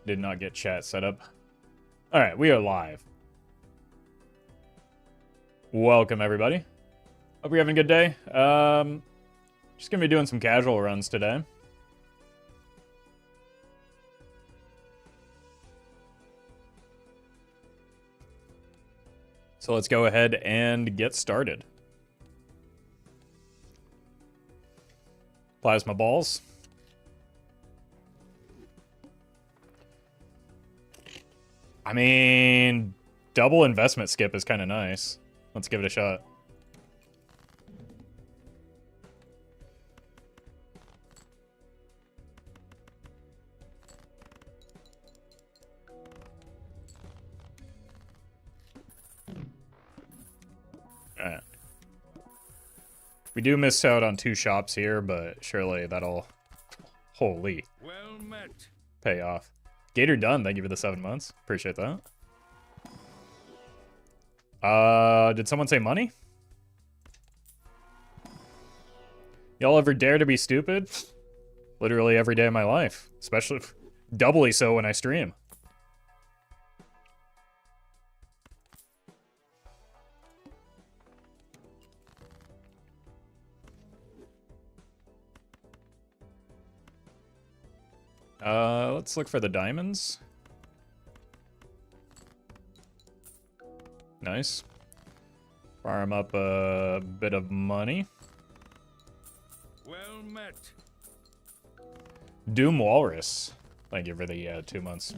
Did not get chat set up. Alright, we are live. Welcome, everybody. Hope you're having a good day. Just gonna be doing some casual runs today. So let's go ahead and get started. Plasma balls. I mean, double investment skip is kind of nice. Let's give it a shot. Alright. We do miss out on 2 shops here, but surely that'll... Holy. Well met. Pay off. Gator done, thank you for the 7 months. Appreciate that. Did someone say money? Y'all ever dare to be stupid? Literally every day of my life. Especially, doubly so when I stream. Let's look for the diamonds. Nice. Farm up a bit of money. Well met. Doom Walrus. Thank you for the 2 months.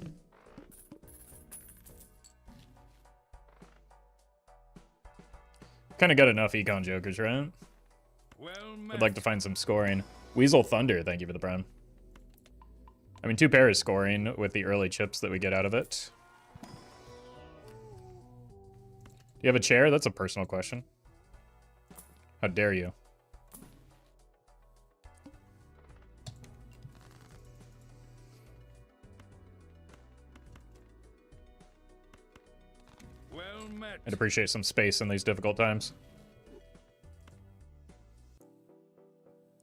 Kind of got enough econ jokers, right? Well met. I'd like to find some scoring. Weasel Thunder, thank you for the prime. I mean, 2 pair is scoring with the early chips that we get out of it. Do you have a chair? That's a personal question. How dare you? Well met. I'd appreciate some space in these difficult times.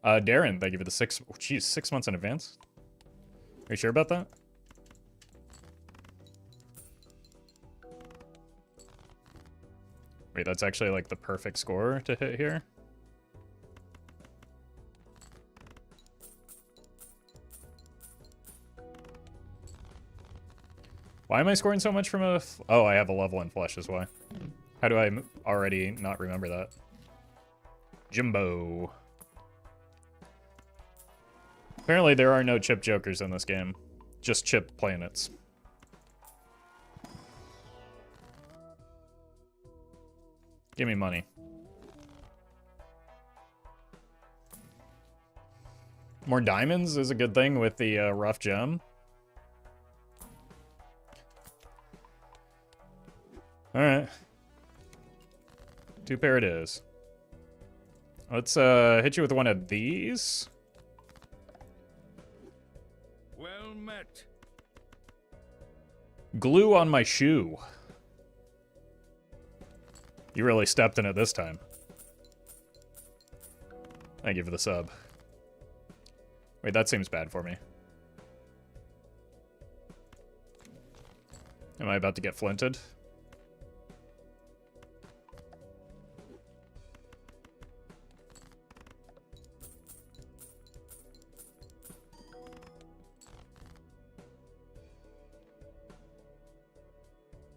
Darren, thank you for the 6... Oh, geez, 6 months in advance? Are you sure about that? Wait, that's actually like the perfect score to hit here? Why am I scoring so much from a... Oh, I have a level 1 flush is why. How do I already not remember that? Jimbo. Apparently there are no chip jokers in this game. Just chip planets. Give me money. More diamonds is a good thing with the rough gem. Alright. 2 pair it is. Let's hit you with one of these. Well met. Glue on my shoe. You really stepped in it this time. Thank you for the sub. Wait, that seems bad for me. Am I about to get flinted?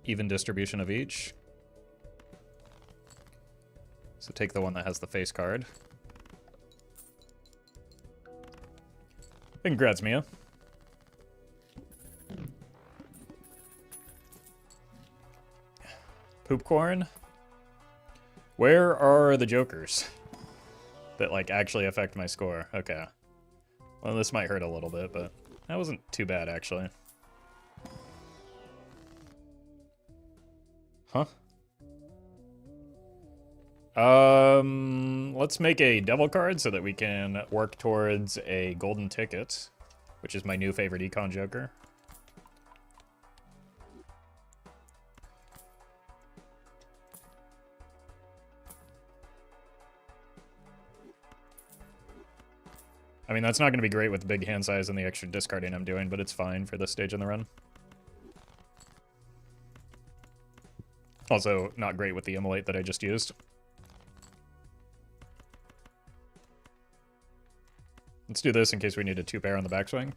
Even distribution of each. So take the one that has the face card. Congrats, Mia. Poopcorn. Where are the jokers that like actually affect my score? Okay. Well, this might hurt a little bit, but that wasn't too bad actually. Huh? Let's make a devil card so that we can work towards a golden ticket, which is my new favorite econ joker. I mean, that's not going to be great with the big hand size and the extra discarding I'm doing, but it's fine for this stage in the run. Also, not great with the immolate that I just used. Let's do this in case we need a 2-pair on the backswing.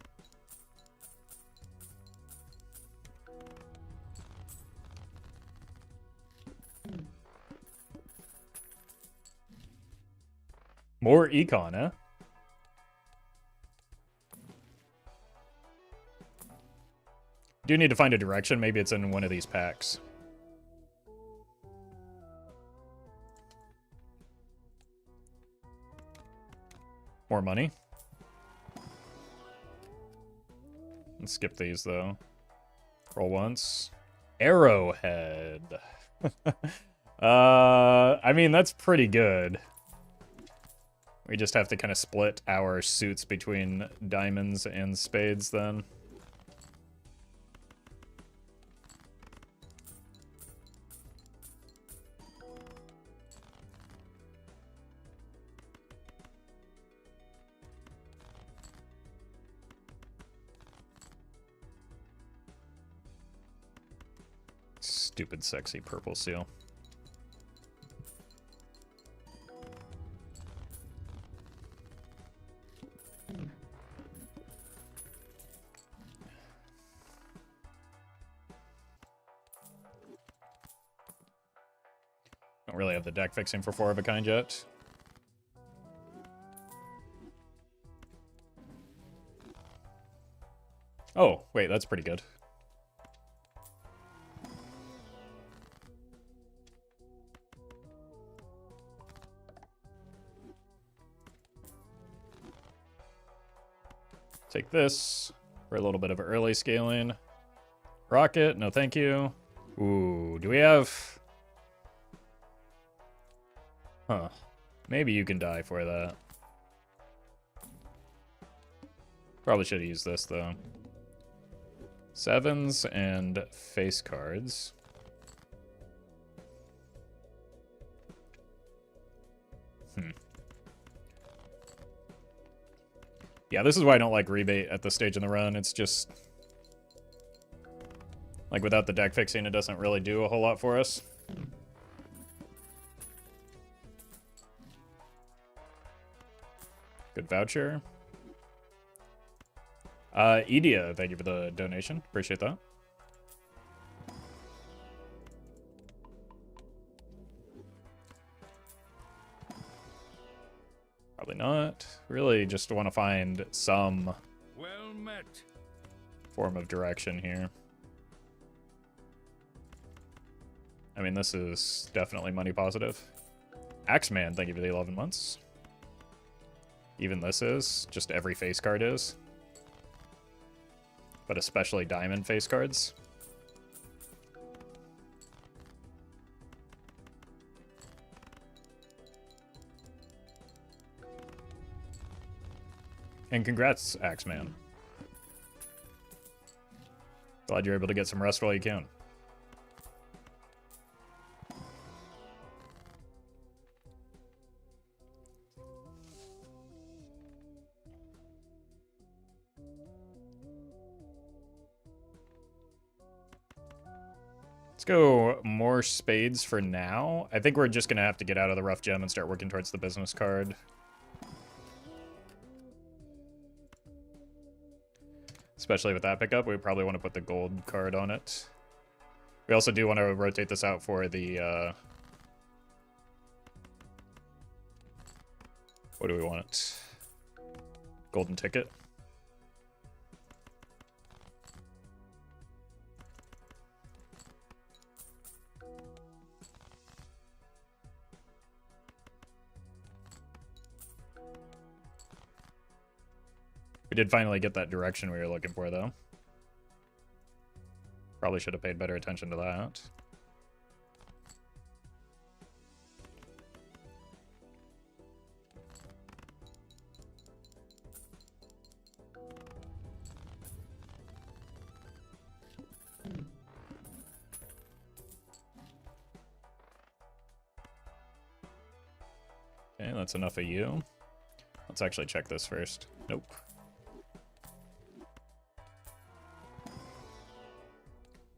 More econ, huh? Do need to find a direction. Maybe it's in one of these packs. More money. Let's skip these, though. Roll once. Arrowhead. I mean, that's pretty good. We just have to kind of split our suits between diamonds and spades, then. Stupid, sexy purple seal. Don't really have the deck fixing for 4 of a kind yet. Oh, wait, that's pretty good. Take this for a little bit of early scaling. Rocket, no thank you. Ooh, do we have... Huh. Maybe you can die for that. Probably should have used this, though. 7s and face cards. Yeah, this is why I don't like rebate at this stage in the run. It's just... like, without the deck fixing, it doesn't really do a whole lot for us. Good voucher. Edia, thank you for the donation. Appreciate that. Probably not. Really just want to find some Well met. form of direction here. I mean, this is definitely money positive. Axeman, thank you for the 11 months. Even this is. Just every face card is. But especially diamond face cards. And congrats, Axeman. Glad you're able to get some rest while you can. Let's go more spades for now. I think we're just going to have to get out of the rough gem and start working towards the business card. Especially with that pickup, we probably want to put the gold card on it. We also do want to rotate this out for the... what do we want? Golden ticket. We did finally get that direction we were looking for, though. Probably should have paid better attention to that. Okay, that's enough of you. let's actually check this first. Nope.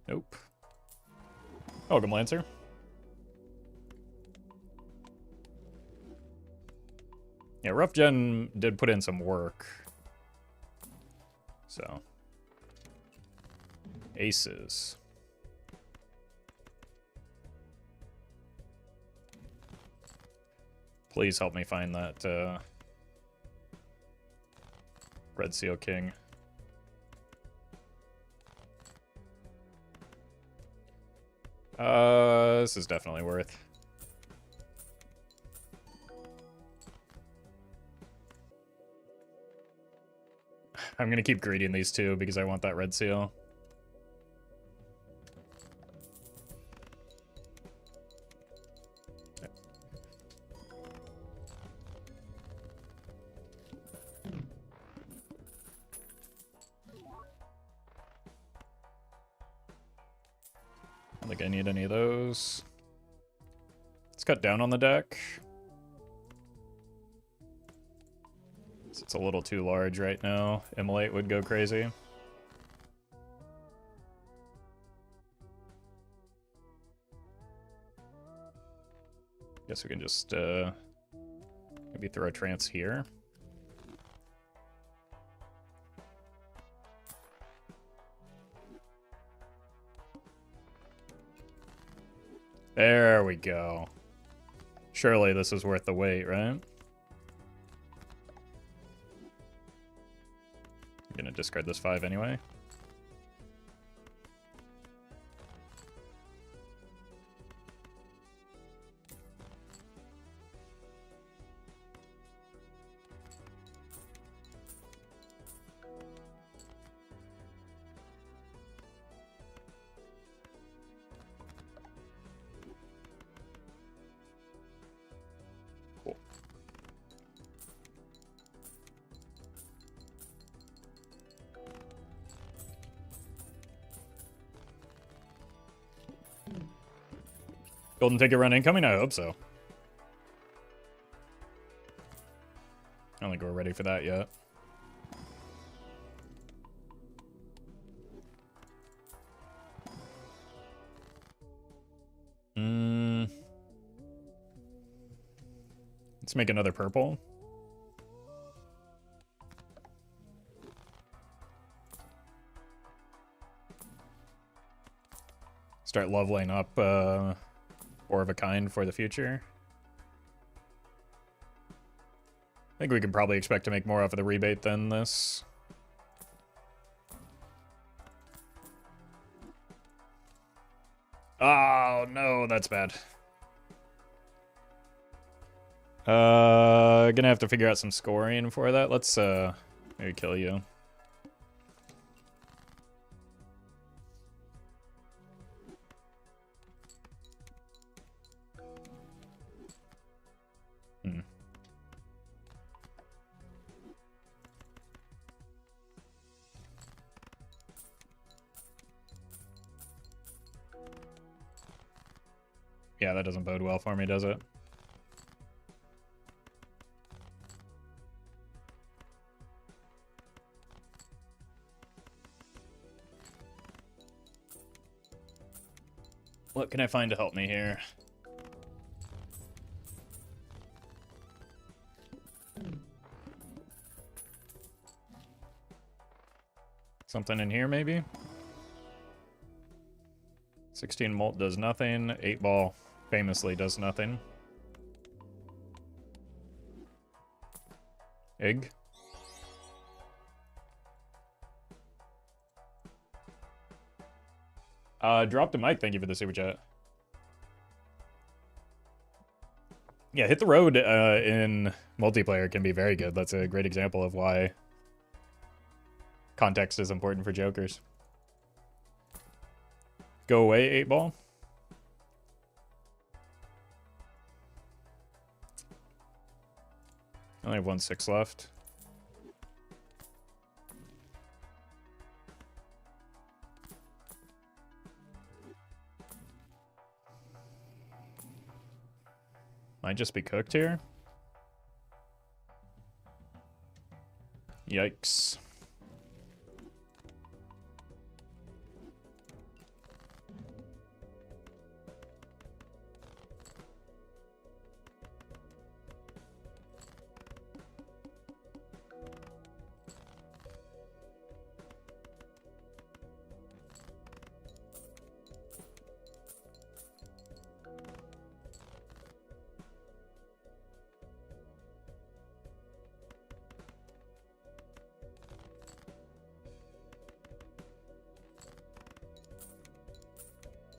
Nope. Welcome, Lancer. Yeah, Rough Gen did put in some work. So. Aces. Please help me find that Red Seal King. This is definitely worth. I'm gonna keep greeting these two because I want that Red Seal. I don't think I need any of those. Let's cut down on the deck. It's a little too large right now. Immolate would go crazy. Guess we can just maybe throw a trance here. There we go. Surely this is worth the wait, right? I'm gonna discard this 5 anyway. Cool. Golden ticket run incoming? I hope so. I don't think we're ready for that yet. Let's make another purple. Start leveling up Four of a Kind for the future. I think we can probably expect to make more off of the rebate than this. Oh, no, that's bad. Gonna have to figure out some scoring for that. Let's maybe kill you. Yeah, that doesn't bode well for me, does it? What can I find to help me here? Something in here, maybe? 16 Molt does nothing. 8 Ball famously does nothing. Egg. Drop the mic. Thank you for the super chat. Yeah, Hit the Road in multiplayer can be very good. That's a great example of why context is important for jokers. Go away, 8 Ball. I only have 1/6 left. Might just be cooked here. Yikes.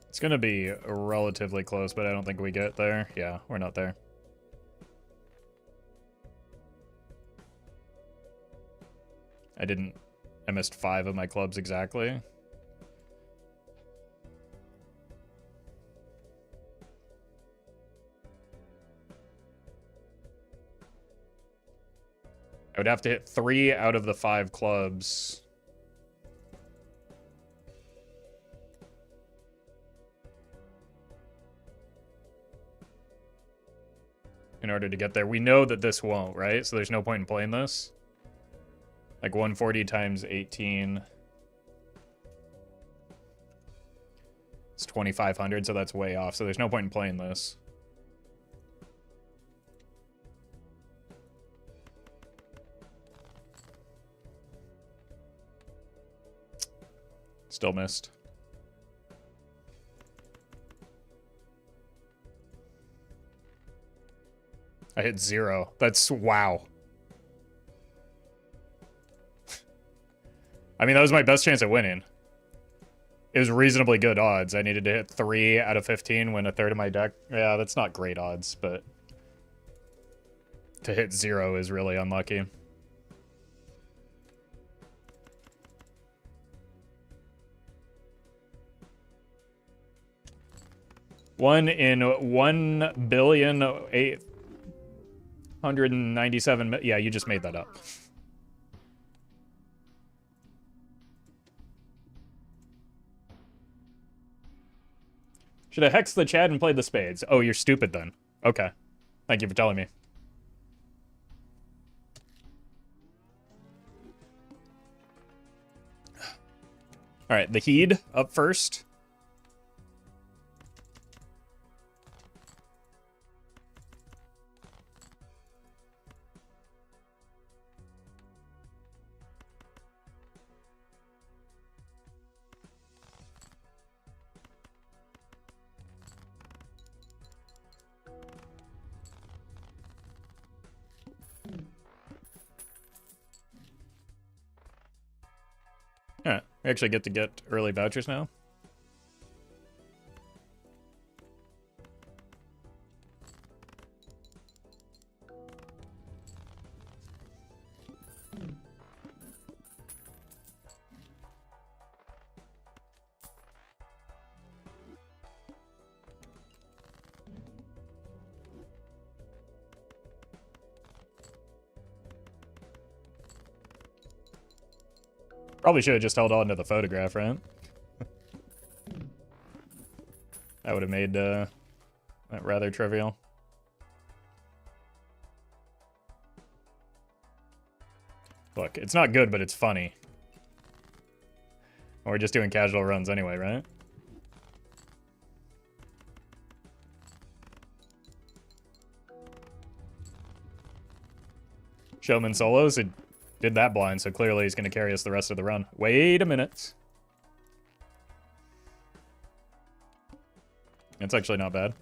It's gonna be relatively close, but I don't think we get there. Yeah, we're not there. I missed 5 of my clubs exactly. I would have to hit 3 out of the 5 clubs. In order to get there. We know that this won't, right? So there's no point in playing this. Like 140 times 18. It's 2,500, so that's way off. So there's no point in playing this. Still missed. I hit 0. That's wow. I mean, that was my best chance at winning. It was reasonably good odds. I needed to hit 3 out of 15 when a third of my deck... Yeah, that's not great odds, but... To hit 0 is really unlucky. One in 1,897,000,000. Yeah, you just made that up. Should I hex the Chad and play the spades? Oh, you're stupid then. Okay. Thank you for telling me. All right, the Heed up first. Yeah, we actually get to get early vouchers now. Probably should have just held on to the photograph, right? That would have made that rather trivial. Look, it's not good, but it's funny. We're just doing casual runs anyway, right? Showman solos, it did that blind, so clearly he's going to carry us the rest of the run. Wait a minute. That's actually not bad.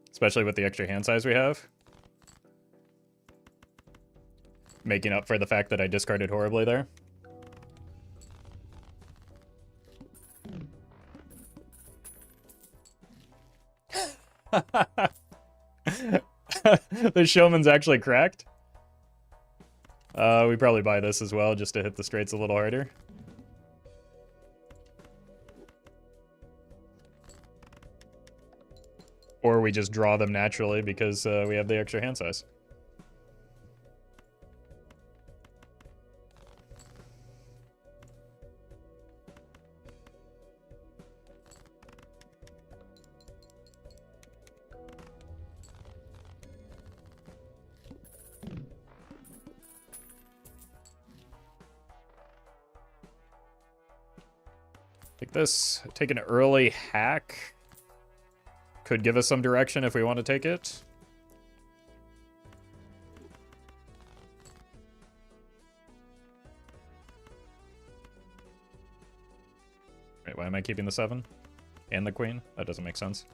Especially with the extra hand size we have. Making up for the fact that I discarded horribly there. The showman's actually cracked. We probably buy this as well, just to hit the straights a little harder. Or we just draw them naturally because we have the extra hand size. Take this. Take an early hack. Could give us some direction if we want to take it. Wait, why am I keeping the 7? And the queen? That doesn't make sense.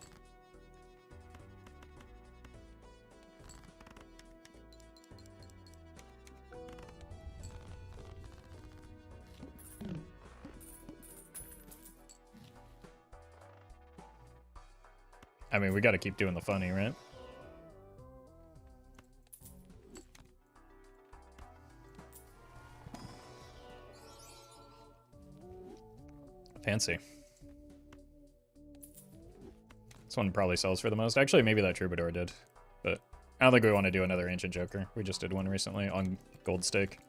I mean, we gotta keep doing the funny, right? Fancy. This one probably sells for the most. Actually, maybe that Troubadour did. But I don't think we want to do another Ancient Joker. We just did one recently on gold stake.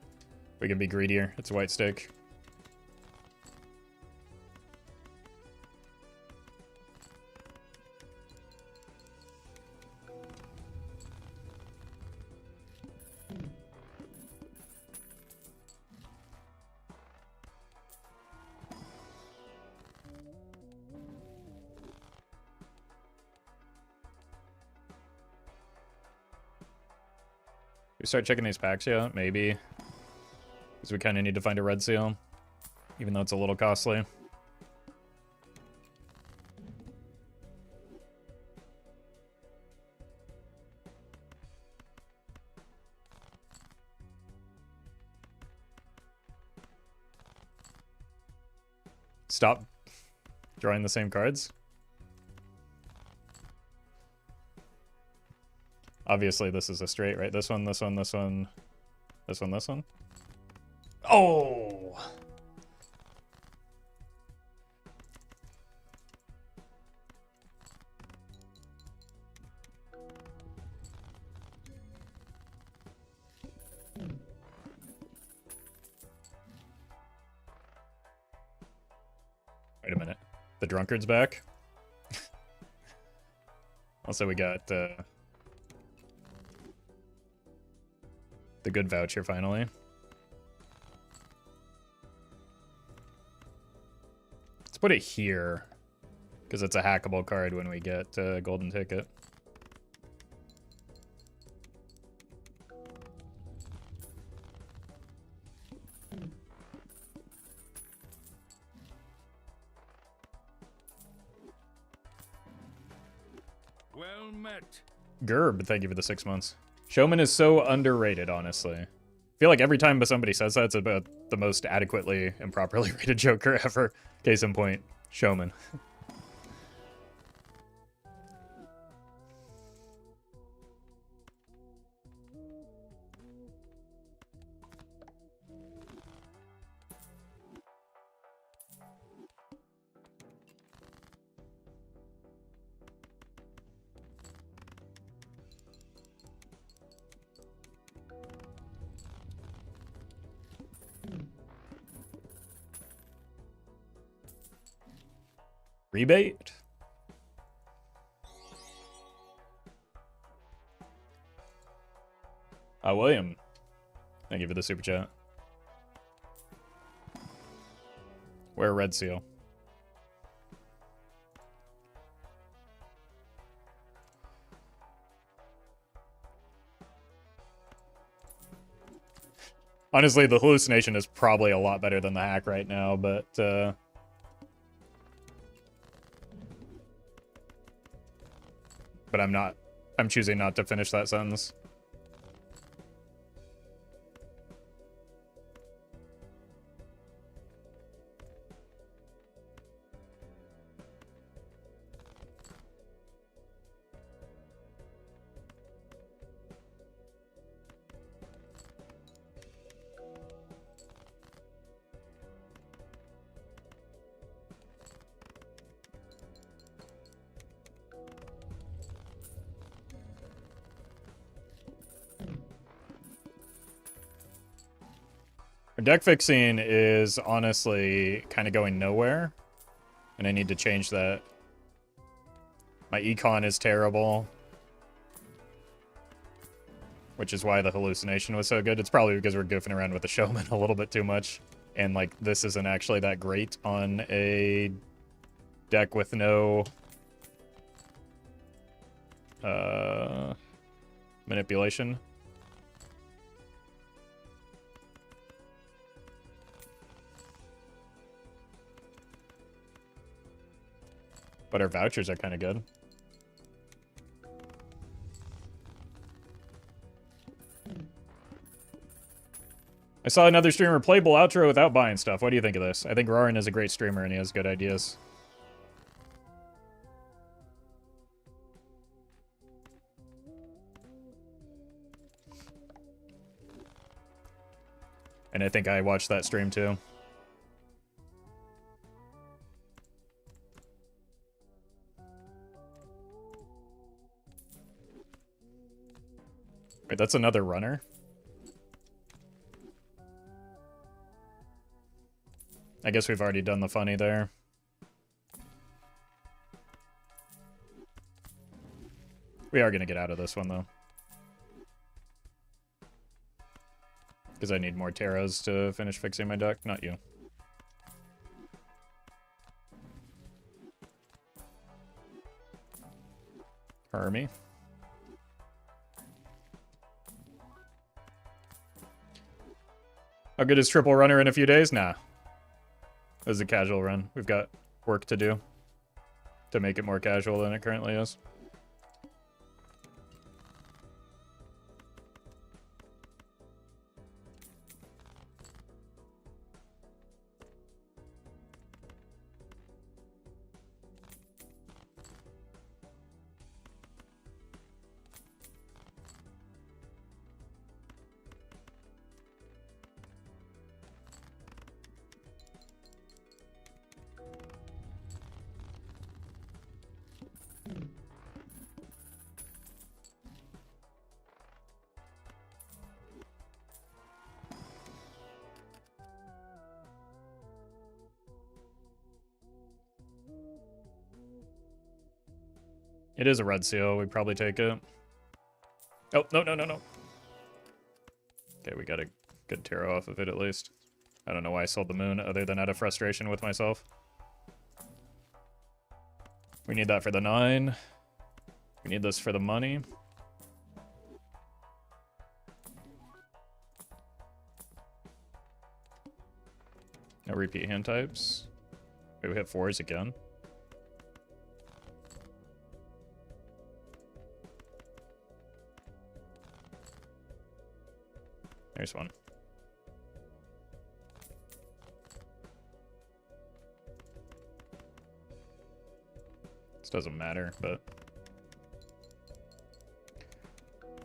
We can be greedier. It's white stake. We start checking these packs yet? Maybe. Because we kind of need to find a red seal. Even though it's a little costly. Stop drawing the same cards. Obviously, this is a straight, right? This one, this one, this one, this one, this one. Oh! Wait a minute. The drunkard's back? Also, we got, the good voucher, finally. Let's put it here, because it's a hackable card when we get a golden ticket. Well met. Gerb, thank you for the 6 months. Showman is so underrated, honestly. I feel like every time somebody says that, it's about the most adequately and properly rated Joker ever. Case in point, Showman. Rebate? William. Thank you for the super chat. Wear red seal. Honestly, the hallucination is probably a lot better than the hack right now, but I'm choosing not to finish that sentence. Deck fixing is honestly kind of going nowhere, and I need to change that. My econ is terrible, which is why the hallucination was so good. It's probably because we're goofing around with the Showman a little bit too much. And, like, this isn't actually that great on a deck with no manipulation. But our vouchers are kind of good. I saw another streamer playable outro without buying stuff. What do you think of this? I think Rorin is a great streamer and he has good ideas. And I think I watched that stream too. Wait, that's another runner? I guess we've already done the funny there. We are going to get out of this one, though. Because I need more taros to finish fixing my deck, not you. Hermie. How good is triple runner in a few days? Nah. This is a casual run. We've got work to do to make it more casual than it currently is. It is a red seal. We'd probably take it. Oh, no, no, no, no. Okay, we got a good tarot off of it at least. I don't know why I sold the moon other than out of frustration with myself. We need that for the 9. We need this for the money. No repeat hand types. Wait, we hit 4s again. There's one. This doesn't matter, but...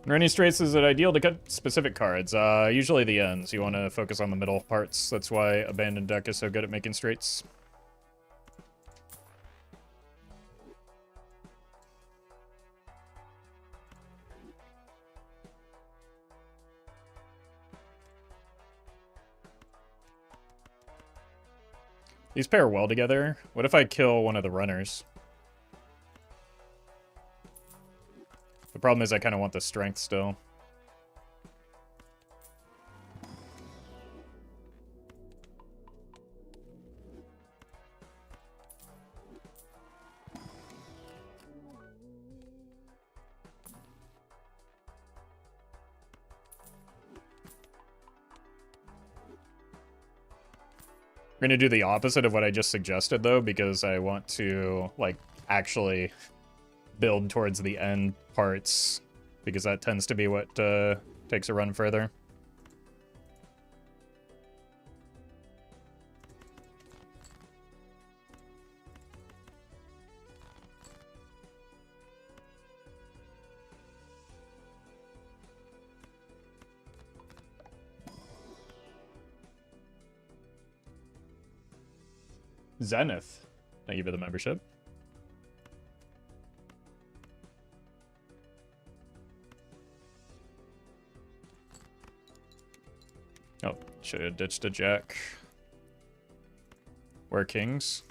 Are any straights is it ideal to cut specific cards? Usually the ends. You want to focus on the middle parts. That's why Abandoned Deck is so good at making straights. These pair well together. What if I kill one of the runners? The problem is I kind of want the strength still. We're gonna do the opposite of what I just suggested, though, because I want to, like, actually build towards the end parts, because that tends to be what takes a run further. Zenith, thank you for the membership. Oh, should have ditched a jack. We're kings.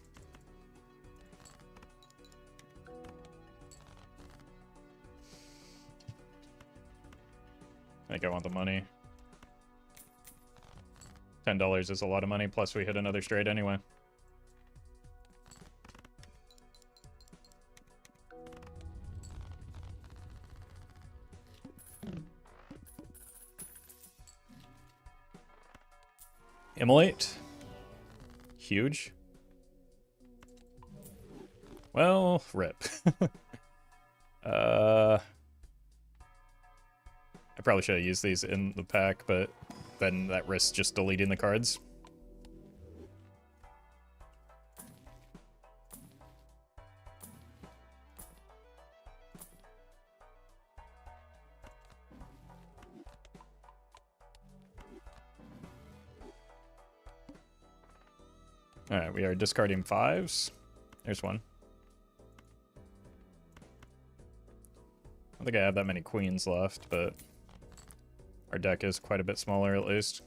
I think I want the money. $10 is a lot of money, plus we hit another straight anyway. Immolate. Huge. Well, rip. I probably should have used these in the pack, but then that risks just deleting the cards. Alright, we are discarding 5s. There's one. I don't think I have that many queens left, but our deck is quite a bit smaller at least.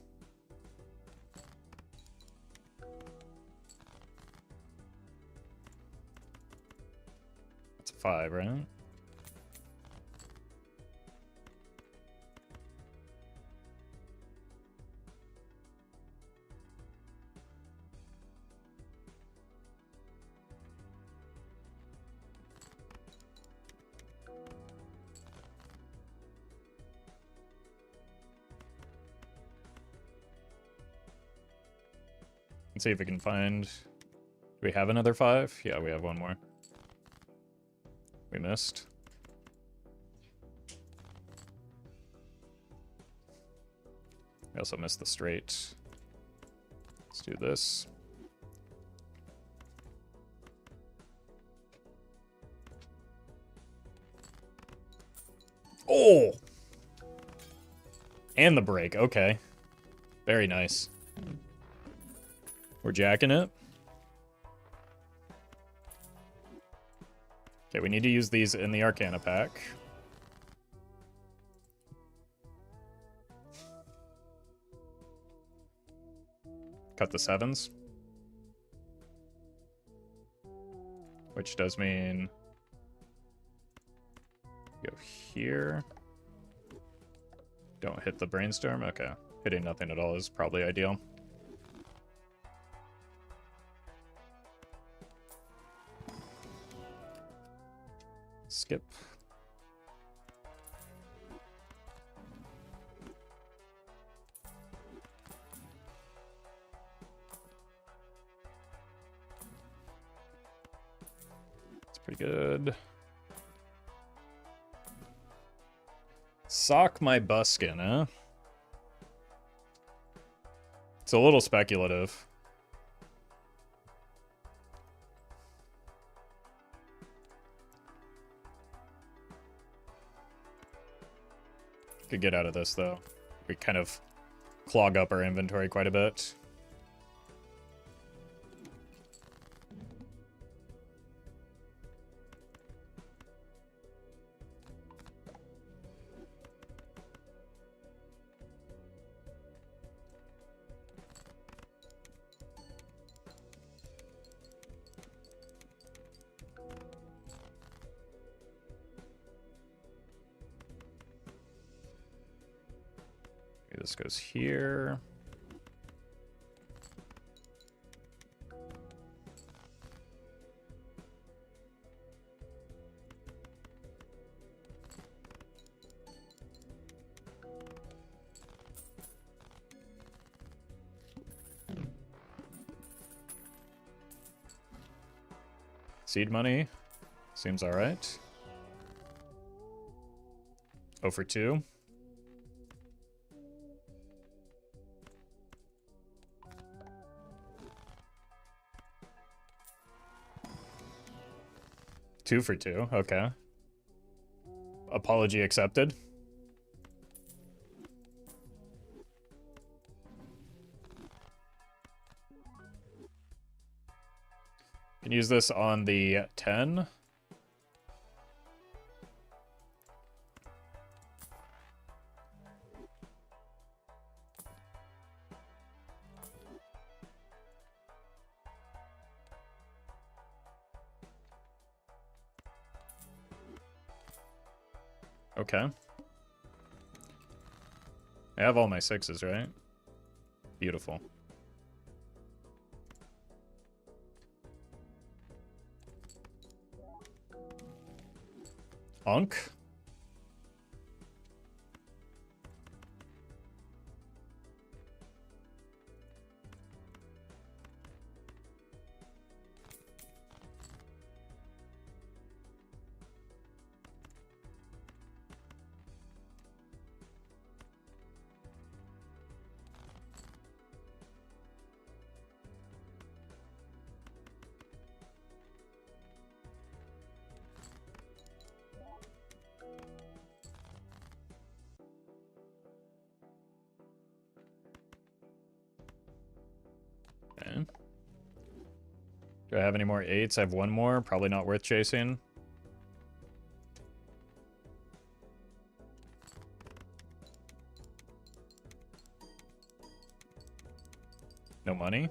That's a 5, right? Let's see if we can find... Do we have another 5? Yeah, we have one more. We missed. We also missed the straight. Let's do this. Oh! And the break, okay. Very nice. We're jacking it. Okay, we need to use these in the Arcana pack. Cut the 7s. Which does mean... Go here. Don't hit the Brainstorm? Okay. Hitting nothing at all is probably ideal. Skip. It's pretty good. Sock my buskin, huh? It's a little speculative. Could get out of this, though. We kind of clog up our inventory quite a bit. This goes here. Seed money seems all right. 0 for 2. Two for 2, okay. Apology accepted. Can use this on the 10. Okay. I have all my 6s, right? Beautiful. Beautiful. Unk. Okay. Do I have any more 8s? I have one more. Probably not worth chasing. No money.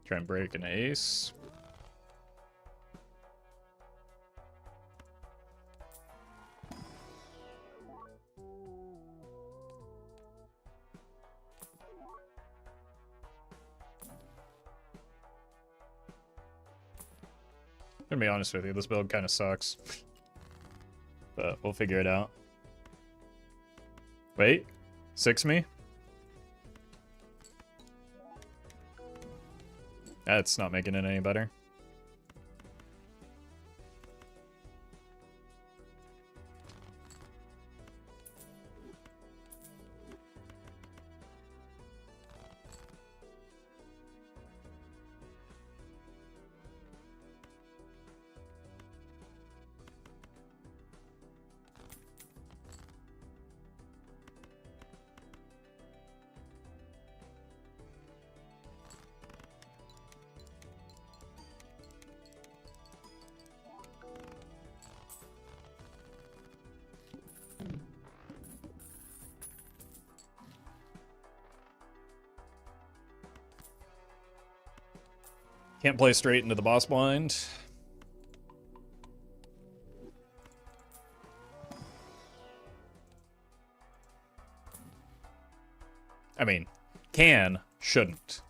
Try and break an ace. I'm gonna be honest with you, this build kind of sucks. But we'll figure it out. Wait, 6 me? That's not making it any better. Can't play straight into the boss blind. I mean, can, shouldn't.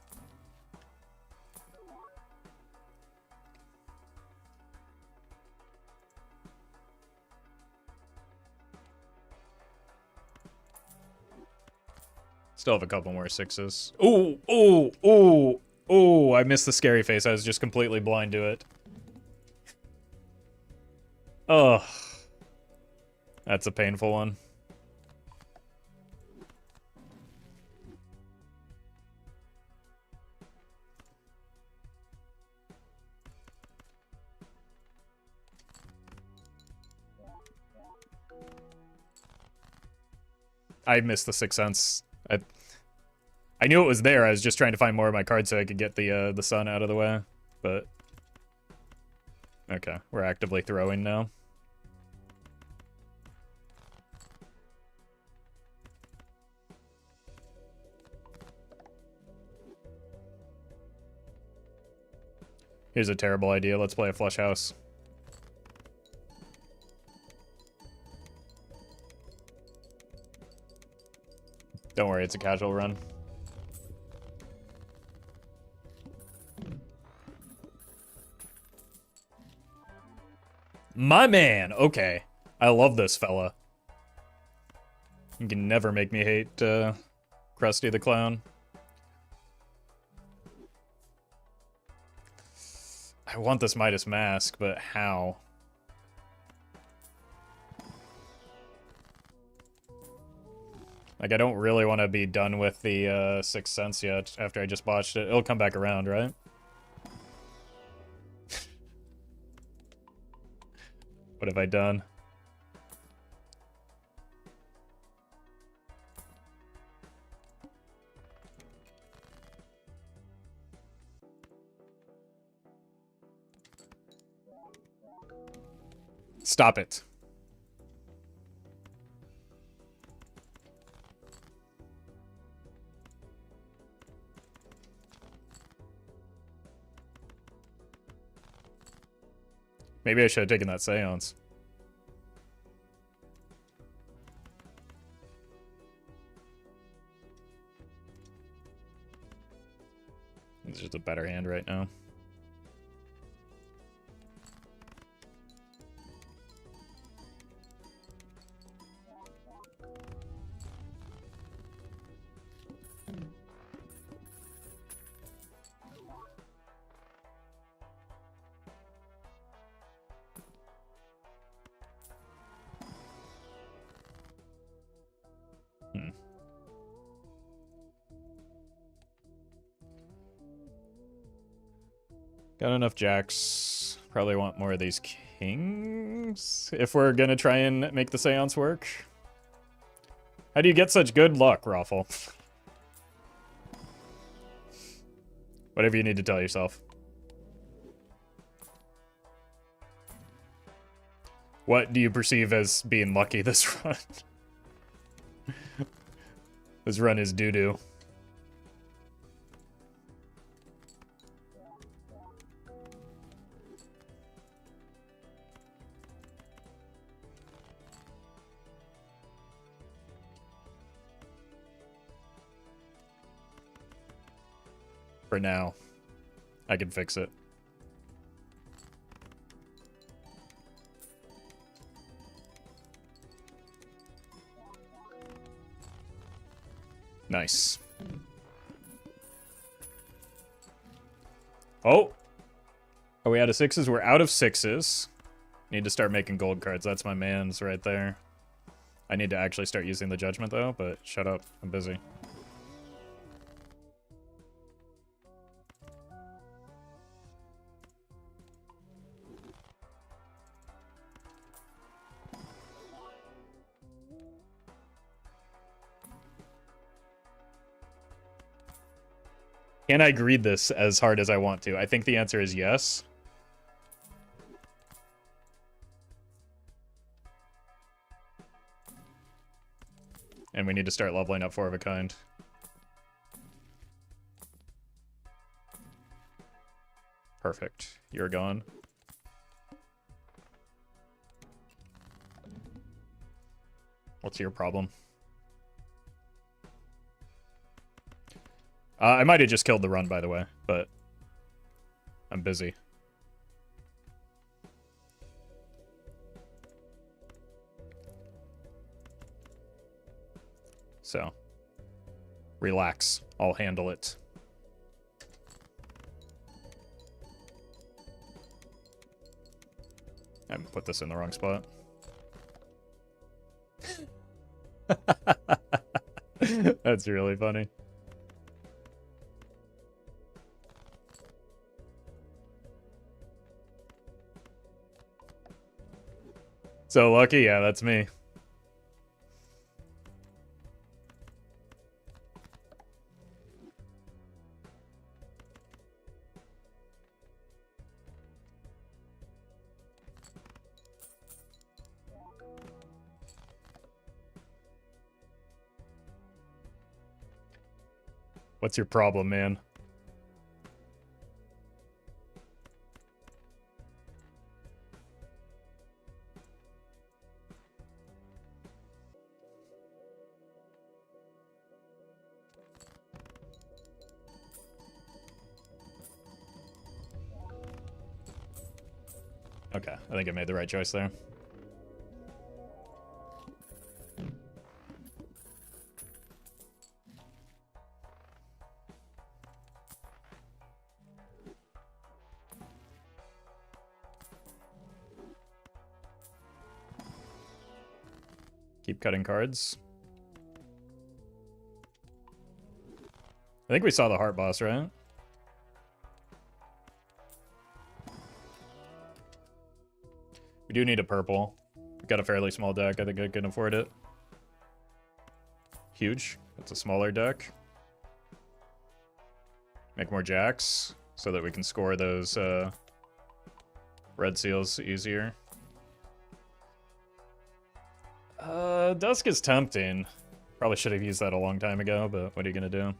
Still have a couple more 6s. Ooh, ooh, ooh, ooh, I missed the scary face. I was just completely blind to it. Ugh. That's a painful one. I missed the Sixth Sense. I knew it was there. I was just trying to find more of my cards so I could get the sun out of the way. But okay, we're actively throwing now. Here's a terrible idea. Let's play a flush house. Don't worry, it's a casual run. My man! Okay. I love this fella. You can never make me hate Krusty the Clown. I want this Midas Mask, but how? Like, I don't really want to be done with the Sixth Sense yet after I just botched it. It'll come back around, right? What have I done? Stop it. Maybe I should have taken that seance. It's just a better hand right now. Got enough jacks. Probably want more of these kings if we're gonna try and make the seance work. How do you get such good luck, Roffle? Whatever you need to tell yourself. What do you perceive as being lucky this run? This run is doo-doo. For now. I can fix it. Nice. Oh! Are we out of sixes? We're out of sixes. Need to start making gold cards. That's my man's right there. I need to actually start using the judgment though, but shut up. I'm busy. Can I greed this as hard as I want to? I think the answer is yes. And we need to start leveling up 4 of a kind. Perfect. You're gone. What's your problem? I might have just killed the run, by the way, but I'm busy. So, relax. I'll handle it. I put this in the wrong spot. That's really funny. So lucky? Yeah, that's me. What's your problem, man? Okay, I think I made the right choice there. Keep cutting cards. I think we saw the heart boss, right? We do need a purple. We've got a fairly small deck. I think I can afford it. Huge. That's a smaller deck. Make more jacks so that we can score those red seals easier. Dusk is tempting. Probably should have used that a long time ago, but what are you gonna do?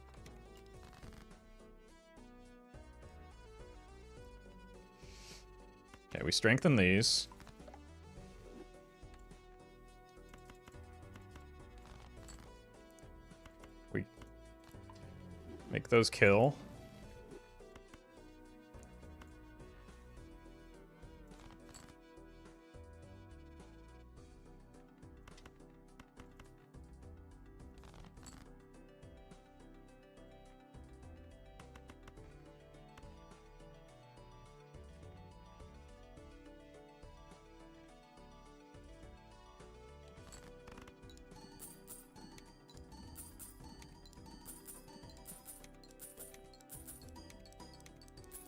Okay, Okay, we strengthen these. We make those kill.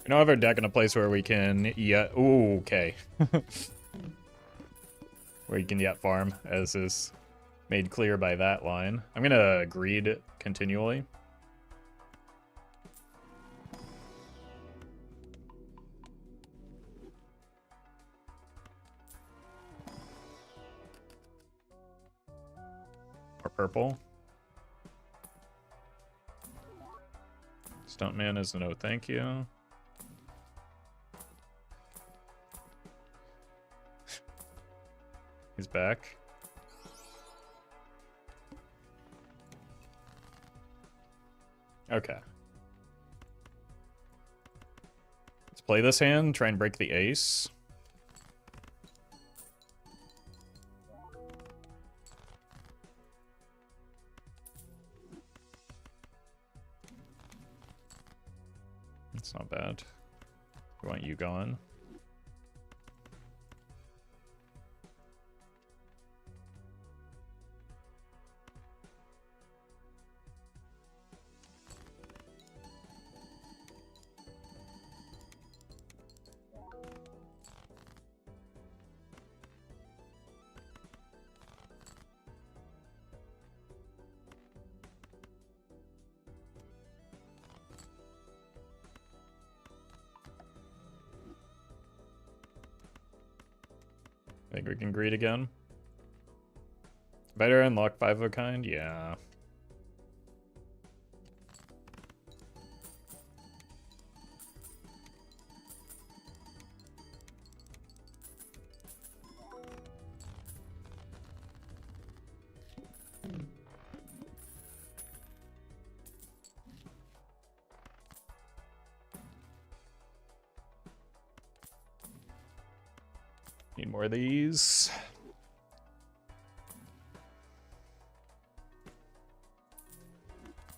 We don't have our deck in a place where we can yet. Ooh, okay. Where you can yet farm, as is made clear by that line. I'm gonna greed continually. Or purple. Stuntman is a no thank you. He's back. Okay. Let's play this hand, try and break the ace. That's not bad. We want you gone. I think we can greed again. Better unlock 5 of a kind? Yeah. Need more of these.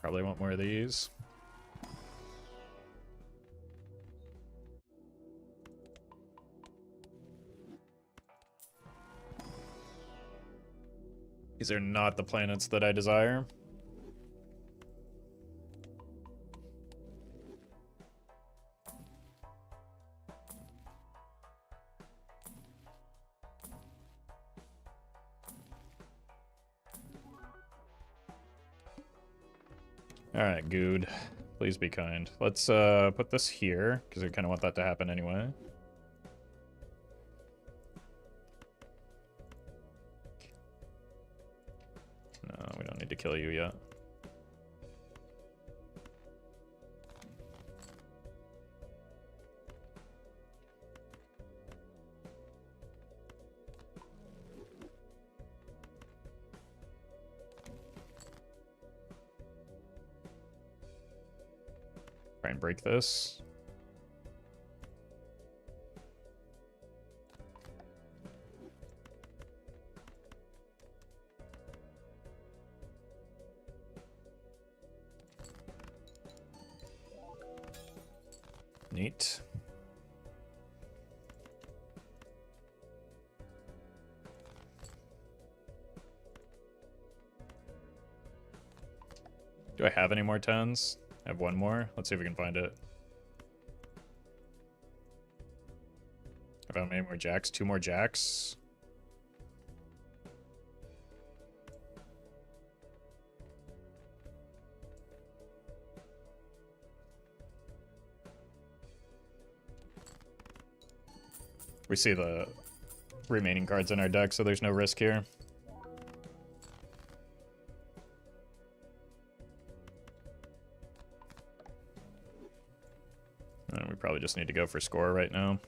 Probably want more of these. These are not the planets that I desire. Alright, good. Please be kind. Let's put this here, because I kind of want that to happen anyway. No, we don't need to kill you yet. Try and break this. Neat. Do I have any more 10s? I have one more. Let's see if we can find it. About many more jacks? 2 more jacks? We see the remaining cards in our deck, so there's no risk here. We probably just need to go for score right now.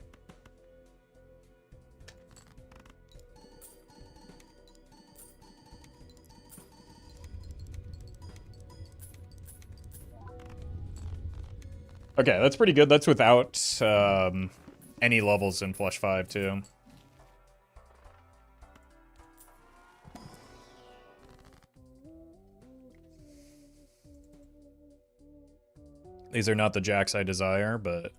Okay, that's pretty good. That's without any levels in Flush 5, too. These are not the jacks I desire, but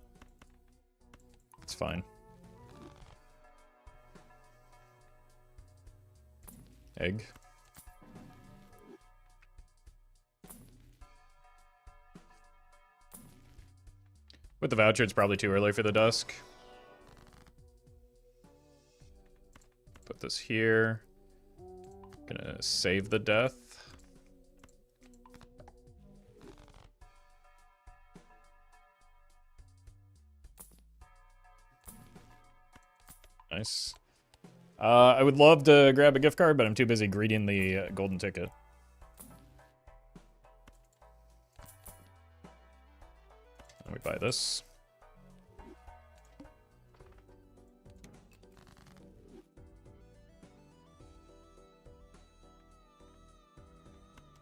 it's fine. Egg. With the voucher, it's probably too early for the dusk. Put this here. Gonna save the death. Nice. I would love to grab a gift card, but I'm too busy greeting the golden ticket. Let me buy this.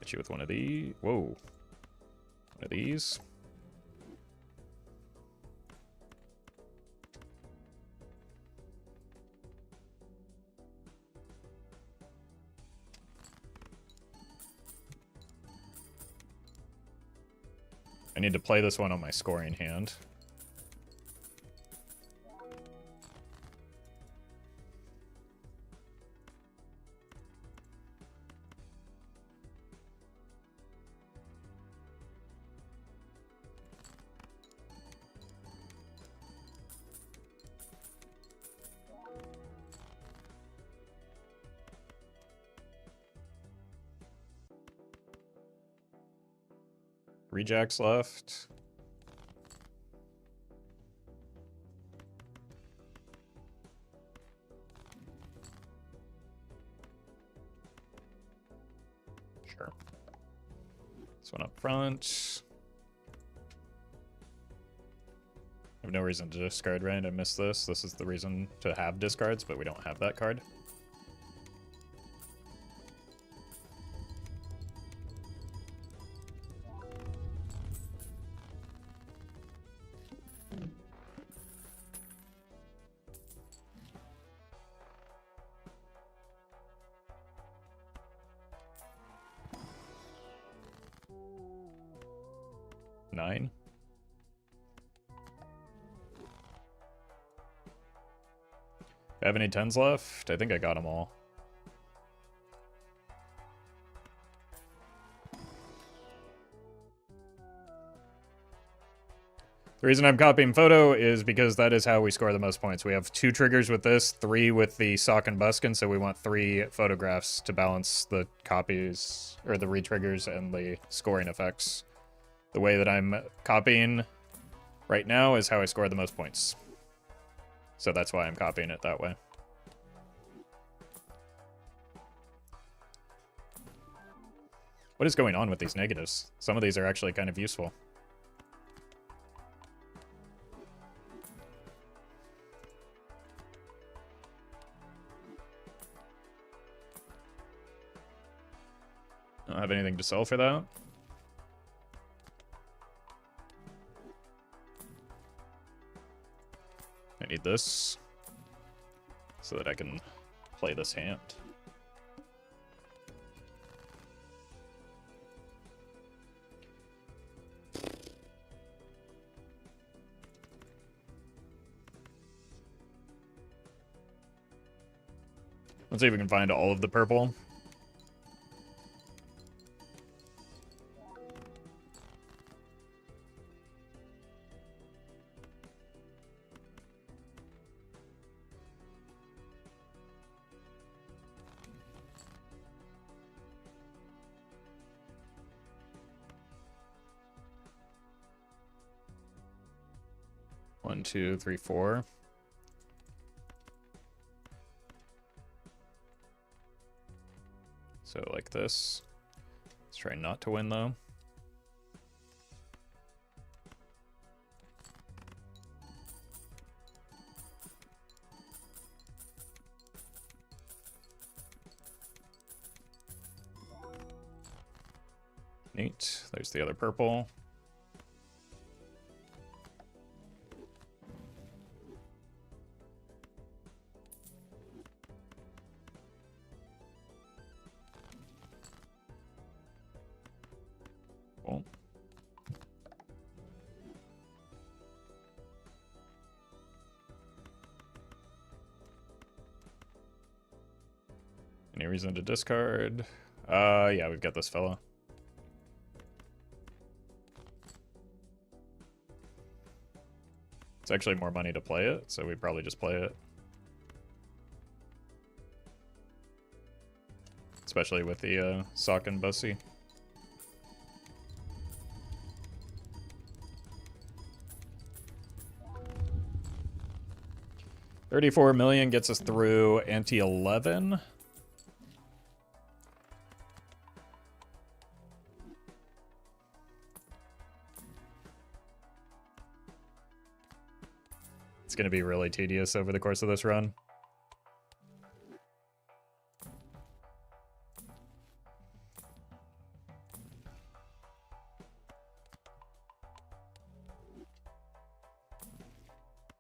Hit you with one of these. Whoa. One of these. I need to play this one on my scoring hand. Three jacks left. Sure. This one up front. I have no reason to discard, right? I missed this. This is the reason to have discards, but we don't have that card. Nine. Do I have any 10s left? I think I got them all. The reason I'm copying photo is because that is how we score the most points. We have 2 triggers with this, 3 with the sock and buskin, so we want 3 photographs to balance the copies, or the re-triggers and the scoring effects. The way that I'm copying right now is how I score the most points. So that's why I'm copying it that way. What is going on with these negatives? Some of these are actually kind of useful. I don't have anything to sell for that. I need this so that I can play this hand. Let's see if we can find all of the purple. One, two, three, four. So like this. Let's try not to win though. Neat. There's the other purple. Any reason to discard? Yeah, we've got this fella. It's actually more money to play it, so we probably just play it. Especially with the sock and bussy. $34 million gets us through ante 11. It's going to be really tedious over the course of this run.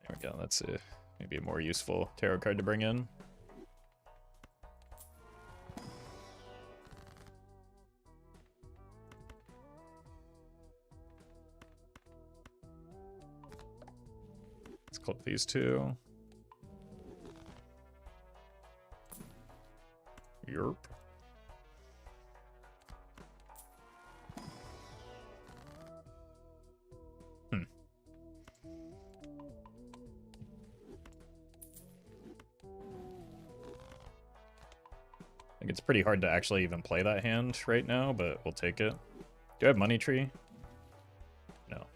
There we go. That's maybe a more useful tarot card to bring in. Let's clip these two. Yerp. I think it's pretty hard to actually even play that hand right now, but we'll take it. Do I have money tree? No.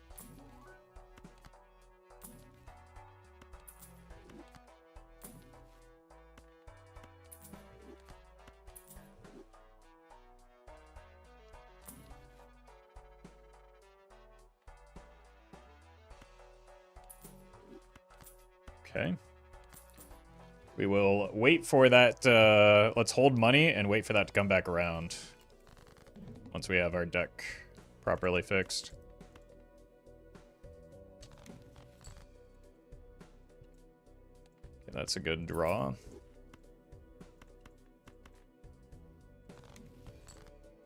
Okay. We will wait for that, let's hold money and wait for that to come back around. Once we have our deck properly fixed. Okay, that's a good draw.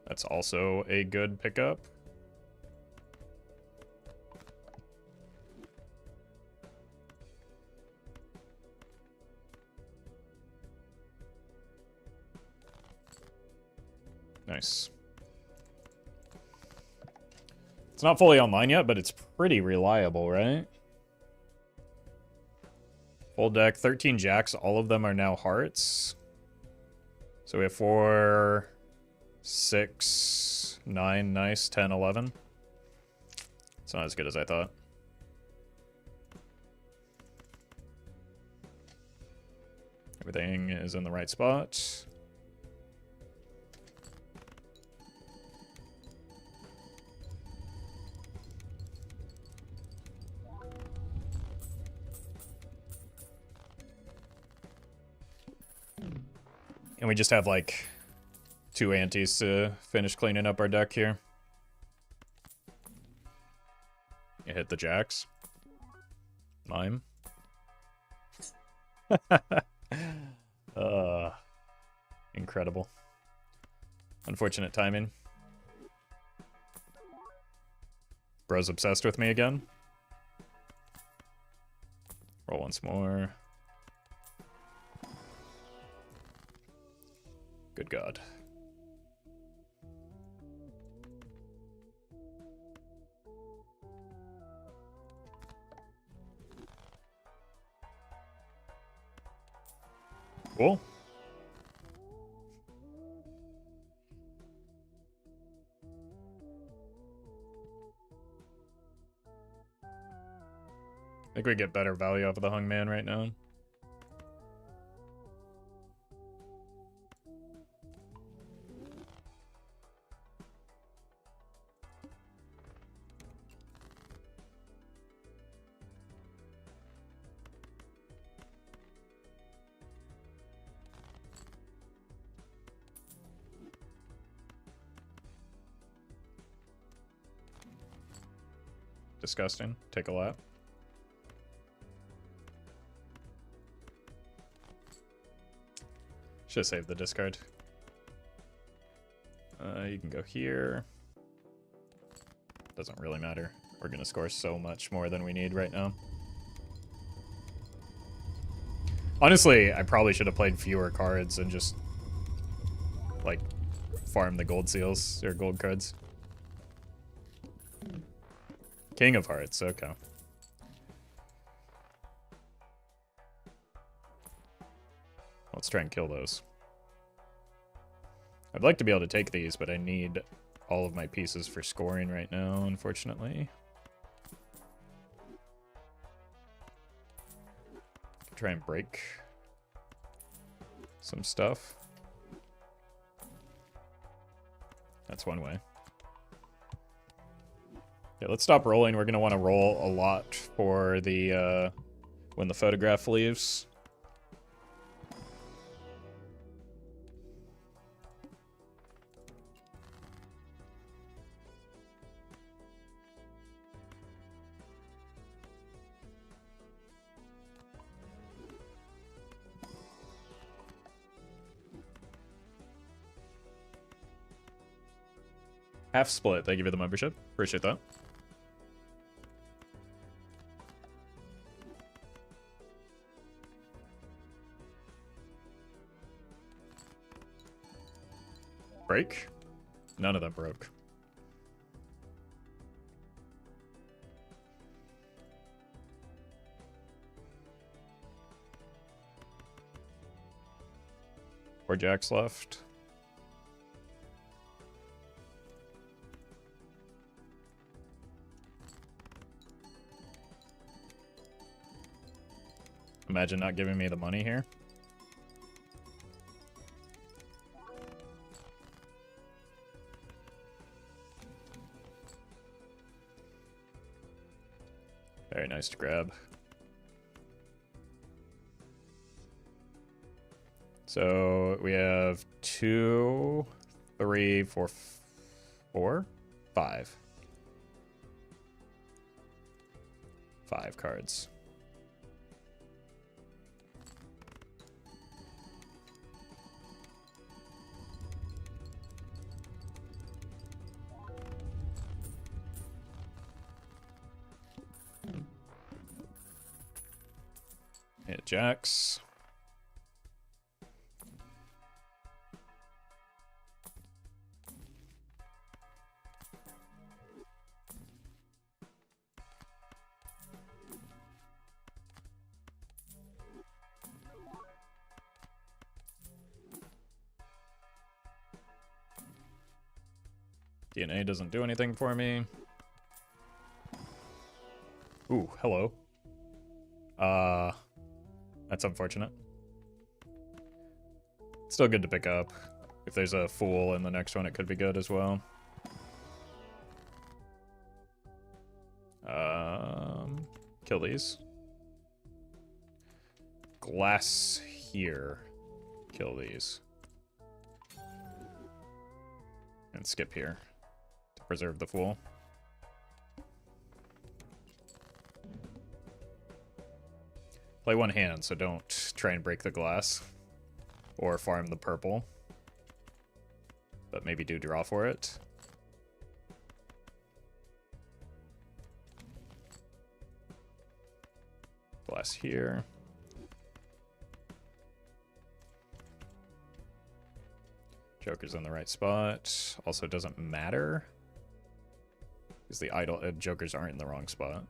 That's also a good pickup. Nice. It's not fully online yet, but it's pretty reliable, right? Full deck, 13 jacks. All of them are now hearts. So we have 4, 6, 9, nice, 10, 11. It's not as good as I thought. Everything is in the right spot. And we just have like 2 antes to finish cleaning up our deck here. You hit the jacks. Mime. Incredible. Unfortunate timing. Bro's obsessed with me again. Roll once more. Good God. Cool. I think we get better value off of the hung man right now. Disgusting. Take a lap. Should save the discard. You can go here. Doesn't really matter. We're gonna score so much more than we need right now. Honestly, I probably should have played fewer cards and just like, farm the gold seals, or gold cards. King of Hearts, okay. Let's try and kill those. I'd like to be able to take these, but I need all of my pieces for scoring right now, unfortunately. Try and break some stuff. That's one way. Yeah, let's stop rolling. We're going to want to roll a lot for the, when the photograph leaves. Half split, thank you for the membership. Appreciate that. Break? None of them broke. Four jacks left. Imagine not giving me the money here. Very nice to grab. So we have 2, 3, 4, 4, 5. 5 cards. Hit jacks. DNA doesn't do anything for me. Ooh, hello. That's unfortunate. Still good to pick up. If there's a fool in the next one, it could be good as well. Kill these. Glass here. Kill these. And skip here to preserve the fool. Play one hand, so don't try and break the glass. Or farm the purple. But maybe do draw for it. Glass here. Joker's in the right spot. Also doesn't matter. Because the idol jokers aren't in the wrong spot.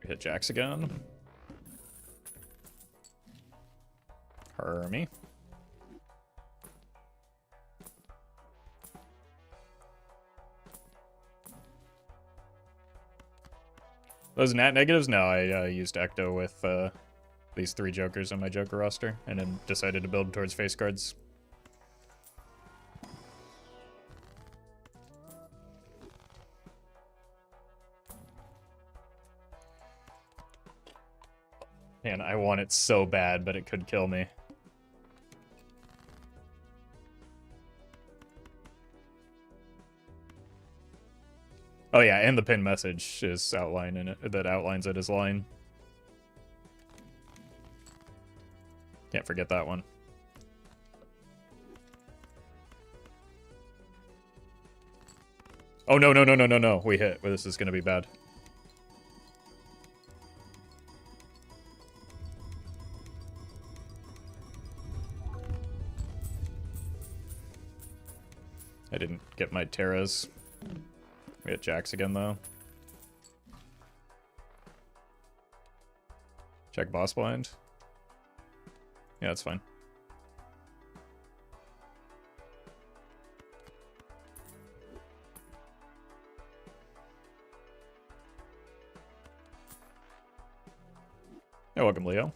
Hit jacks again. Hermie. Those nat negatives? No, I used Ecto with these 3 jokers on my joker roster, and then decided to build towards face cards. Man, I want it so bad, but it could kill me. Oh yeah, and the pin message is outlined in it, that outlines it as line. Can't forget that one. Oh, no, no, no, no, no, no. We hit. Well, this is going to be bad. I didn't get my Terras. We hit Jacks again, though. Check boss blind. Yeah, that's fine. Yeah, welcome, Leo.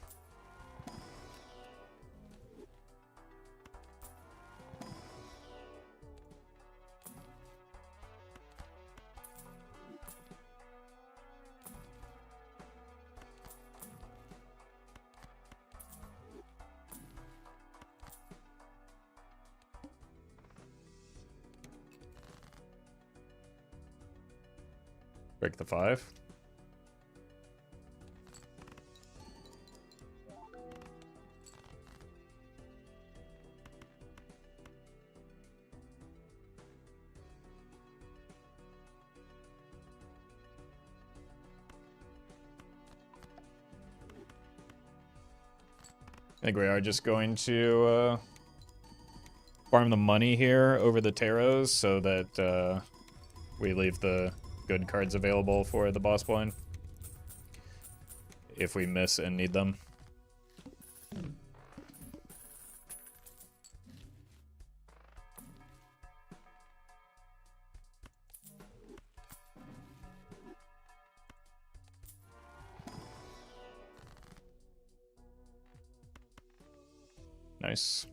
Break the 5. I think we are just going to farm the money here over the Taros so that we leave the good cards available for the boss blind if we miss and need them. Nice.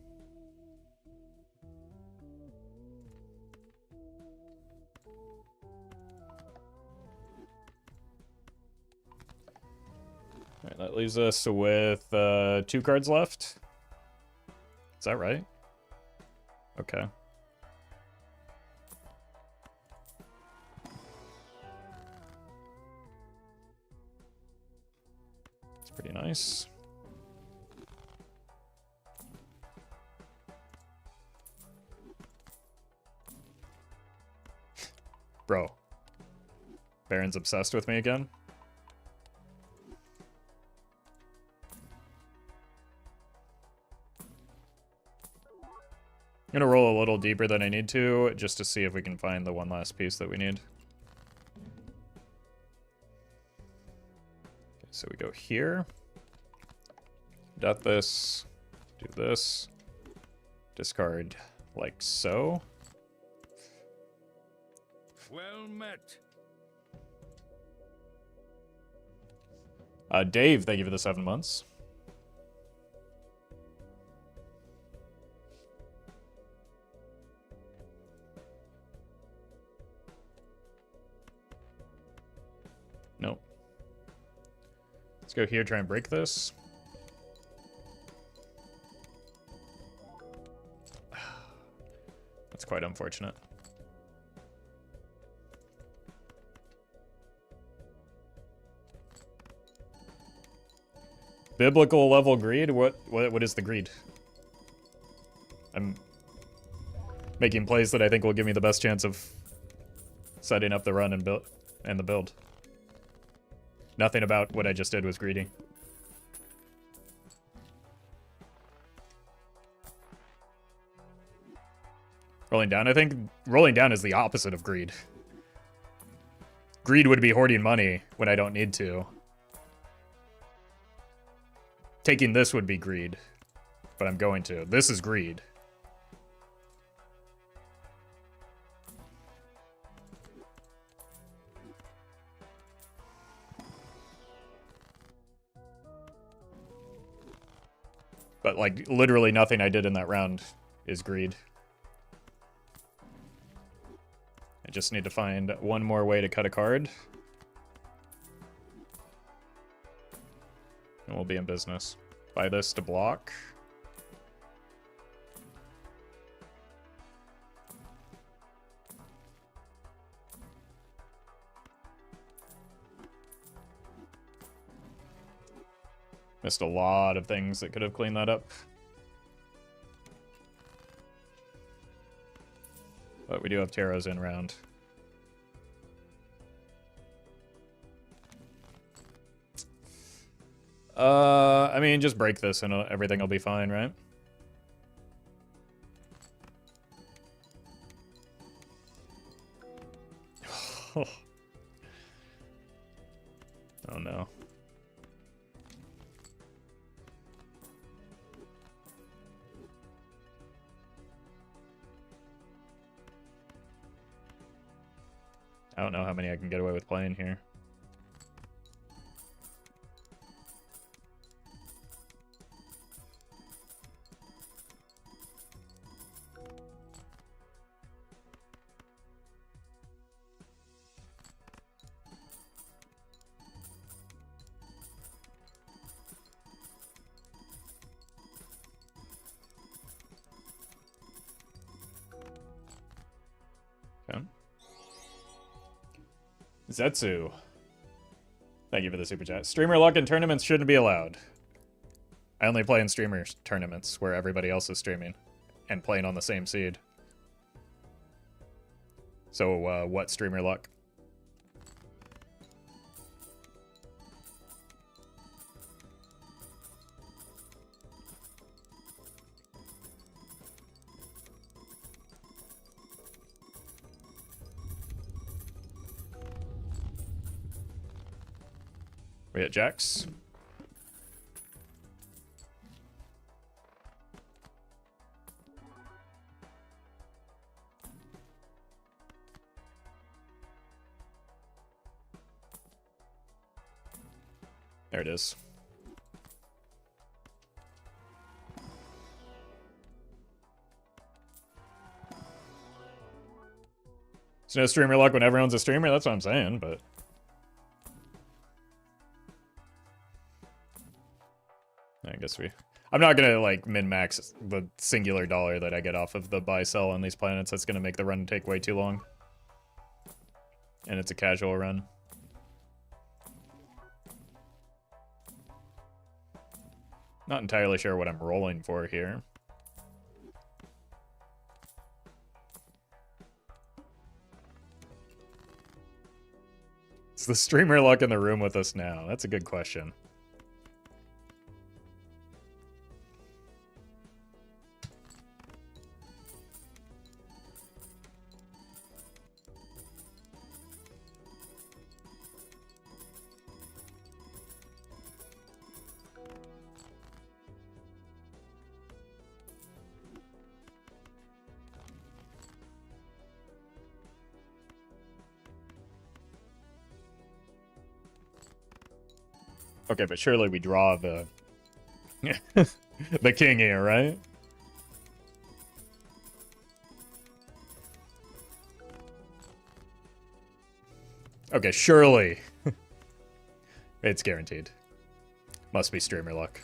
Alright, that leaves us with 2 cards left. Is that right? Okay. It's pretty nice. Bro. Baron's obsessed with me again. I'm gonna roll a little deeper than I need to, just to see if we can find the one last piece that we need. Okay, so we go here. Death this. Do this. Discard like so. Well met. Dave, thank you for the 7 months. Nope. Let's go here, try and break this. That's quite unfortunate. Biblical level greed? What is the greed? I'm making plays that I think will give me the best chance of setting up the run and the build. Nothing about what I just did was greedy. Rolling down, I think rolling down is the opposite of greed. Greed would be hoarding money when I don't need to. Taking this would be greed, but I'm going to. This is greed. But, like, literally nothing I did in that round is greed. I just need to find one more way to cut a card. And we'll be in business. Buy this to block. Missed a lot of things that could have cleaned that up. But we do have Taros in round. I mean, just break this and everything will be fine, right? Oh no. I don't know how many I can get away with playing here. Okay. Zetsu. Thank you for the super chat. Streamer luck in tournaments shouldn't be allowed. I only play in streamer tournaments where everybody else is streaming and playing on the same seed. So, what streamer luck? We at Jax. There it is. There's no streamer luck when everyone's a streamer, that's what I'm saying, but... I guess I'm not gonna, like, min-max the singular dollar that I get off of the buy-sell on these planets. That's gonna make the run take way too long. And it's a casual run. Not entirely sure what I'm rolling for here. Is the streamer luck in the room with us now? That's a good question. Okay, but surely we draw the the king here, right? Okay, surely. It's guaranteed. Must be streamer luck.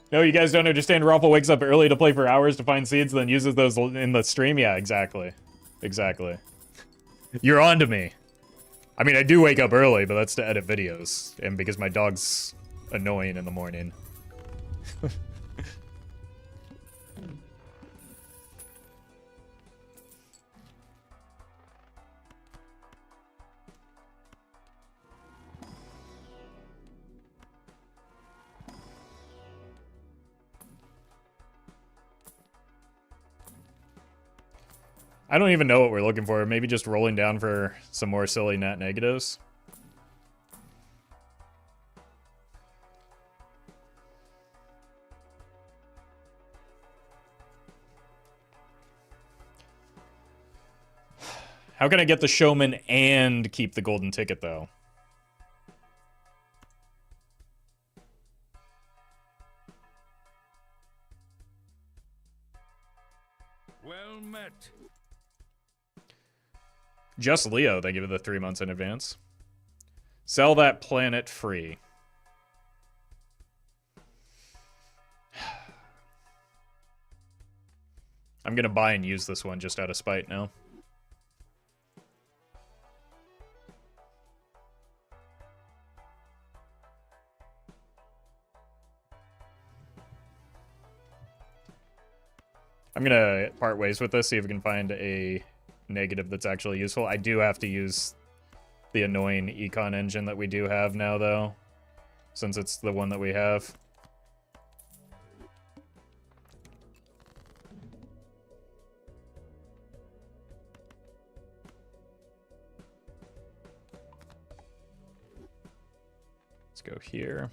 No, you guys don't understand. Roffle wakes up early to play for hours to find seeds, then uses those in the stream. Yeah, exactly. Exactly. You're on to me. I mean, I do wake up early, but that's to edit videos. And because my dog's annoying in the morning. I don't even know what we're looking for. Maybe just rolling down for some more silly net negatives. How can I get the showman and keep the golden ticket, though? Well met. Just Leo, they give it the 3 months in advance. Sell that planet free. I'm gonna buy and use this one just out of spite now. I'm gonna part ways with this, see if we can find a negative that's actually useful. I do have to use the annoying econ engine that we do have now, though, since it's the one that we have. Let's go here.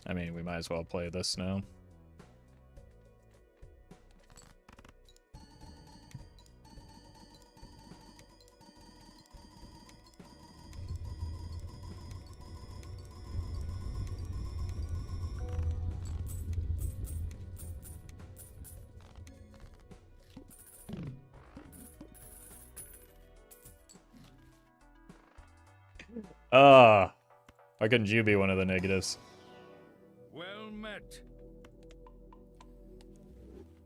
I mean, we might as well play this now. Why couldn't you be one of the negatives? Well met.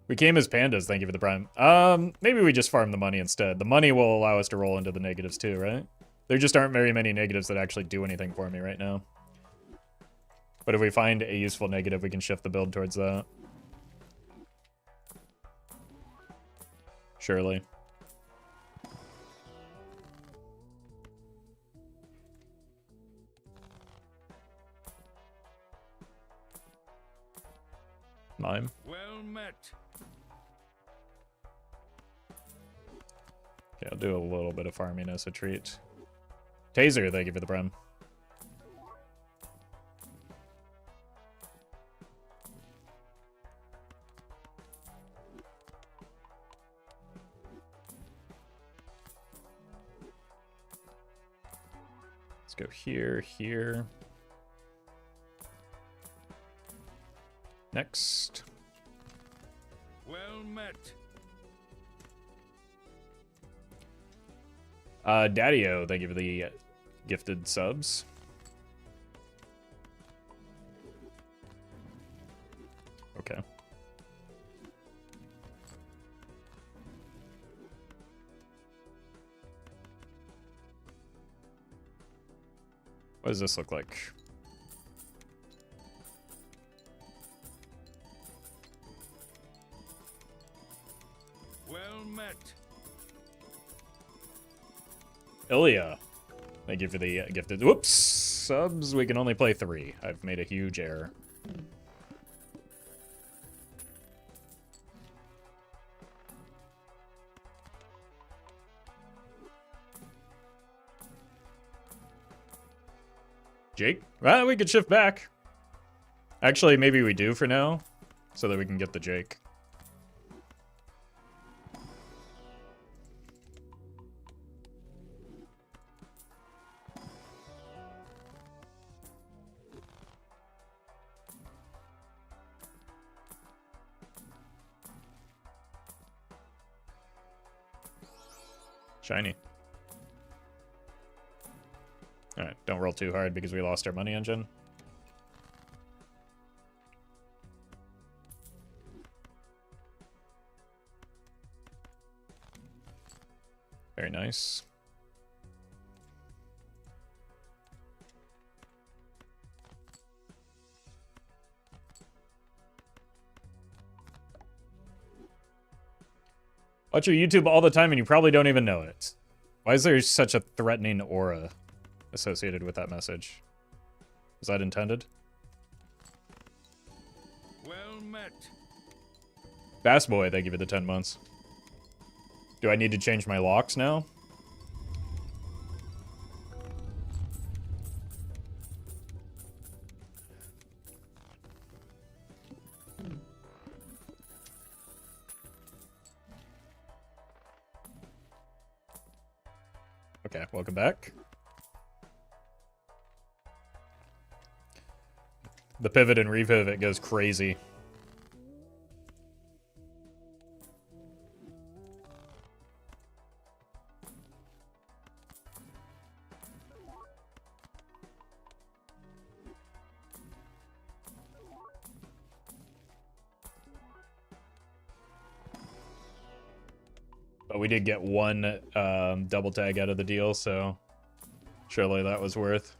We came as pandas, thank you for the prime. Maybe we just farm the money instead. The money will allow us to roll into the negatives too, right? There just aren't very many negatives that actually do anything for me right now. But if we find a useful negative, we can shift the build towards that. Surely. Mime. Well met. Okay, I'll do a little bit of farming as a treat. Taser, thank you for the prime. Let's go here, here. Next. Well met. Daddy-O, thank you for the gifted subs. Okay. What does this look like? Well met. Ilya, thank you for the gifted. Whoops! Subs, we can only play 3. I've made a huge error. Jake? Well, we could shift back. Actually, maybe we do for now, so that we can get the Jake. Shiny. Alright, don't roll too hard because we lost our money engine. Very nice. Watch your YouTube all the time and you probably don't even know it. Why is there such a threatening aura associated with that message? Was that intended? Well met. Bass Boy, thank you for the 10 months. Do I need to change my locks now? Okay, welcome back. The pivot and repivot goes crazy. But we did get one double tag out of the deal, so surely that was worth.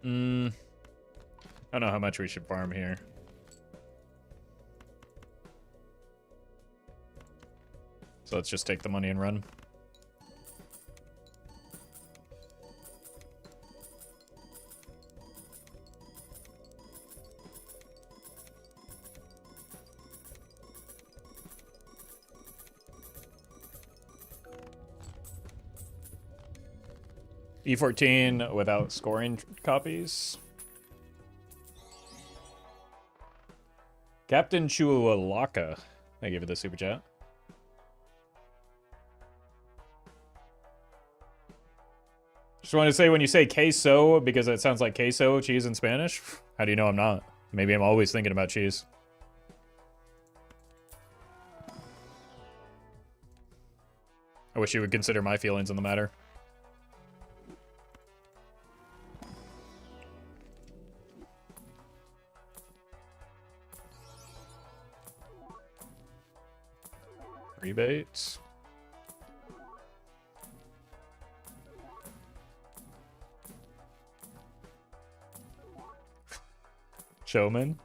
I don't know how much we should farm here. So let's just take the money and run. E14 without scoring copies. Captain Chualaka. Thank you for the super chat. Just want to say, when you say queso, because it sounds like queso, cheese in Spanish, how do you know I'm not? Maybe I'm always thinking about cheese. I wish you would consider my feelings on the matter. Rebate. Showman.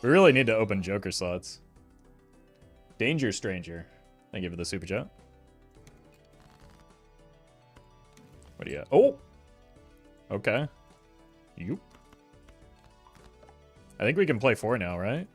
We really need to open Joker slots. Danger Stranger. Thank you for the super chat. What do you got? Oh! Okay. Yoop. I think we can play 4 now, right?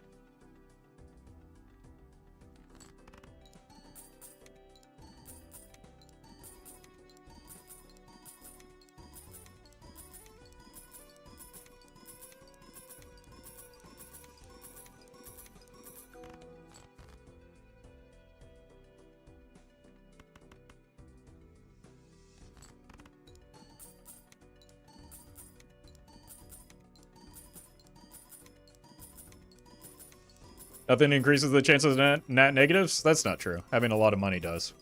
Nothing increases the chances of nat negatives? That's not true. Having a lot of money does.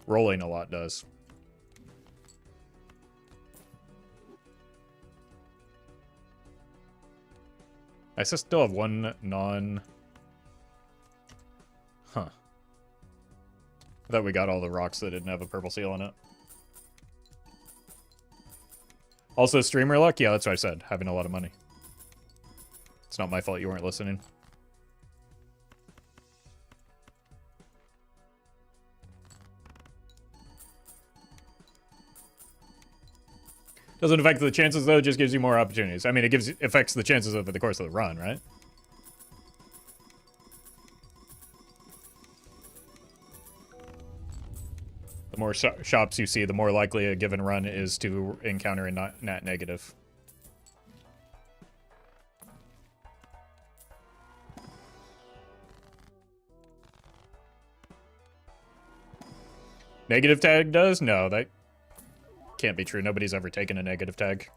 Rolling a lot does. I still have one non... Huh. I thought we got all the rocks that didn't have a purple seal in it. Also, streamer luck? Yeah, that's what I said. Having a lot of money. It's not my fault you weren't listening. Doesn't affect the chances, though, just gives you more opportunities. I mean, it affects the chances over the course of the run, right? The more shops you see, the more likely a given run is to encounter a nat negative. Negative tag does? No, that can't be true. Nobody's ever taken a negative tag.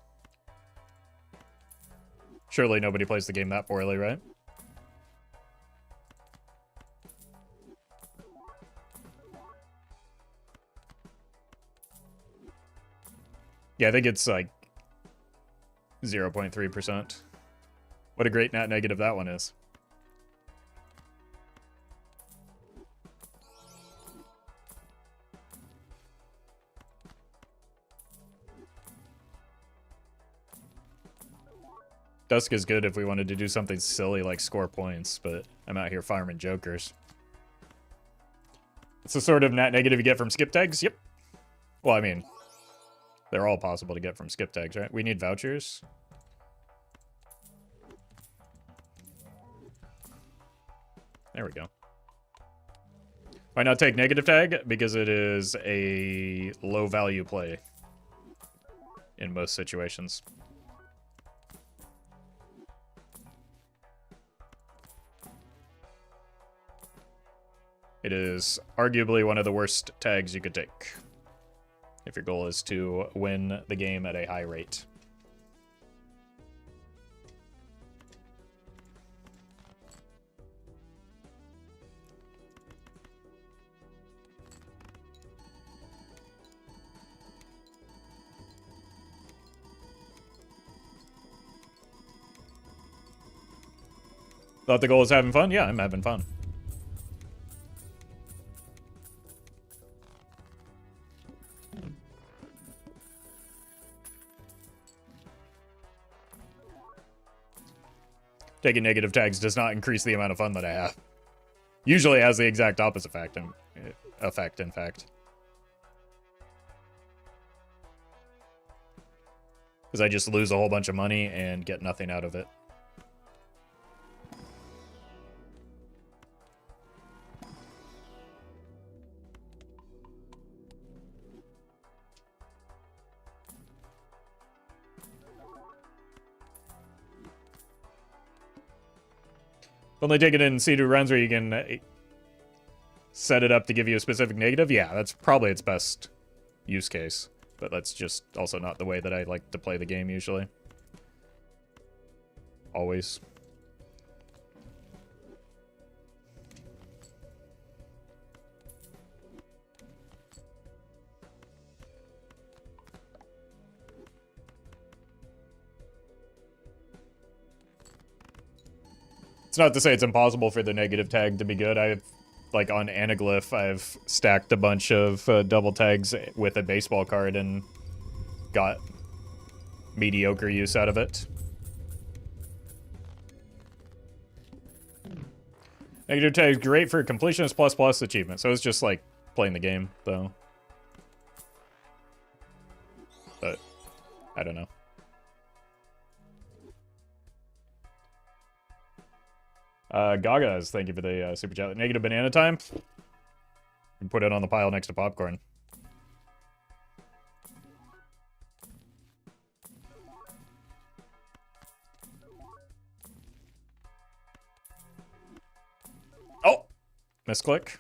Surely nobody plays the game that poorly, right? Yeah, I think it's like 0.3%. What a great nat negative that one is. Dusk is good if we wanted to do something silly like score points, but I'm out here farming jokers. It's the sort of nat negative you get from skip tags? Yep. Well, I mean, they're all possible to get from skip tags, right? We need vouchers. There we go. Why not take negative tag? Because it is a low value play in most situations. It is arguably one of the worst tags you could take if your goal is to win the game at a high rate. Thought the goal was having fun? Yeah, I'm having fun. Taking negative tags does not increase the amount of fun that I have. Usually has the exact opposite effect, in fact. Because I just lose a whole bunch of money and get nothing out of it. Only take it in C2 runs where you can set it up to give you a specific negative. Yeah, that's probably its best use case. But that's just also not the way that I like to play the game usually. Always. It's not to say it's impossible for the negative tag to be good. I've, like on Anaglyph, I've stacked a bunch of double tags with a baseball card and got mediocre use out of it. Negative tag is great for completionist plus achievement, so it's just like playing the game, though. But, I don't know. Gagas, thank you for the super chat. Negative banana time. And put it on the pile next to popcorn. Oh! Misclick.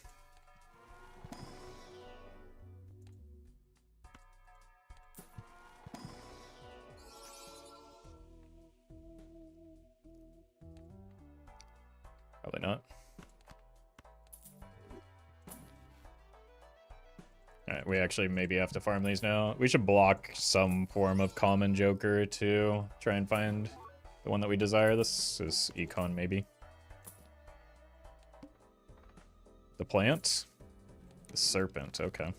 Probably not. Alright, we actually maybe have to farm these now. We should block some form of common joker to try and find the one that we desire. This is Econ, maybe. The plant? The serpent, okay.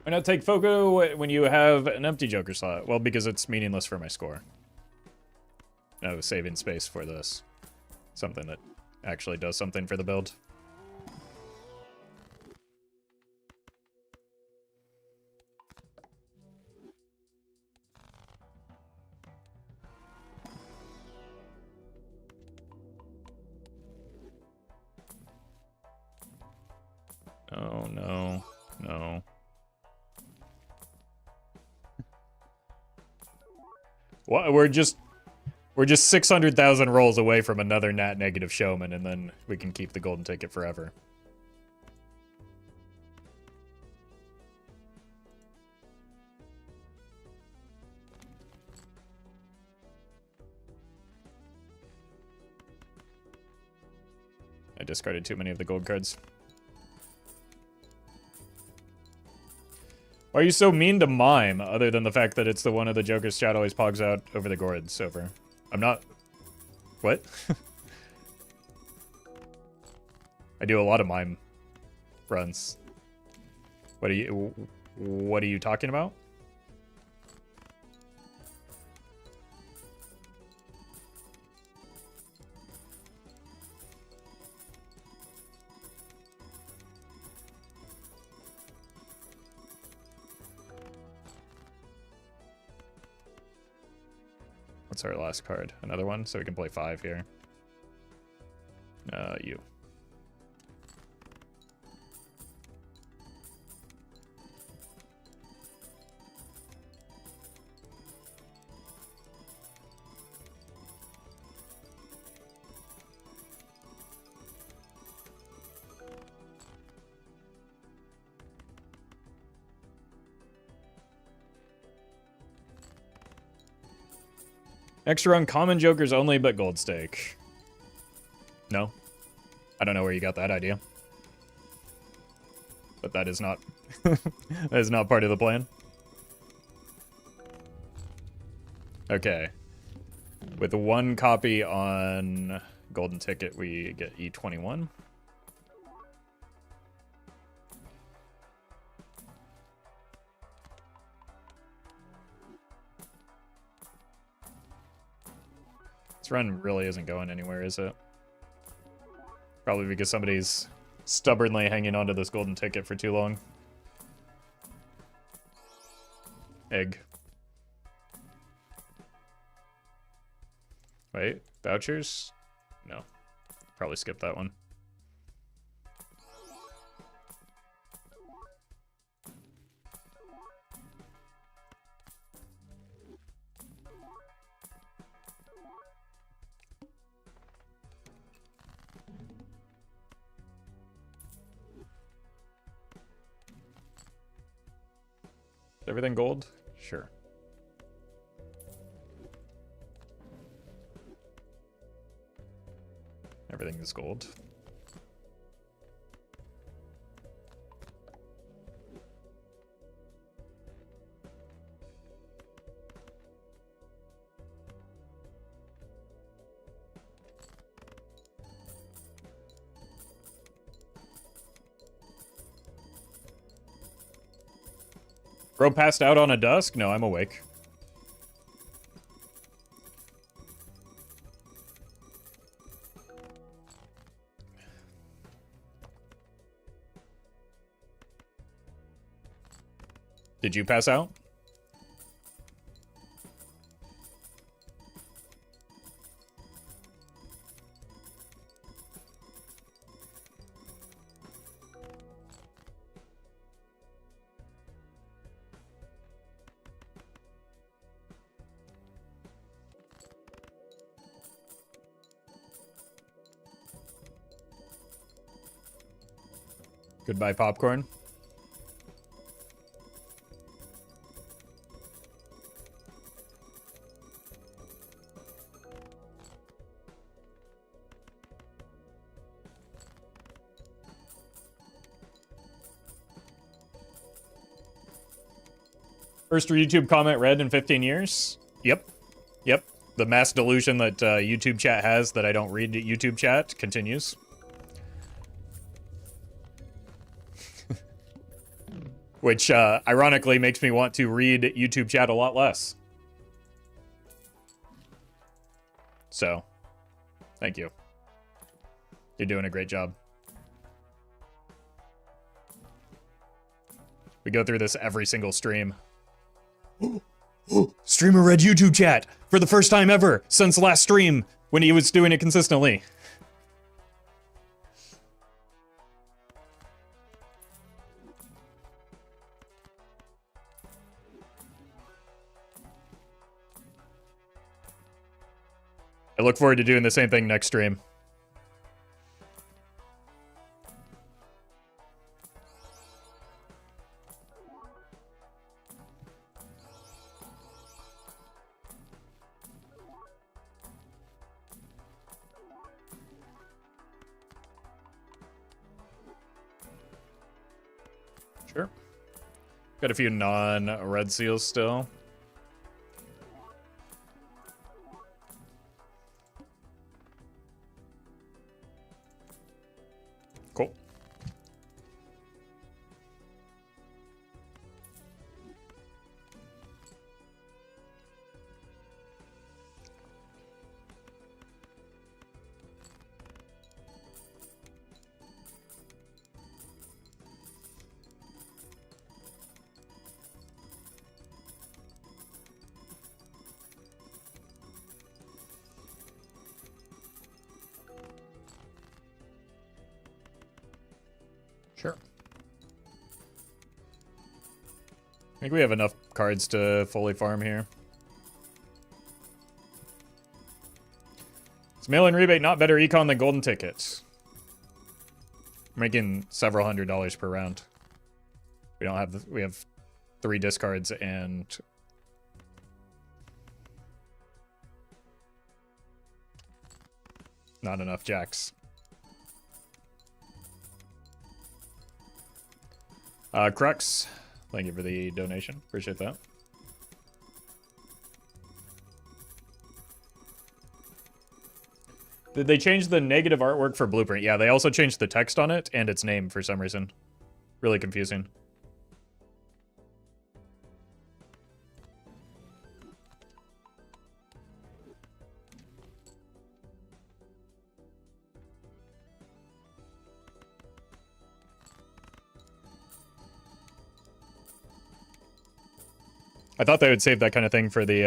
Why not take Foco when you have an empty Joker slot? Well, because it's meaningless for my score. No, saving space for this. Something that actually does something for the build. Oh, no. No. What? We're just 600,000 rolls away from another nat negative showman, and then we can keep the golden ticket forever. I discarded too many of the gold cards. Why are you so mean to Mime, other than the fact that it's the one of the Joker's chat always pogs out over the gourds over? I'm not... What? I do a lot of Mime runs. What are you talking about? What's our last card? Another one? So we can play 5 here. You. Extra uncommon jokers only, but gold stake. No. I don't know where you got that idea. But that is not that is not part of the plan. Okay. With one copy on golden ticket, we get E21. This run really isn't going anywhere, is it? Probably because somebody's stubbornly hanging onto this golden ticket for too long. Egg. Wait, vouchers? No. Probably skip that one. Everything gold? Sure. Everything is gold. Bro passed out on a dusk? No, I'm awake. Did you pass out? Goodbye, popcorn. First YouTube comment read in 15 years? Yep. Yep. The mass delusion that YouTube chat has that I don't read YouTube chat continues. Which, ironically, makes me want to read YouTube chat a lot less. So, thank you. You're doing a great job. We go through this every single stream. Streamer read YouTube chat for the first time ever since last stream when he was doing it consistently. I look forward to doing the same thing next stream. Sure. Got a few non-red seals still. Cool. Sure. I think we have enough cards to fully farm here. Is mail-in rebate not better econ than golden tickets? We're making several $100s per round. We don't have we have 3 discards and Not enough jacks. Crux, thank you for the donation. Appreciate that. Did they change the negative artwork for Blueprint? Yeah, they also changed the text on it and its name for some reason. Really confusing. I thought they would save that kind of thing for the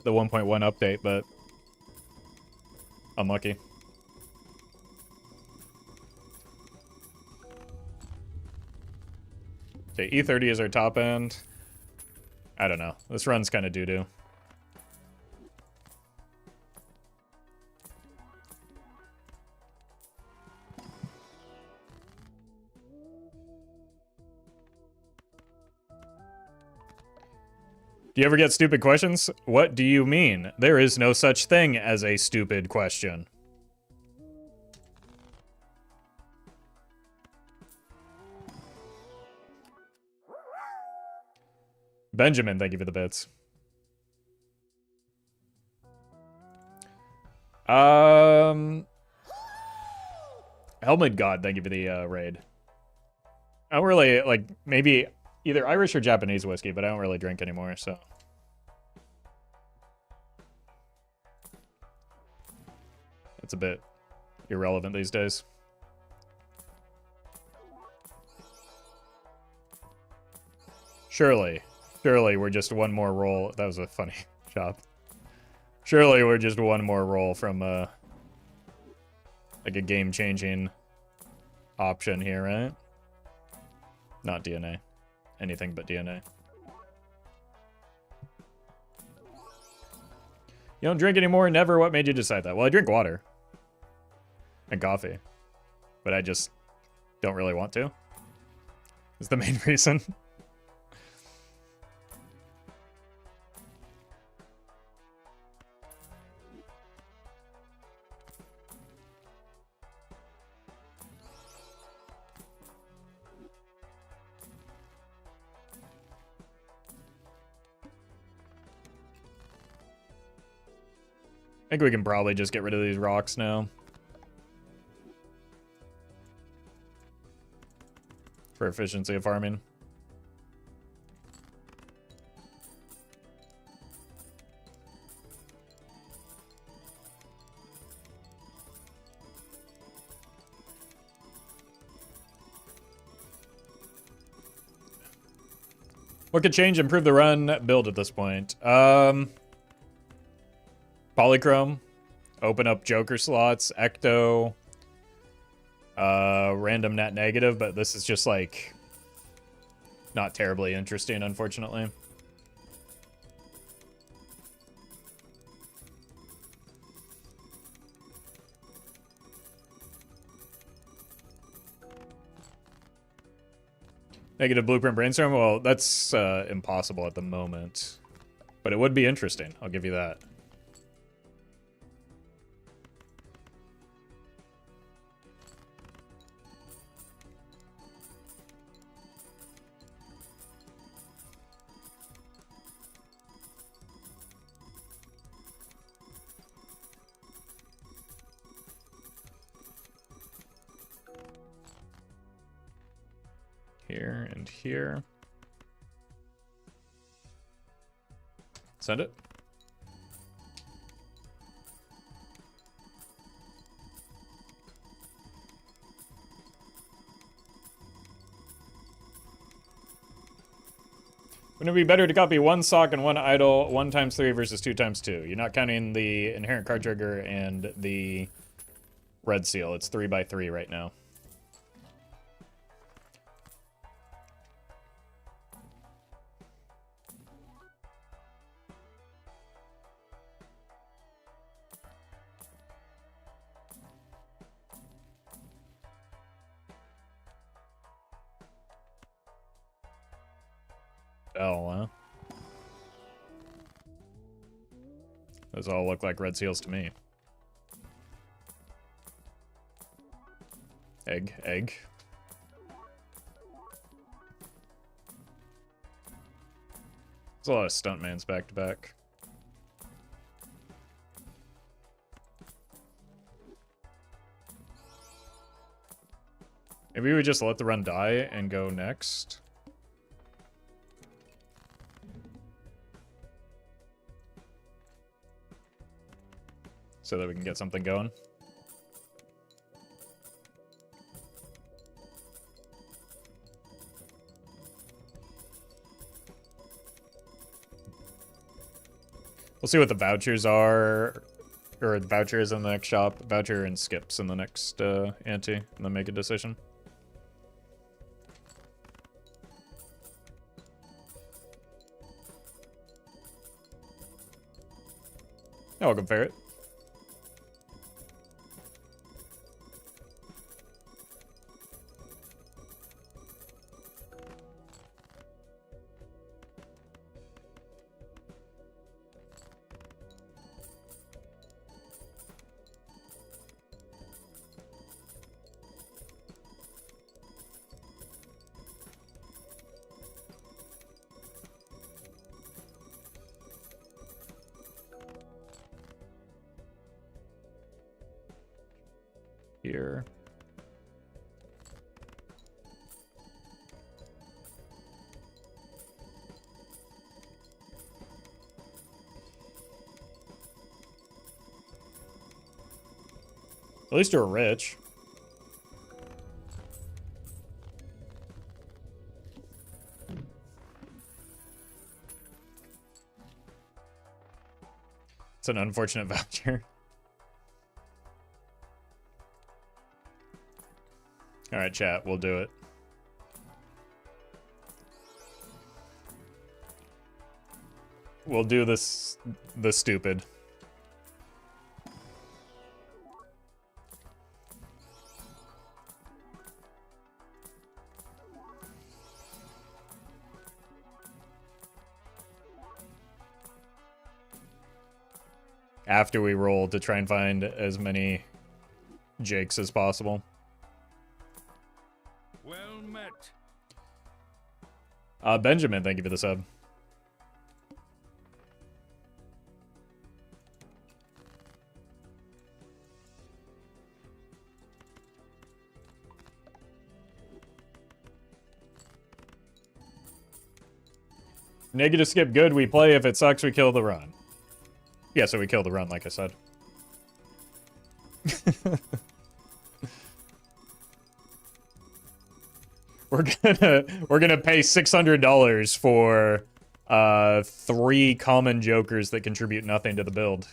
1.1 update, but unlucky. Okay, E30 is our top end. I don't know. This run's kind of doo-doo. Do you ever get stupid questions? What do you mean? There is no such thing as a stupid question. Benjamin, thank you for the bits. Helmet God, thank you for the raid. I don't really, like, maybe either Irish or Japanese whiskey, but I don't really drink anymore, so. It's a bit irrelevant these days. Surely we're just one more roll. That was a funny chop. Surely we're just one more roll from, like a game-changing option here, right? Not DNA. Anything but DNA. You don't drink anymore? Never? What made you decide that? Well, I drink water. And coffee. But I just don't really want to. Is the main reason. I think we can probably just get rid of these rocks now. For efficiency of farming. What could change, improve the run, build at this point? Polychrome. Open up Joker slots. Ecto. Random net negative, but this is just like not terribly interesting, unfortunately. Negative blueprint brainstorm? Well, that's impossible at the moment. But it would be interesting, I'll give you that. Here and here. Send it. Wouldn't it be better to copy one sock and one idle 1 times 3 versus 2 times 2? You're not counting the inherent card trigger and the red seal. It's 3 by 3 right now. Oh, huh? Those all look like red seals to me. Egg, egg. There's a lot of stuntmans back to back. Maybe we just let the run die and go next. So that we can get something going. We'll see what the vouchers are, or the voucher is in the next shop. Voucher and skips in the next ante, and then make a decision. Oh, welcome, Ferret. Here. At least you're rich. It's an unfortunate voucher. Alright, chat, we'll do it. We'll do this, the stupid. After we roll to try and find as many Jakes as possible. Well met. Benjamin, thank you for the sub. Negative skip good, we play. If it sucks, we kill the run. Yeah, so we kill the run, like I said. We're gonna pay $600 for 3 common jokers that contribute nothing to the build.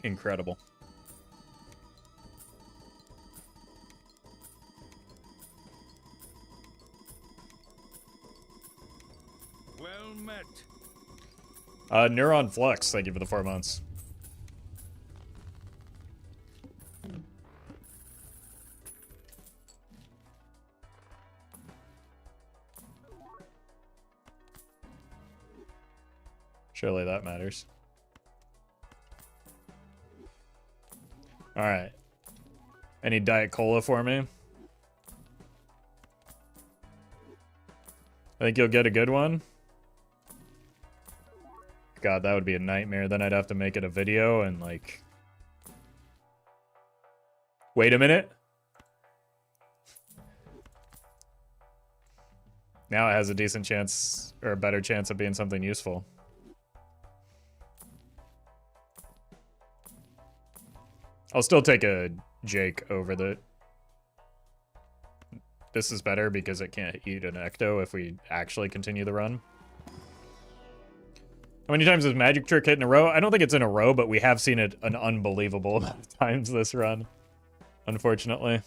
Incredible. Well met. Neuron Flux, thank you for the 4 months. Surely that matters. Alright. Any Diet Cola for me? I think you'll get a good one. God, that would be a nightmare. Then I'd have to make it a video and, like... Wait a minute. Now it has a decent chance, or a better chance of being something useful. I'll still take a Jake over the... This is better because it can't eat an Ecto if we actually continue the run. How many times has Magic Trick hit in a row? I don't think it's in a row, but we have seen it an unbelievable amount of times this run, unfortunately.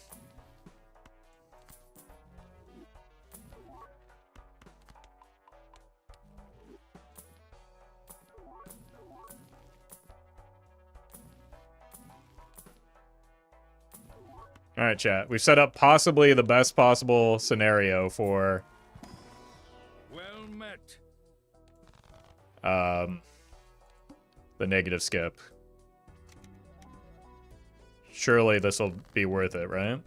All right, chat. We've set up possibly the best possible scenario for Well met. the negative skip. Surely this will be worth it, right?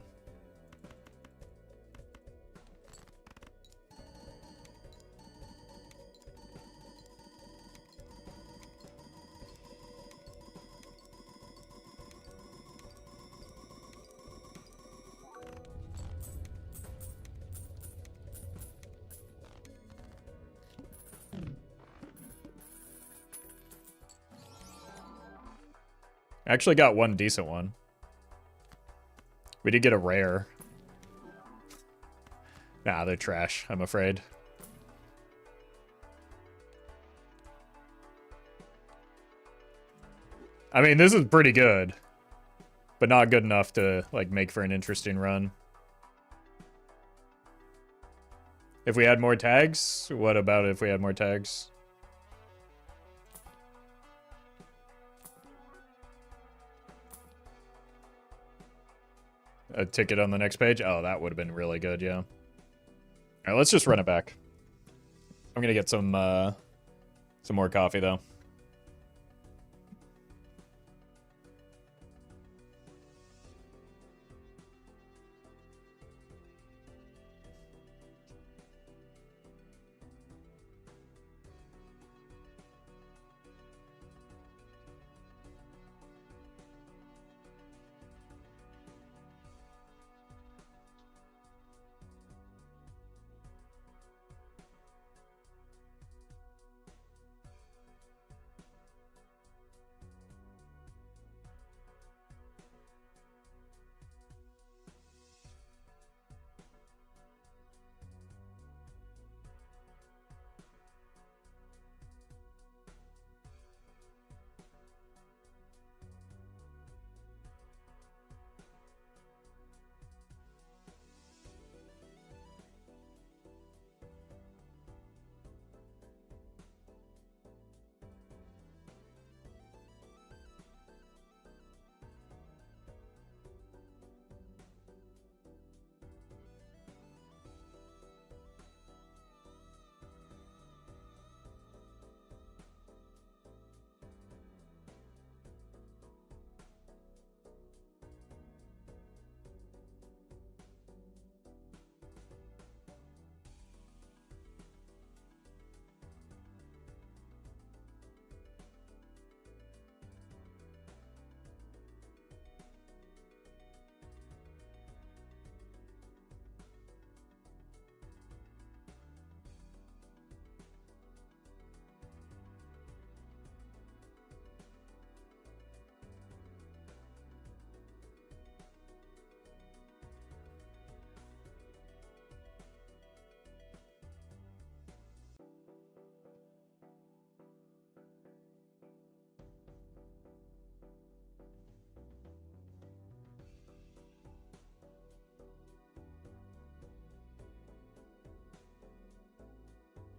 I actually got one decent one. We did get a rare. Nah, they're trash, I'm afraid. I mean, this is pretty good, but not good enough to, like, make for an interesting run. If we had more tags? What about if we had more tags? A ticket on the next page? Oh, that would have been really good, yeah. All right, let's just run it back. I'm gonna get some more coffee, though.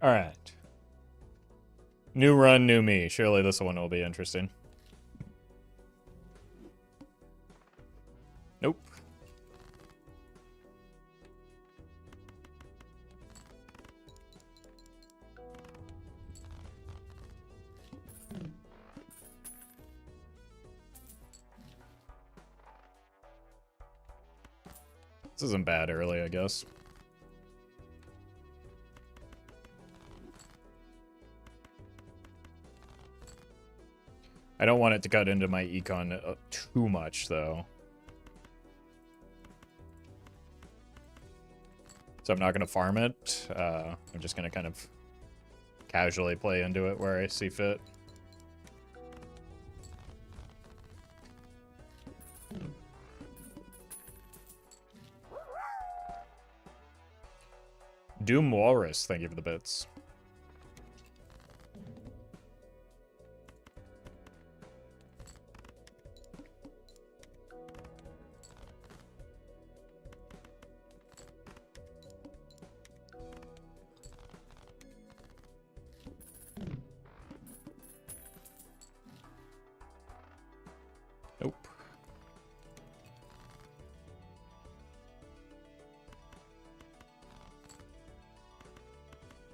All right. New run, new me. Surely this one will be interesting. Nope. This isn't bad early, I guess. I don't want it to cut into my econ too much, though. So I'm not going to farm it. I'm just going to kind of casually play into it where I see fit. Doom Walrus, thank you for the bits.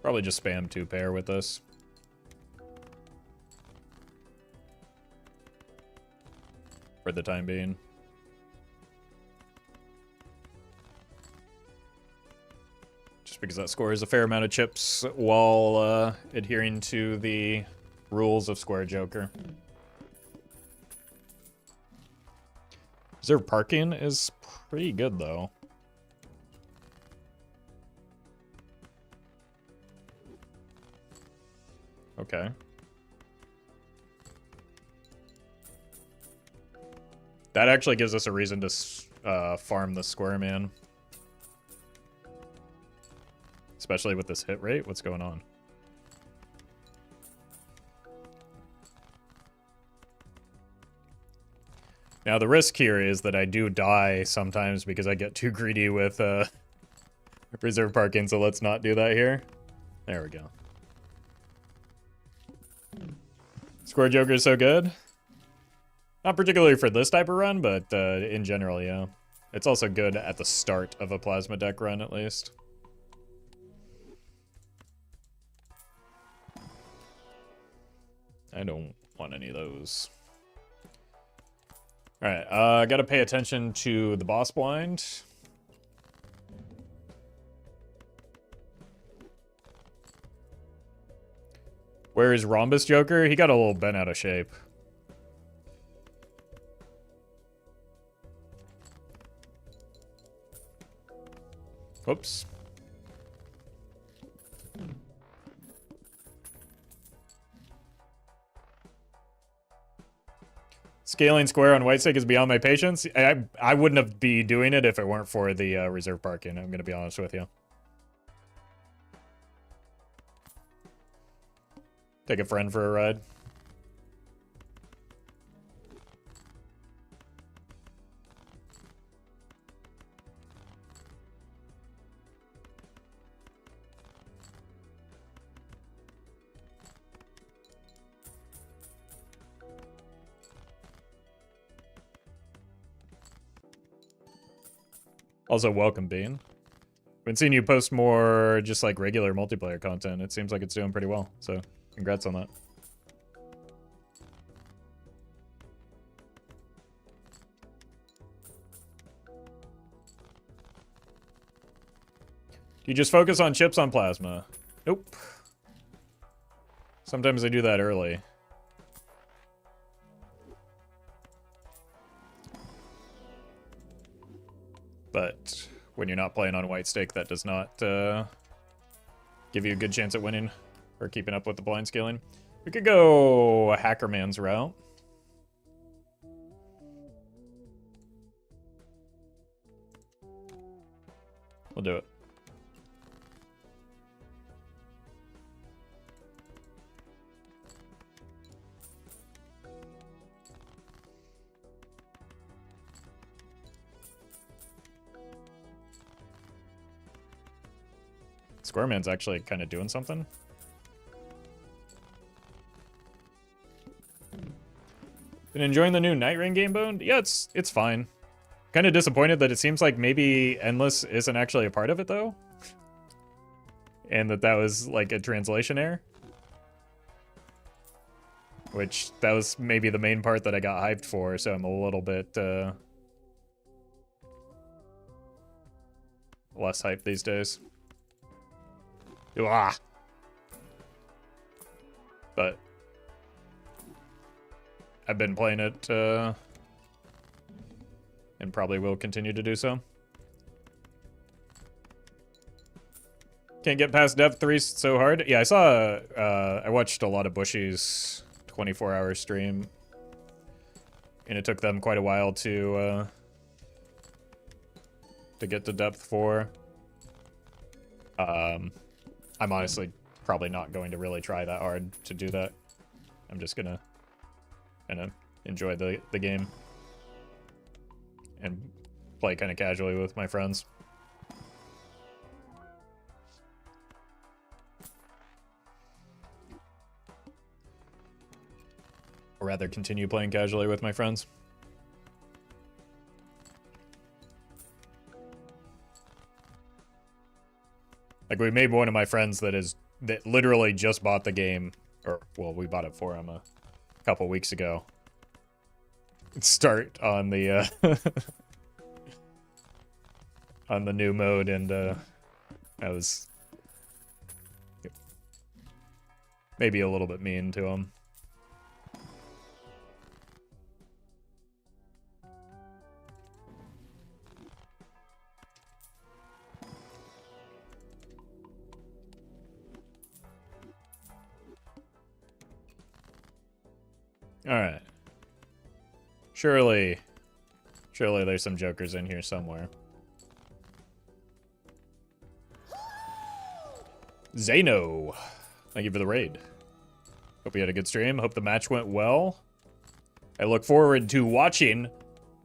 Probably just spam 2-pair with this. For the time being. Just because that scores a fair amount of chips while adhering to the rules of Square Joker. Reserve parking is pretty good, though. Okay. That actually gives us a reason to farm the Square Man. Especially with this hit rate. What's going on? Now, the risk here is that I do die sometimes because I get too greedy with reserve parking, so let's not do that here. There we go. Square Joker is so good. Not particularly for this type of run, but in general, yeah. It's also good at the start of a Plasma deck run, at least. I don't want any of those. Alright, I gotta pay attention to the boss blind. Where is Rhombus Joker? He got a little bent out of shape. Whoops. Scaling Square on Whitestick is beyond my patience. I wouldn't have be doing it if it weren't for the reserve parking. I'm going to be honest with you. Take a friend for a ride. Also, welcome, Bean. Been seeing you post more just like regular multiplayer content. It seems like it's doing pretty well, so congrats on that. Do you just focus on chips on Plasma? Nope. Sometimes I do that early. But when you're not playing on white stake, that does not give you a good chance at winning or keeping up with the blind scaling. We could go Hackerman's route. We'll do it. Squareman's actually kind of doing something. Been enjoying the new Night Rain game mode? Yeah, it's fine. Kind of disappointed that it seems like maybe Endless isn't actually a part of it though. And that was like a translation error. Which that was maybe the main part that I got hyped for, so I'm a little bit less hyped these days. Ah. But I've been playing it and probably will continue to do so. Can't get past Dev 3 so hard. Yeah, I saw I watched a lot of Bushy's 24-hour stream, and it took them quite a while to get to depth 4. I'm honestly probably not going to really try that hard to do that. I'm just gonna kind of enjoy the game and play kind of casually with my friends. Or rather, continue playing casually with my friends. Like, we made one of my friends that literally just bought the game, or, well, we bought it for him a couple weeks ago. Start on the, on the new mode, and, that was maybe a little bit mean to him. Alright. Surely there's some jokers in here somewhere. Zeno, thank you for the raid. Hope you had a good stream. Hope the match went well. I look forward to watching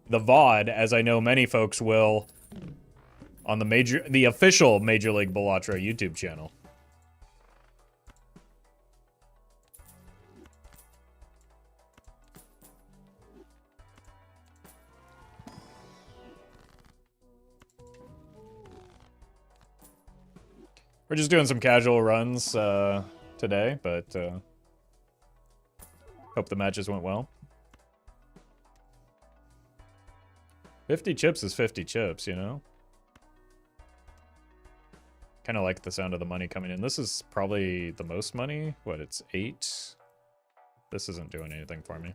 the VOD, as I know many folks will, on the official Major League Balatro YouTube channel. We're just doing some casual runs today, but hope the matches went well. 50 chips is 50 chips, you know? Kind of like the sound of the money coming in. This is probably the most money. What, it's 8? This isn't doing anything for me.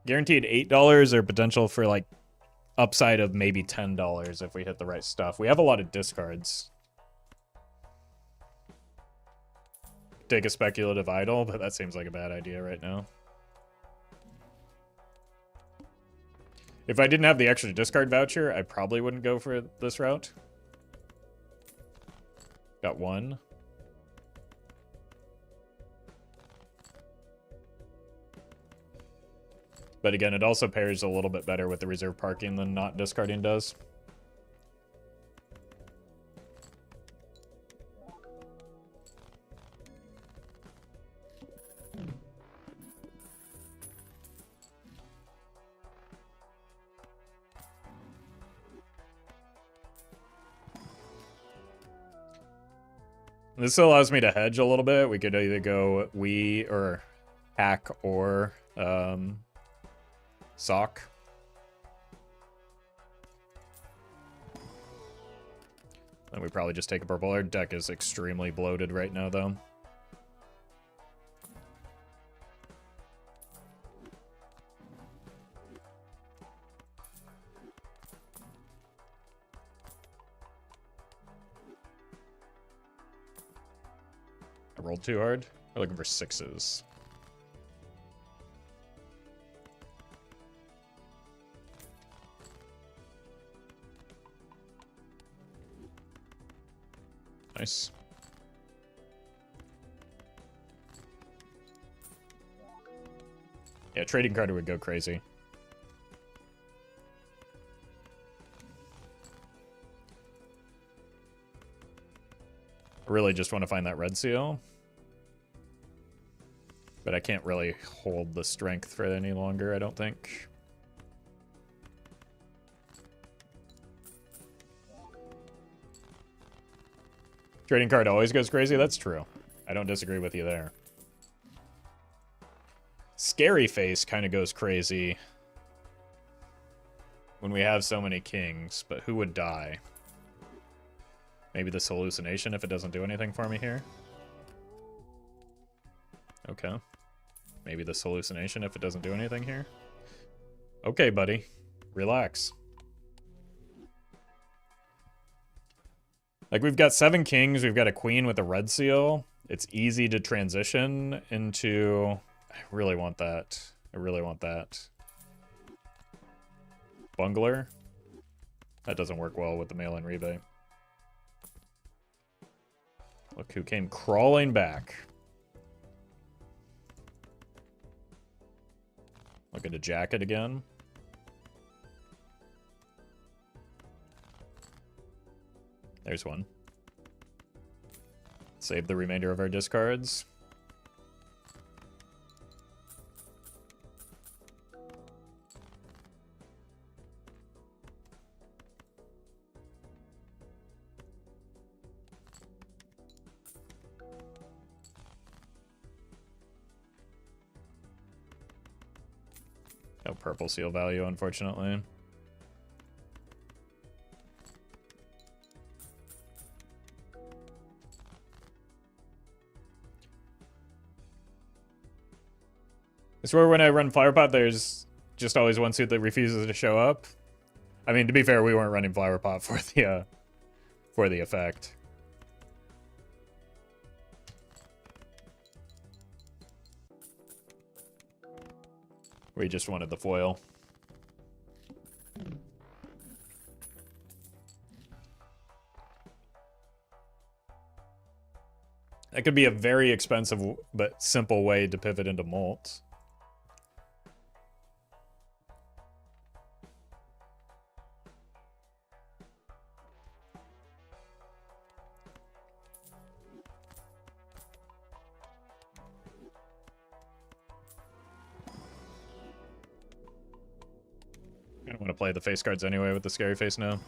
Guaranteed $8 or potential for like upside of maybe $10 if we hit the right stuff. We have a lot of discards. Take a speculative idol, but that seems like a bad idea right now. If I didn't have the extra discard voucher, I probably wouldn't go for this route. Got one. But again, it also pairs a little bit better with the reserve parking than not discarding does. This allows me to hedge a little bit. We could either go or hack or sock. Then we probably just take a purple. Our deck is extremely bloated right now, though. I rolled too hard. We're looking for 6s. Nice. Yeah, trading card would go crazy. I really just want to find that red seal. But I can't really hold the strength for it any longer, I don't think. Trading card always goes crazy? That's true. I don't disagree with you there. Scary Face kind of goes crazy when we have so many kings, but who would die? Maybe this hallucination if it doesn't do anything for me here. Okay. Maybe this hallucination if it doesn't do anything here. Okay, buddy. Relax. Like, we've got 7 kings, we've got a queen with a red seal. It's easy to transition into... I really want that. I really want that. Bungler. That doesn't work well with the mail-in rebate. Look who came crawling back. Looking to jack it again. There's one. Save the remainder of our discards. No purple seal value, unfortunately. I swear when I run Flower Pot, there's just always one suit that refuses to show up. I mean, to be fair, we weren't running Flower Pot for the effect. We just wanted the foil. That could be a very expensive but simple way to pivot into Molt. I don't want to play the face cards anyway with the scary face now.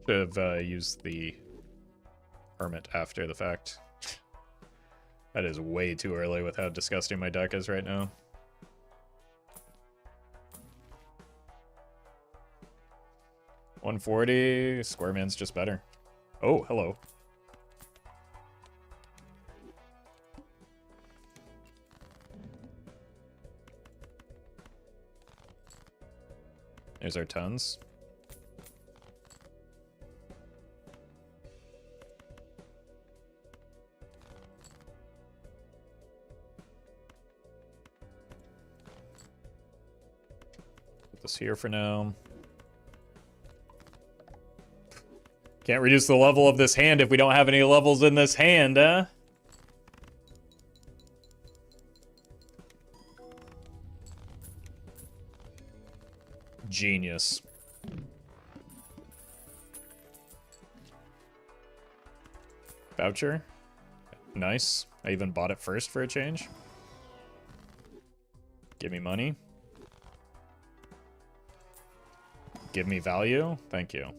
Should have used the Hermit after the fact. That is way too early with how disgusting my deck is right now. $140, Square Man's just better. Oh, hello. There's our tons. Put this here for now. Can't reduce the level of this hand if we don't have any levels in this hand, huh? Genius. Voucher. Nice. I even bought it first for a change. Give me money. Give me value. Thank you. I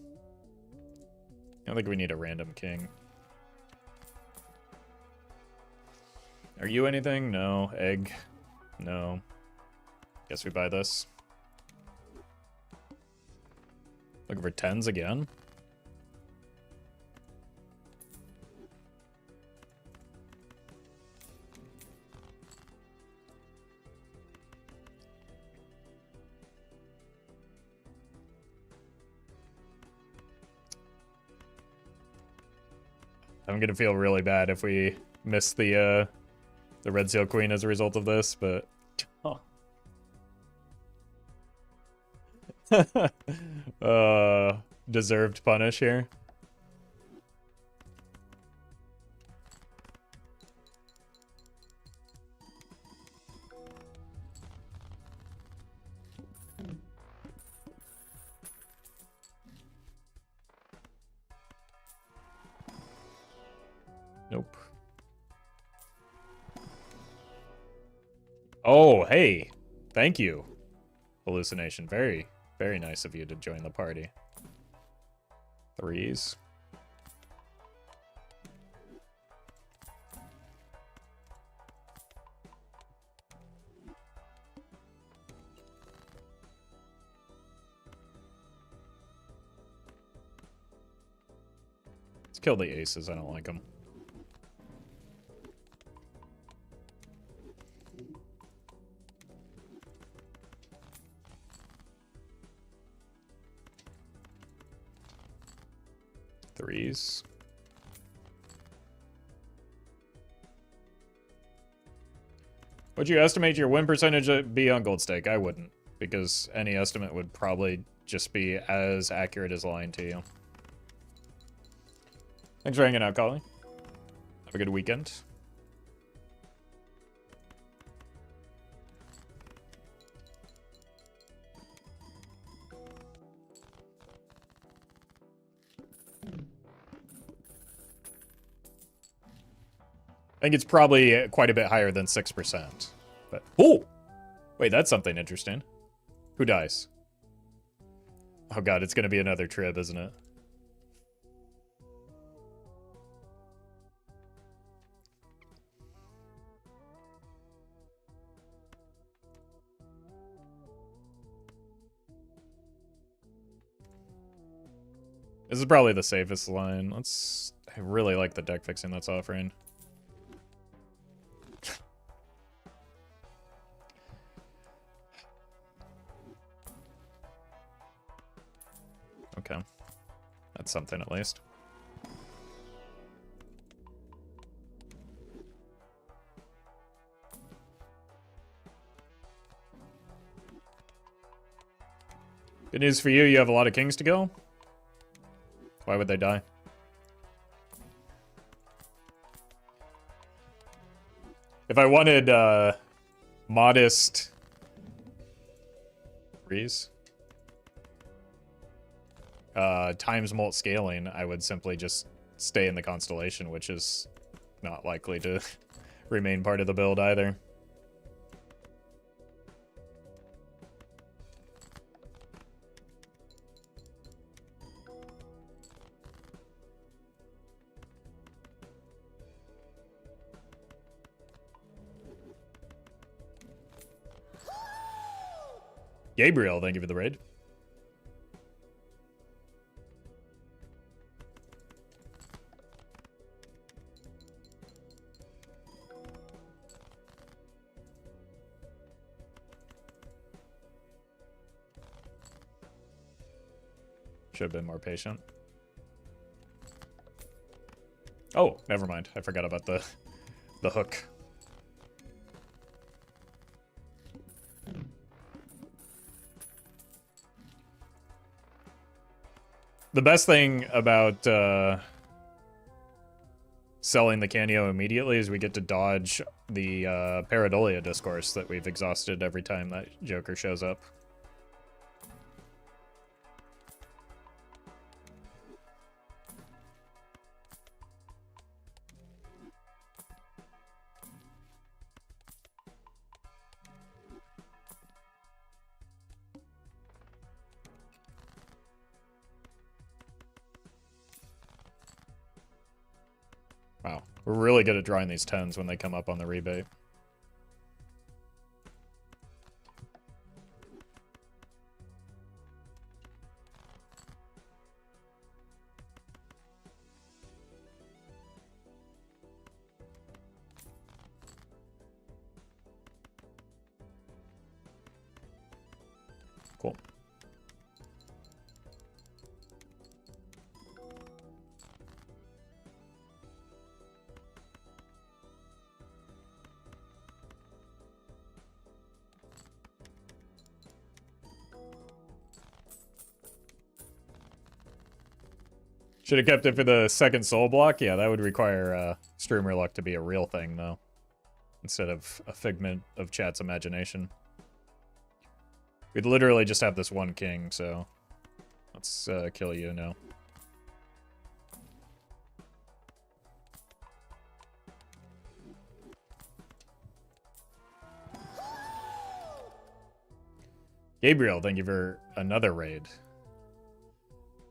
don't think we need a random king. Are you anything? No. Egg? No. Guess we buy this. Looking for 10s again. I'm gonna feel really bad if we miss the Red Seal Queen as a result of this, but deserved punish here. Nope. Oh, hey. Thank you. Hallucination. Very, very nice of you to join the party. 3s. Let's kill the aces. I don't like them. Threes. Would you estimate your win percentage to be on Gold Stake? I wouldn't, because any estimate would probably just be as accurate as lying to you. Thanks for hanging out, Collie. Have a good weekend. I think it's probably quite a bit higher than 6%. But oh! Wait, that's something interesting. Who dies? Oh god, it's gonna be another trib, isn't it? This is probably the safest line. I really like the deck fixing that's offering. Okay. That's something at least. Good news for you, you have a lot of kings to go. Why would they die? If I wanted modest freeze times molt scaling, I would simply just stay in the constellation, which is not likely to remain part of the build either. Gabriel, thank you for the raid. Should have been more patient. Oh, never mind. I forgot about the hook. The best thing about selling the Canio immediately is we get to dodge the Pareidolia discourse that we've exhausted every time that Joker shows up. Wow, we're really good at drawing these 10s when they come up on the rebate. Cool. Should have kept it for the second soul block. Yeah, that would require Streamer Luck to be a real thing, though, instead of a figment of chat's imagination. We'd literally just have this one king, so let's kill you now. Gabriel, thank you for another raid.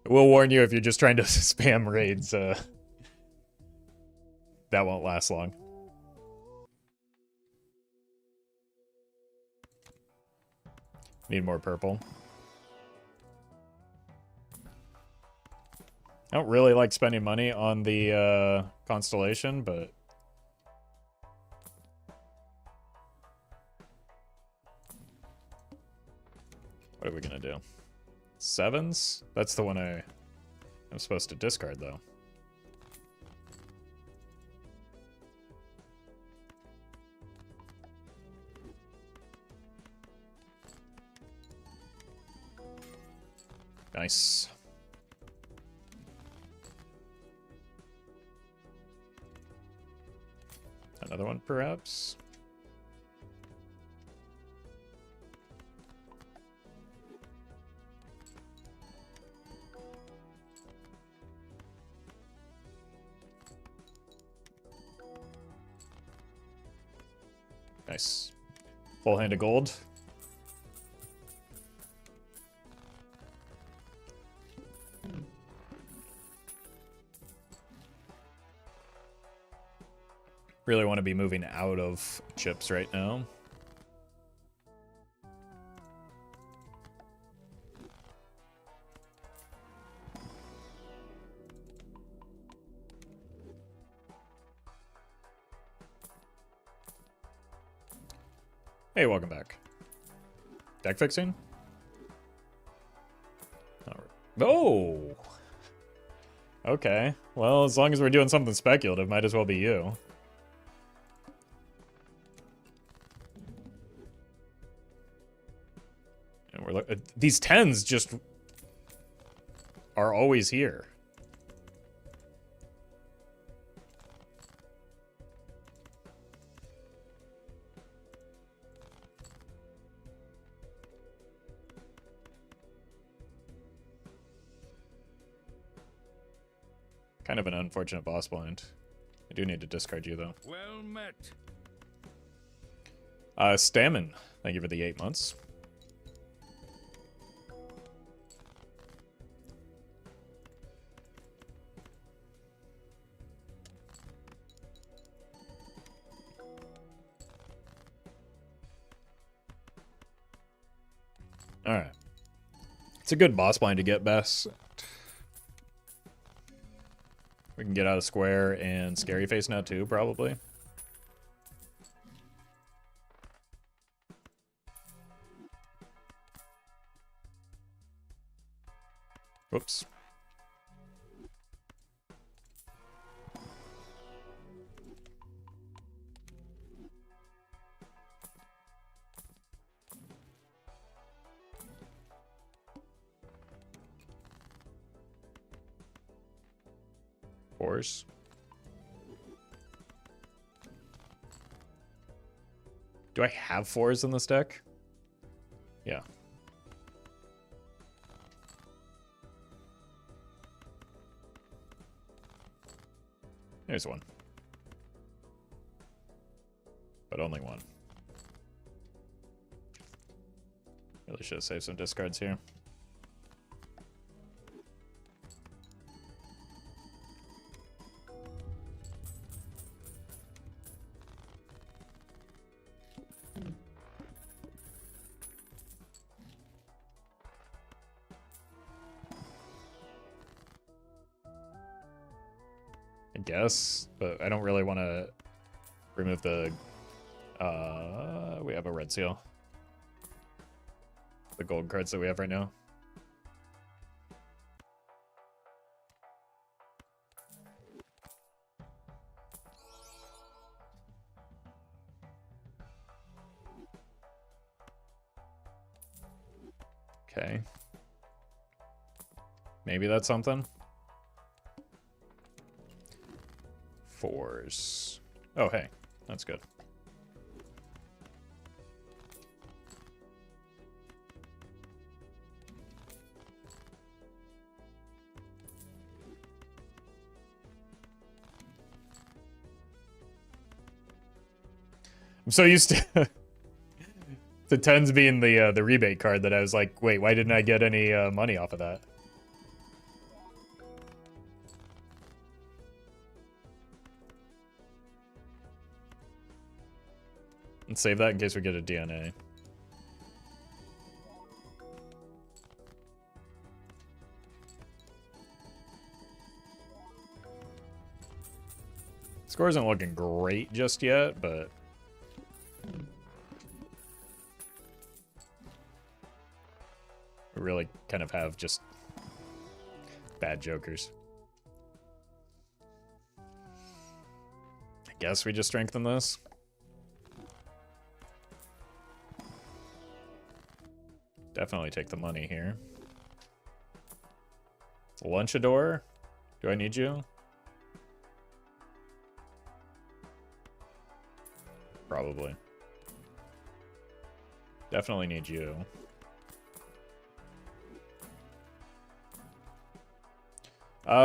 We'll warn you if you're just trying to spam raids, that won't last long. Need more purple. I don't really like spending money on the constellation, but what are we gonna do? Sevens? That's the one I'm supposed to discard, though. Nice. Another one, perhaps? Nice. Full hand of gold. Really want to be moving out of chips right now. Hey, welcome back. Deck fixing? Oh! Okay. Well, as long as we're doing something speculative, might as well be you. And we're these 10s just are always here. Kind of an unfortunate boss blind. I do need to discard you, though. Well met. Stammen. Thank you for the 8 months. Alright. It's a good boss blind to get best. We can get out of square and scary face now too, probably. Whoops. Fours. Do I have fours in this deck? Yeah. There's one. But only one. Really should have saved some discards here. I guess, but I don't really want to remove the, we have a red seal. The gold cards that we have right now. Okay. Maybe that's something. Fours. Oh, hey. That's good. I'm so used to the 10s being the rebate card that I was like, wait, why didn't I get any money off of that? And save that in case we get a DNA. Score isn't looking great just yet, but we really kind of have just bad jokers. I guess we just strengthen this. Definitely take the money here. Lunchador? Do I need you? Probably. Definitely need you.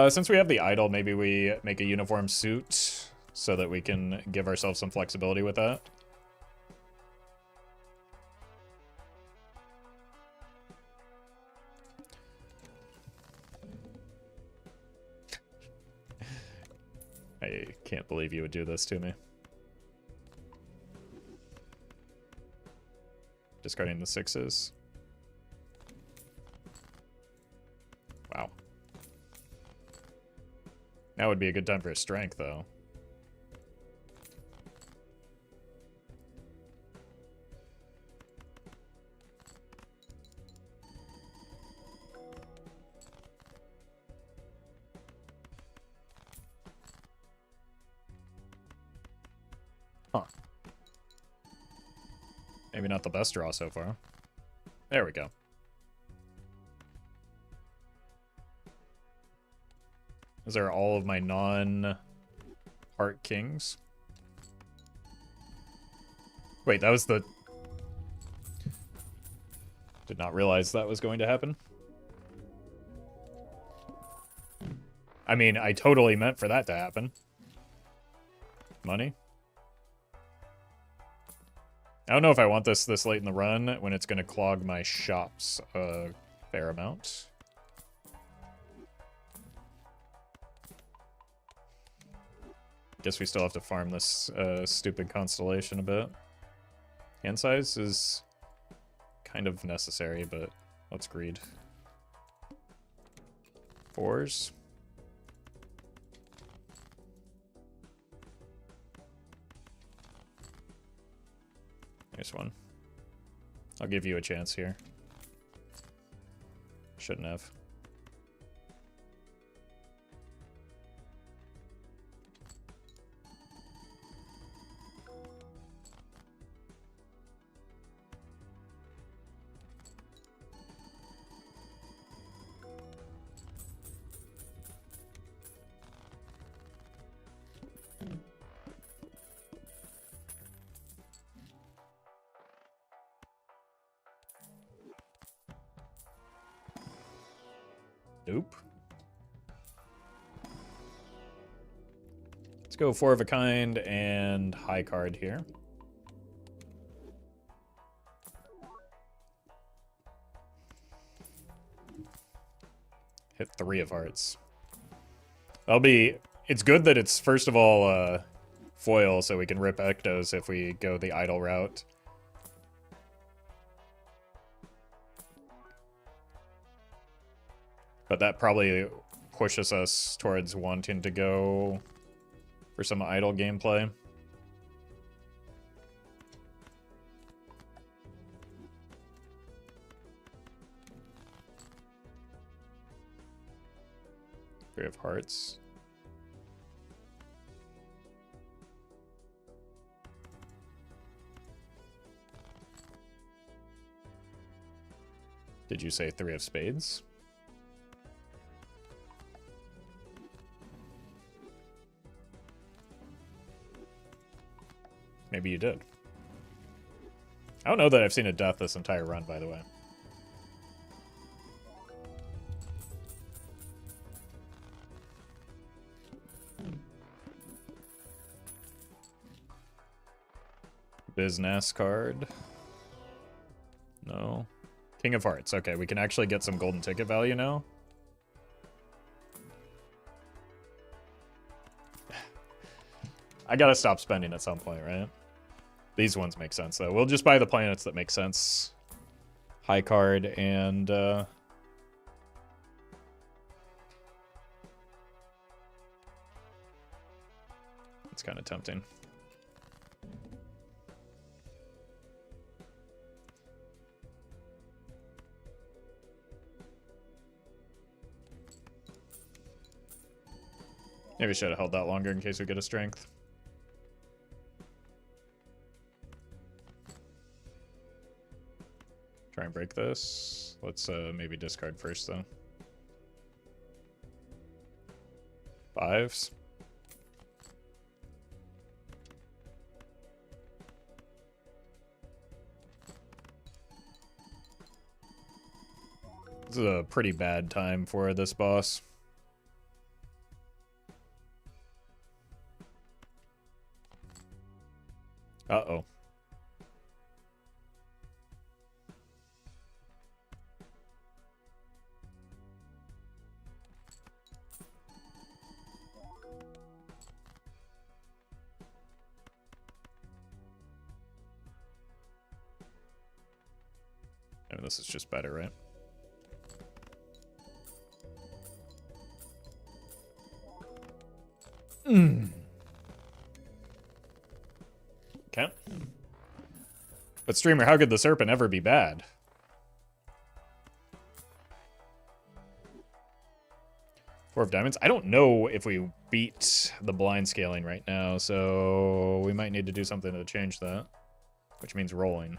Since we have the idol, maybe we make a uniform suit so that we can give ourselves some flexibility with that. I can't believe you would do this to me. Discarding the 6s. Wow. Now would be a good time for a strength, though. Huh. Maybe not the best draw so far. There we go. Those are all of my non-heart kings. Wait, that was the... Did not realize that was going to happen. I mean, I totally meant for that to happen. Money. I don't know if I want this late in the run when it's going to clog my shops a fair amount. Guess we still have to farm this stupid constellation a bit. Hand size is kind of necessary, but let's greed. 4s. Nice one. I'll give you a chance here. Shouldn't have. Nope. Let's go 4 of a kind and high card here. Hit 3 of hearts. That'll be... It's good that it's, first of all, foil, so we can rip Ectos if we go the idle route. But that probably pushes us towards wanting to go for some idle gameplay. Three of hearts. Did you say 3 of spades? Maybe you did. I don't know that I've seen a death this entire run, by the way. Business card. No. King of Hearts. Okay, we can actually get some golden ticket value now. I gotta stop spending at some point, right? These ones make sense, though. We'll just buy the planets that make sense. High card and... It's kind of tempting. Maybe should have held that longer in case we get a strength. Try and break this. Let's maybe discard first, though. 5s. This is a pretty bad time for this boss. Uh-oh. I mean, this is just better, right? Okay. But streamer, how could the serpent ever be bad? 4 of diamonds. I don't know if we beat the blind scaling right now, so we might need to do something to change that, which means rolling.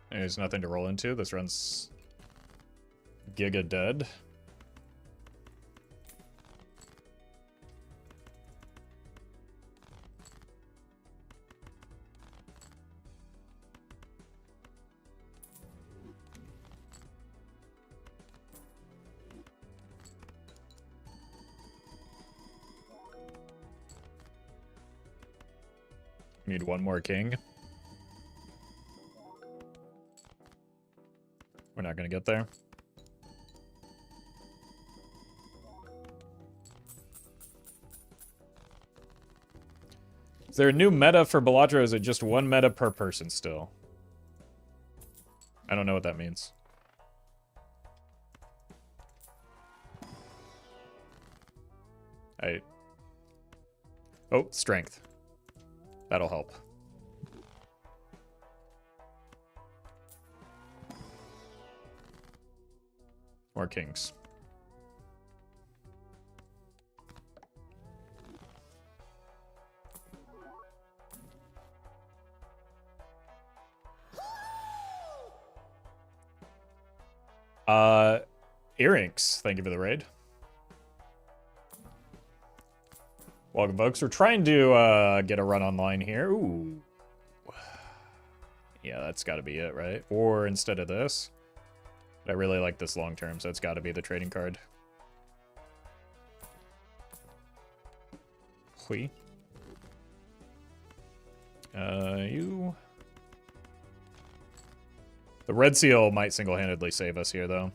There's nothing to roll into. This run's giga dead. Need one more king. We're not gonna get there. Is there a new meta for Balatro, or is it just one meta per person still? I don't know what that means. Oh, strength. That'll help. More kings. Earrinks, thank you for the raid. Welcome, folks. We're trying to get a run online here. Ooh. Yeah, that's got to be it, right? Or instead of this. But I really like this long term, so it's got to be the trading card. Hui. You. The red seal might single-handedly save us here, though.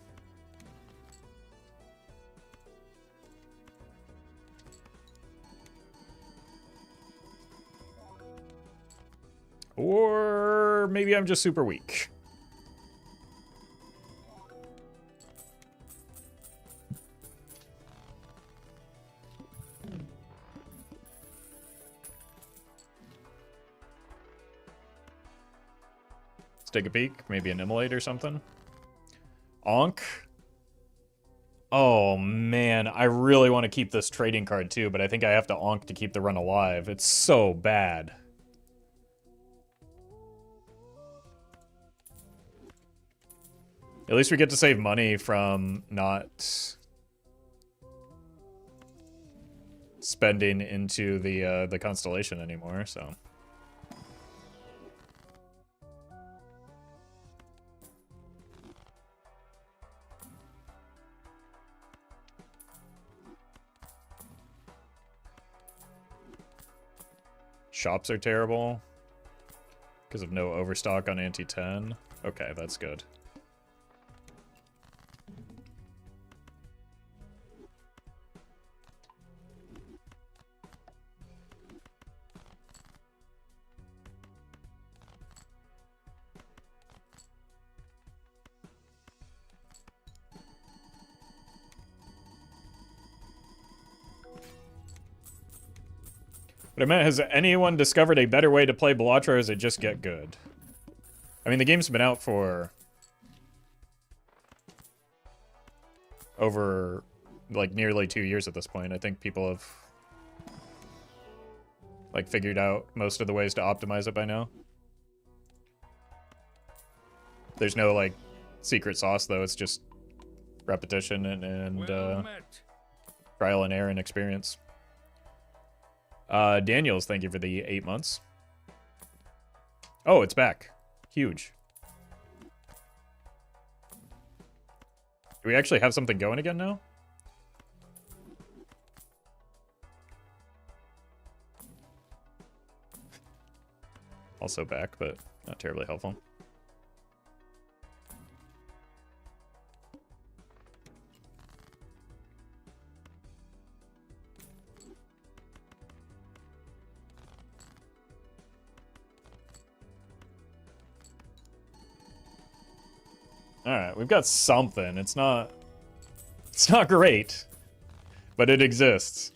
Or maybe I'm just super weak. Let's take a peek. Maybe an immolate or something. Onk. Oh, man. I really want to keep this trading card, too, but I think I have to onk to keep the run alive. It's so bad. At least we get to save money from not spending into the constellation anymore, so. Shops are terrible because of no overstock on anti-10. Okay, that's good. But I meant, has anyone discovered a better way to play Balatro, or does it just get good? I mean, the game's been out for over, like, nearly 2 years at this point. I think people have, like, figured out most of the ways to optimize it by now. There's no, like, secret sauce, though. It's just repetition and trial and error and experience. Daniels, thank you for the 8 months. Oh, it's back. Huge. Do we actually have something going again now? Also back, but not terribly helpful. Alright, we've got something. It's not great, but it exists.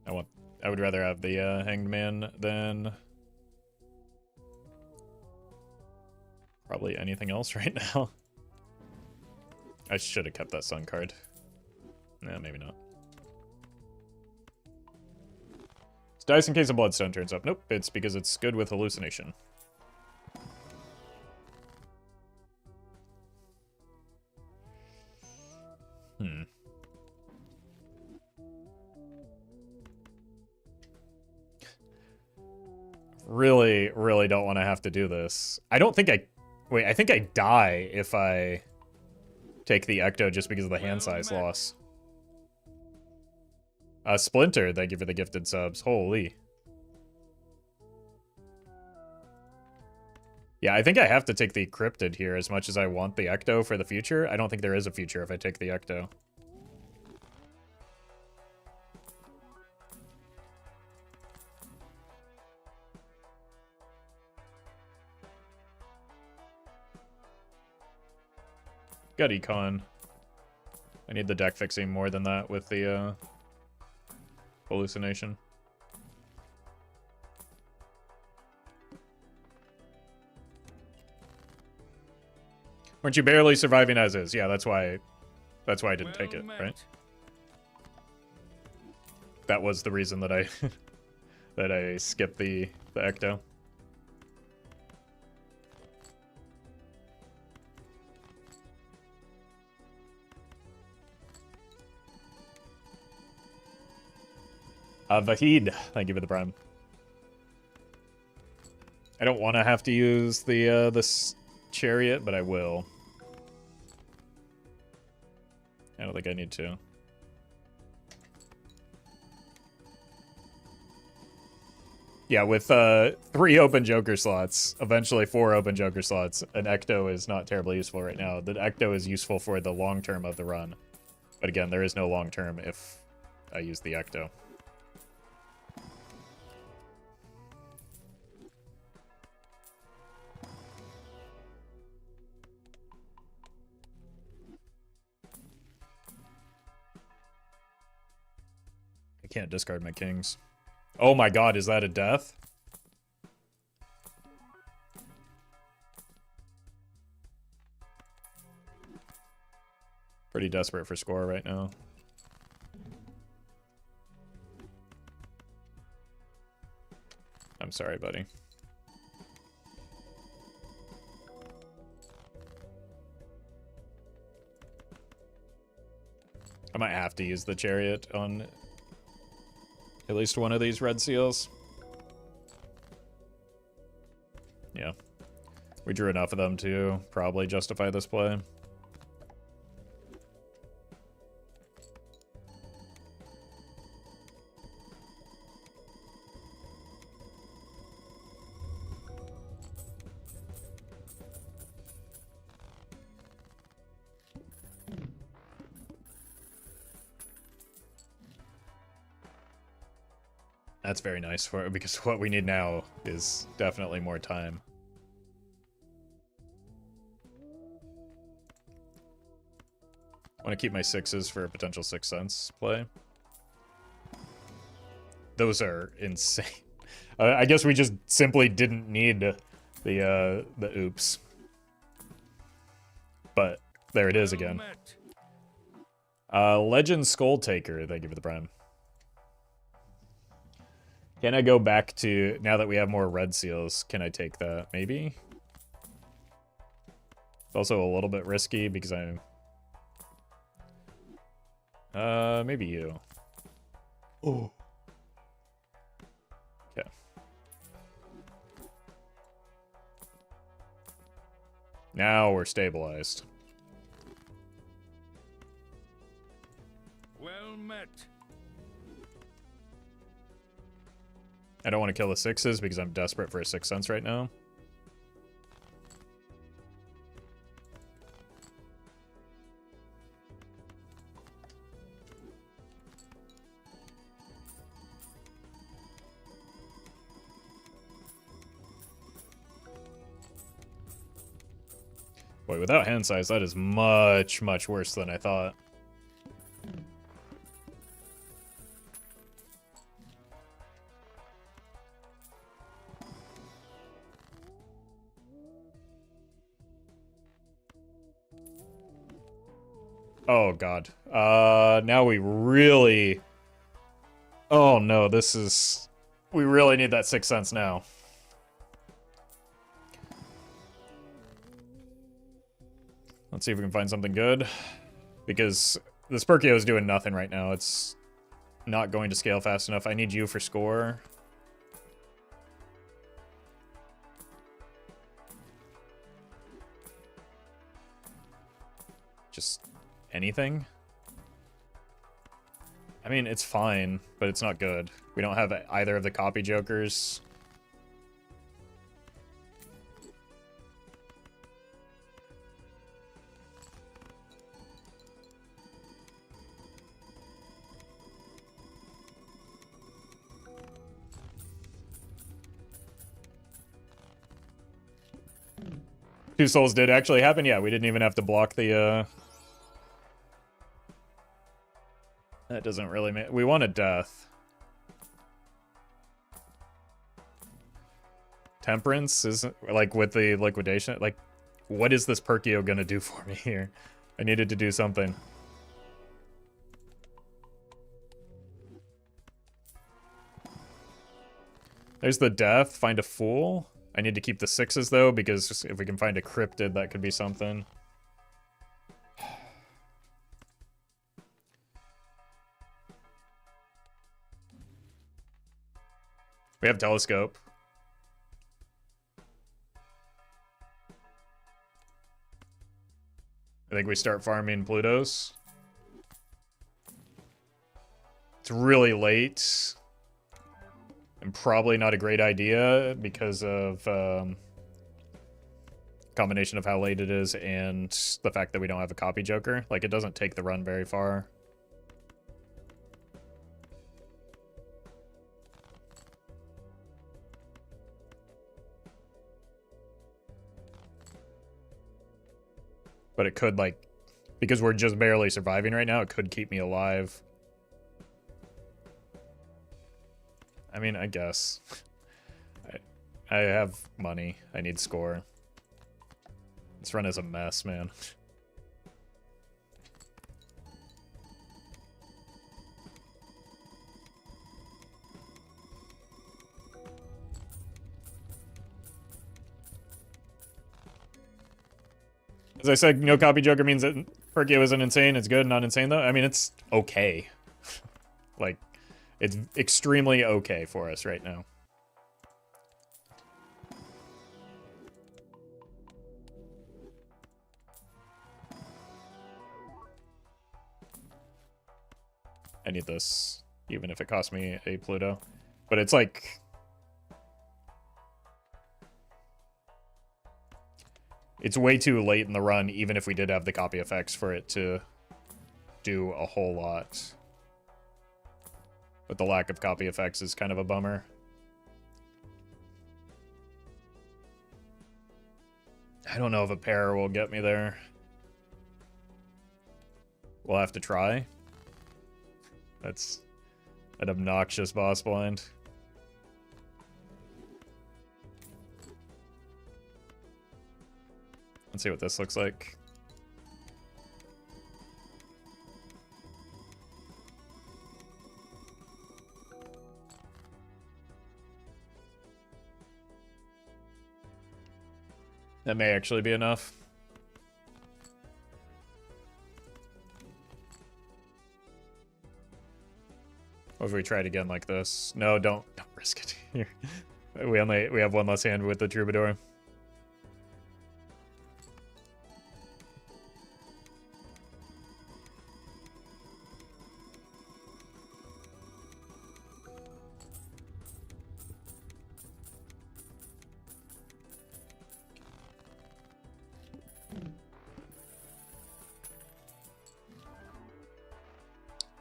I would rather have the Hanged Man than probably anything else right now. I should have kept that Sun card. Nah, maybe not. It's dice in case a Bloodstone turns up. Nope, it's because it's good with Hallucination. Really, really don't want to have to do this. I don't think I... Wait, I think I die if I take the Ecto just because of the hand size loss. Splinter, thank you for the gifted subs. Holy. Yeah, I think I have to take the Cryptid here as much as I want the Ecto for the future. I don't think there is a future if I take the Ecto. Got Econ. I need the deck fixing more than that with the hallucination. Weren't you barely surviving as is? Yeah, that's why I didn't take it, right? That was the reason that I that I skipped the Ecto. Vahid, thank you for the prime. I don't want to have to use the this chariot, but I will. I don't think I need to. Yeah, with 3 open Joker slots, eventually 4 open Joker slots, an Ecto is not terribly useful right now. The Ecto is useful for the long term of the run. But again, there is no long term if I use the Ecto. I can't discard my kings. Oh my god, is that a death? Pretty desperate for score right now. I'm sorry, buddy. I might have to use the chariot on at least one of these red seals. Yeah. We drew enough of them to probably justify this play. That's very nice for because what we need now is definitely more time. I want to keep my 6s for a potential Sixth Sense play. Those are insane. I guess we just simply didn't need the oops. But there it is again. Legend Skull Taker, thank you for the prime. Can I go back to, now that we have more red seals, can I take that? Maybe? It's also a little bit risky because I'm... maybe you. Oh. Okay. Now we're stabilized. Well met. I don't want to kill the 6s because I'm desperate for a Sixth Sense right now. Boy, without hand size, that is much, much worse than I thought. Oh, God. Now we really... Oh, no, this is... We really need that Sixth Sense now. Let's see if we can find something good. Because this Perkio is doing nothing right now. It's not going to scale fast enough. I need you for score. Just anything? I mean, it's fine, but it's not good. We don't have either of the copy jokers. Two souls did actually happen. Yeah, we didn't even have to block the, That doesn't really make... We want a death. Temperance isn't... Like, with the liquidation... Like, what is this Perkio gonna do for me here? I needed to do something. There's the death. Find a fool. I need to keep the sixes, though, because if we can find a cryptid, that could be something. We have telescope. I think we start farming Plutos. It's really late. And probably not a great idea because of combination of how late it is and the fact that we don't have a copy joker. Like, it doesn't take the run very far. But it could, like, because we're just barely surviving right now, it could keep me alive. I mean, I guess. I have money. I need score. This run is a mess, man. As I said, no copy joker means that Perkio isn't insane. It's good, not insane, though. I mean, it's okay. Like, it's extremely okay for us right now. I need this, even if it costs me a Pluto. But it's like... It's way too late in the run, even if we did have the copy effects, for it to do a whole lot. But the lack of copy effects is kind of a bummer. I don't know if a pair will get me there. We'll have to try. That's an obnoxious boss blind. Let's see what this looks like. That may actually be enough. What if we try it again like this? No, don't risk it here. We have one less hand with the Troubadour.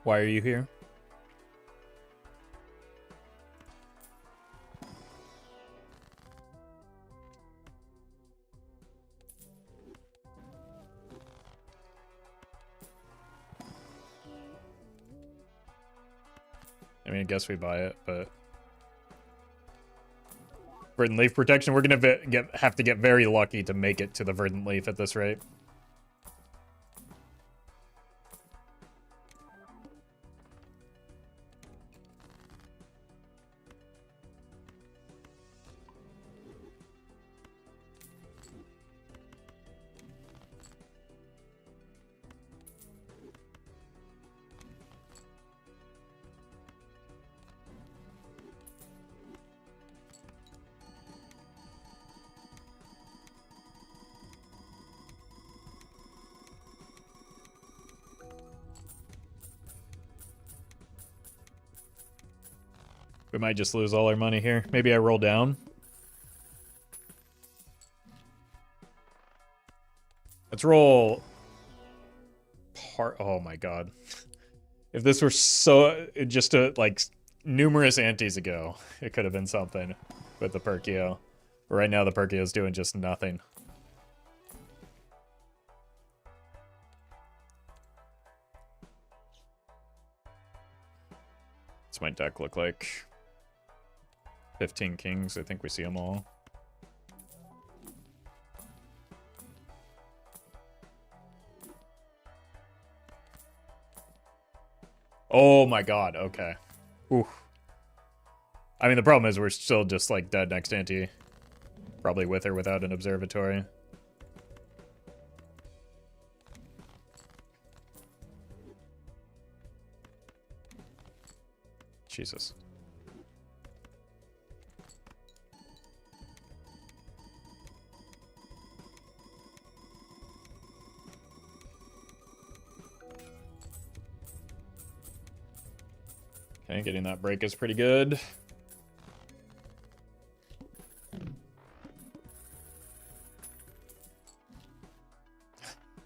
Why are you here? I mean, I guess we buy it, but... Verdant Leaf protection, we're gonna have to get very lucky to make it to the Verdant Leaf at this rate. We might just lose all our money here. Maybe I roll down. Let's roll... Oh my god. If this were so... just like, numerous antes ago, it could have been something with the Perkio. But right now, the Perkio's doing just nothing. What's my deck look like? 15 kings, I think we see them all. Oh my god, okay. Oof. I mean, the problem is we're still just, like, dead next ante. Probably with or without an observatory. Jesus. Okay, getting that break is pretty good.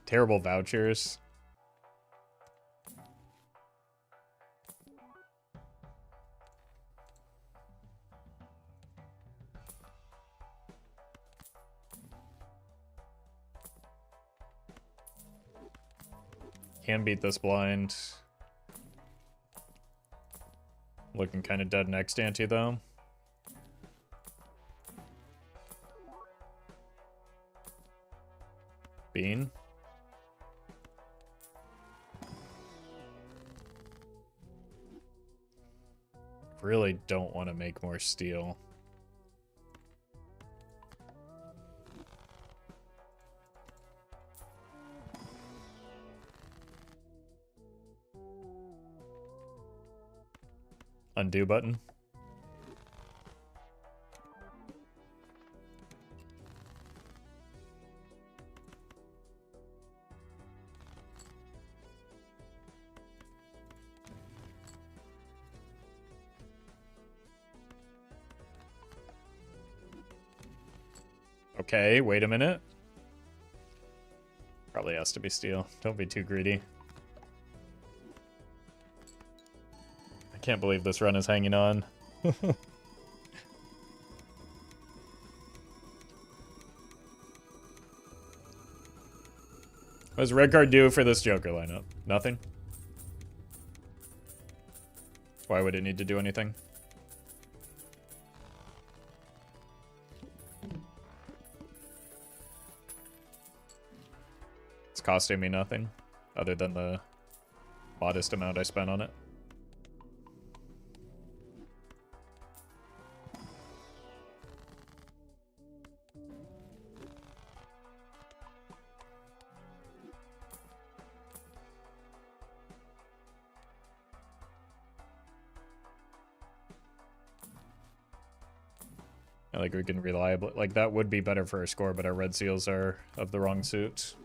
Terrible vouchers. Can beat this blind. Looking kind of dead next ante, though. Bean. Really don't want to make more steel. Undo button. Okay, wait a minute. Probably has to be steel. Don't be too greedy. I can't believe this run is hanging on. What does red card do for this Joker lineup? Nothing? Why would it need to do anything? It's costing me nothing, other than the modest amount I spent on it. Like, we can reliably... Like, that would be better for our score, but our red seals are of the wrong suit.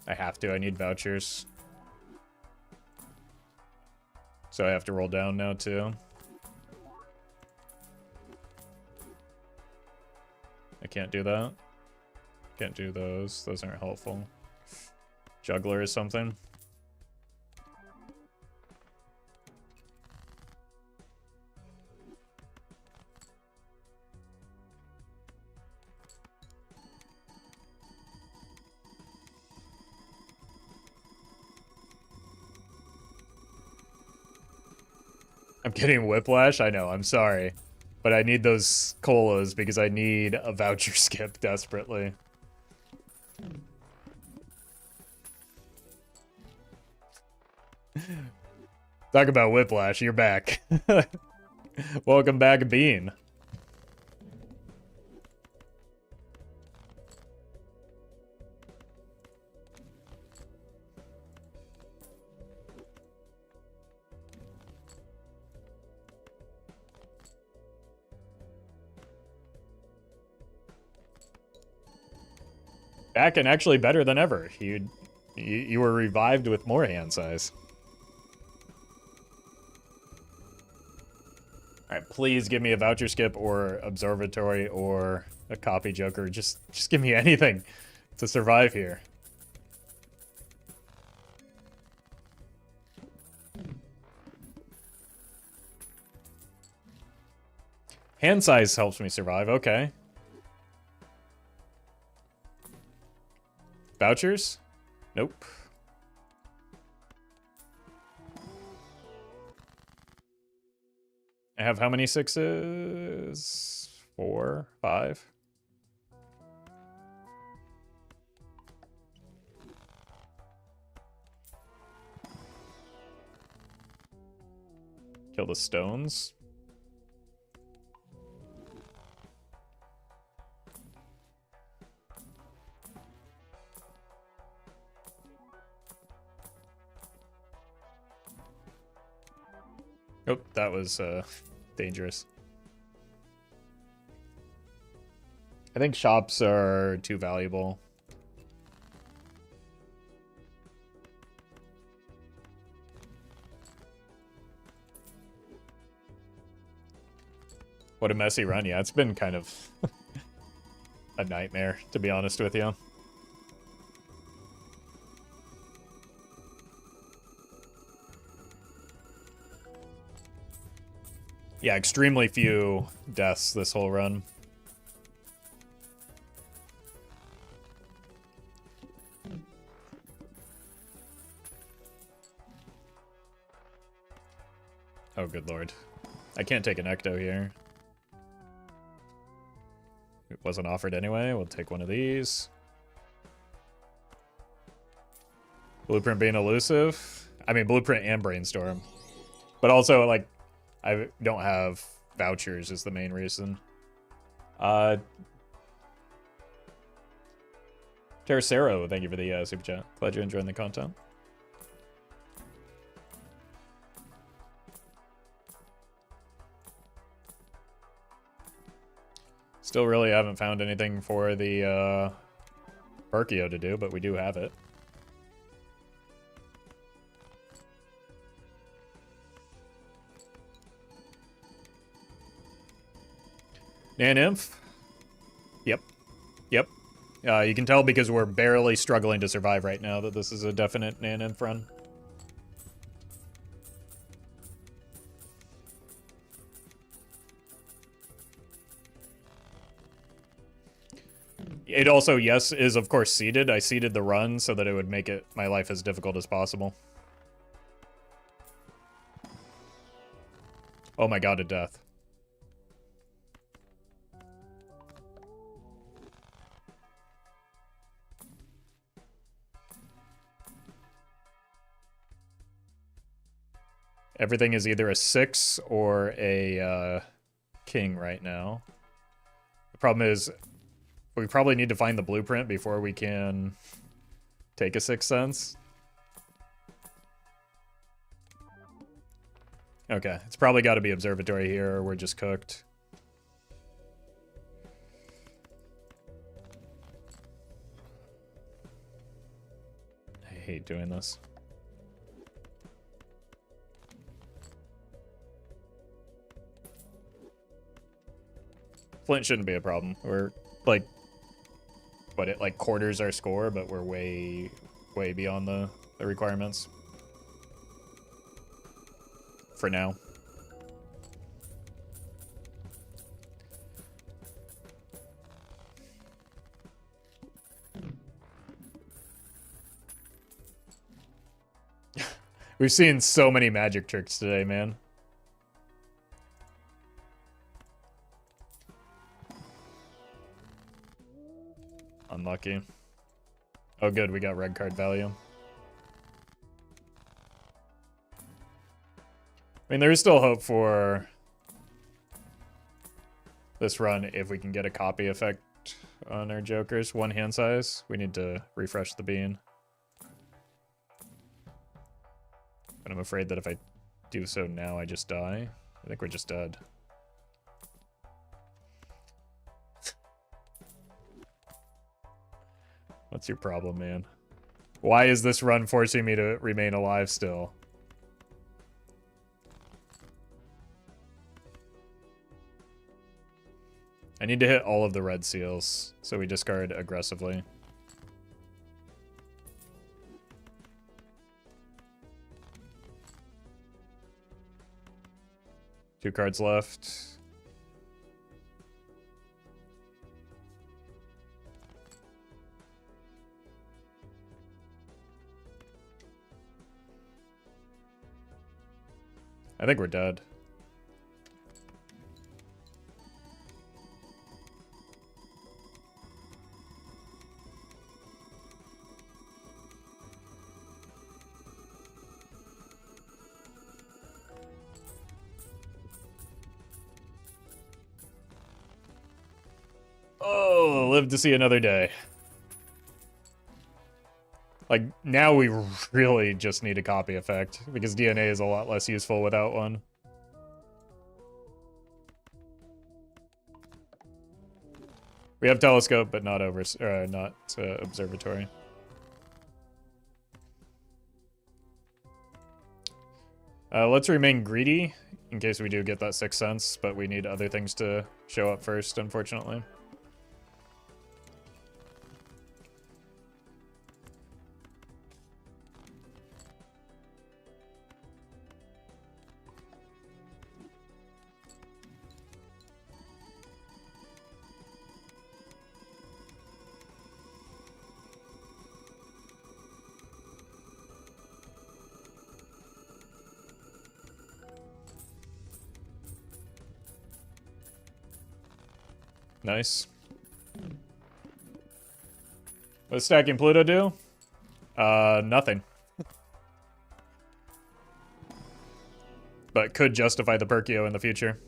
I have to. I need vouchers. So I have to roll down now, too. I can't do that. Can't do those. Those aren't helpful. Juggler or something. I'm getting whiplash? I know, I'm sorry. But I need those colas because I need a voucher skip desperately. Talk about whiplash, you're back. Welcome back, Bean. Back and actually better than ever. He You were revived with more hand size. Alright, please give me a voucher skip or observatory or a copy joker. Just give me anything to survive here. Hand size helps me survive, okay. Vouchers? Nope. I have how many sixes? 4, 5. Kill the stones. Oh, that was dangerous. I think shops are too valuable. What a messy run. Yeah, it's been kind of a nightmare, to be honest with you. Yeah, extremely few deaths this whole run. Oh, good lord. I can't take an ecto here. It wasn't offered anyway. We'll take one of these. Blueprint being elusive. I mean, Blueprint and Brainstorm. But also, like, I don't have vouchers is the main reason. Terracero, thank you for the super chat. Glad you're enjoying the content. Still really haven't found anything for the Perkio to do, but we do have it. Nan-Nymph? Yep. Yep. You can tell because we're barely struggling to survive right now that this is a definite Nan-Nymph run. It also, yes, is of course seeded. I seeded the run so that it would make it my life as difficult as possible. Oh my god, a death. Everything is either a 6 or a king right now. The problem is we probably need to find the blueprint before we can take a 6th sense. Okay, it's probably got to be observatory here or we're just cooked. I hate doing this. Flint shouldn't be a problem. We're like, what, it like quarters our score, but we're way beyond the requirements. For now. We've seen so many magic tricks today, man. Unlucky. Oh good, we got red card value. I mean, there is still hope for this run if we can get a copy effect on our jokers. 1 hand size. We need to refresh the bean. But I'm afraid that if I do so now, I just die. I think we're just dead. What's your problem, man? Why is this run forcing me to remain alive still? I need to hit all of the red seals, so we discard aggressively. Two cards left. I think we're dead. Oh, live to see another day. Like, now we really just need a copy effect, because DNA is a lot less useful without one. We have telescope, but not observatory. Let's remain greedy, in case we do get that sixth sense, but we need other things to show up first, unfortunately. Nice. What's stacking Pluto do? Nothing. But could justify the Perkio in the future.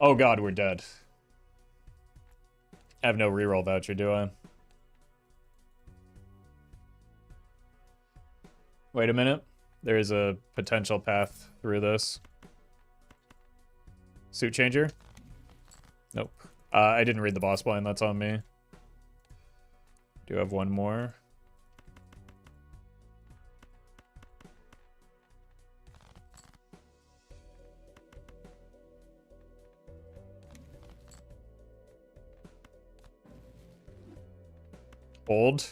Oh god, we're dead. I have no reroll voucher, do I? Wait a minute. There is a potential path through this. Suit changer? Nope. I didn't read the boss blind, that's on me. Do have one more. Old.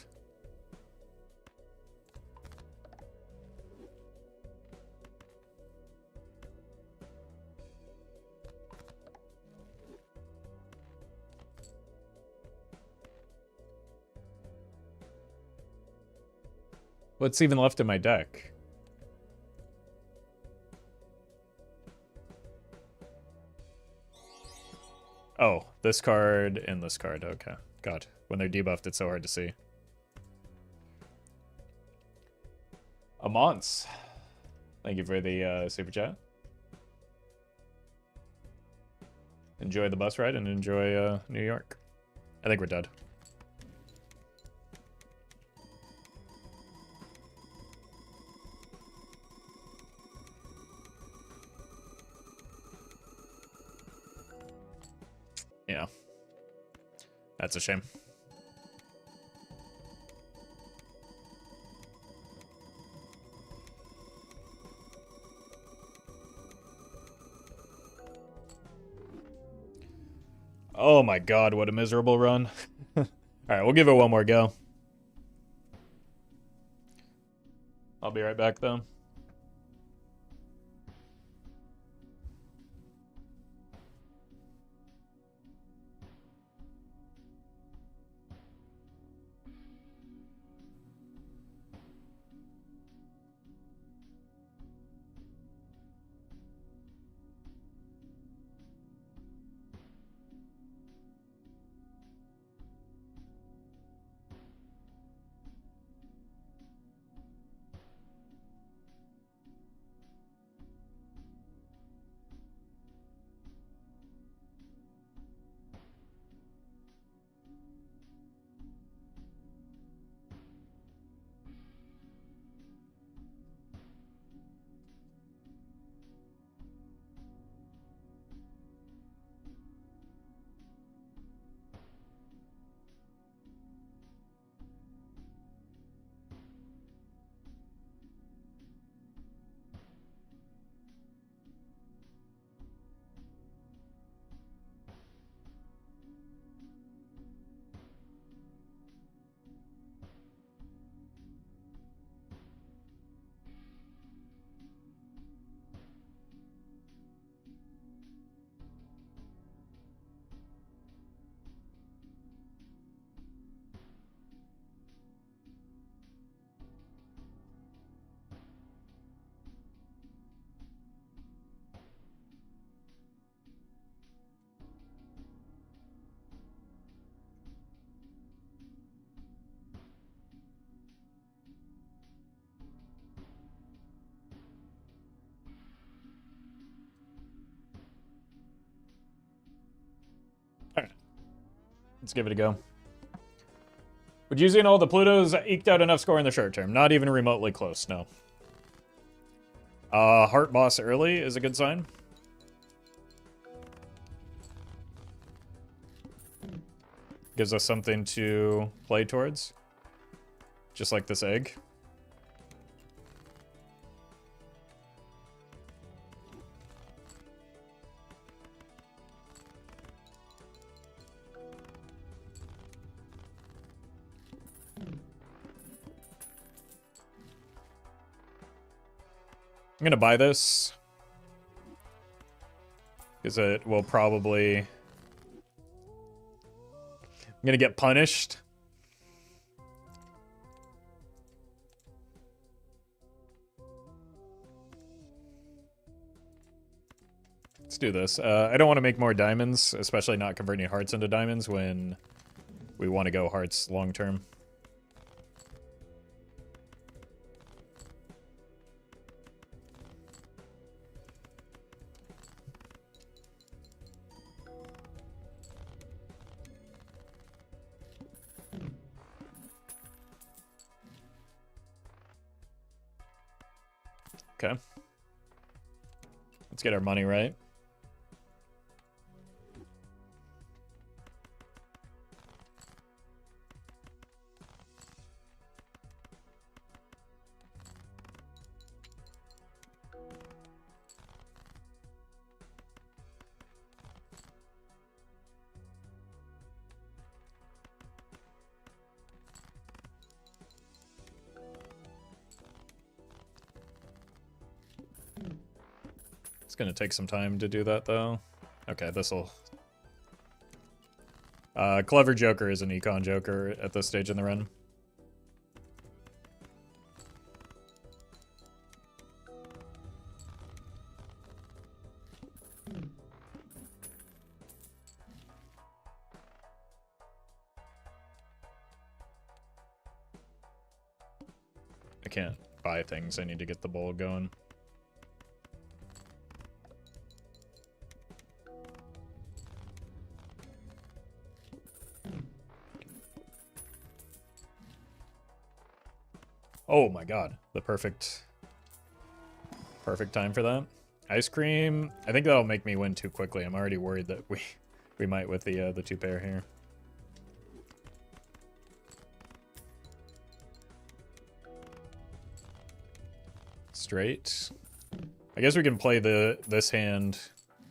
What's even left in my deck? Oh, this card and this card. Okay. God, when they're debuffed, it's so hard to see. Amance. Thank you for the super chat. Enjoy the bus ride and enjoy New York. I think we're dead. Yeah. That's a shame. Oh my god, what a miserable run. Alright, we'll give it one more go. I'll be right back though. Let's give it a go. Would using all the Plutos eked out enough score in the short term? Not even remotely close, no. Heart boss early is a good sign. Gives us something to play towards. Just like this egg. I'm gonna buy this. Because it will probably... I'm gonna get punished. Let's do this. I don't want to make more diamonds, especially not converting hearts into diamonds when we want to go hearts long term. Okay. Let's get our money right. It's gonna take some time to do that, though. Okay, this'll... Clever Joker is an econ Joker at this stage in the run. I can't buy things, I need to get the bowl going. Oh my god, the perfect time for that. Ice cream, I think that'll make me win too quickly. I'm already worried that we might with the two pair here. Straight. I guess we can play this hand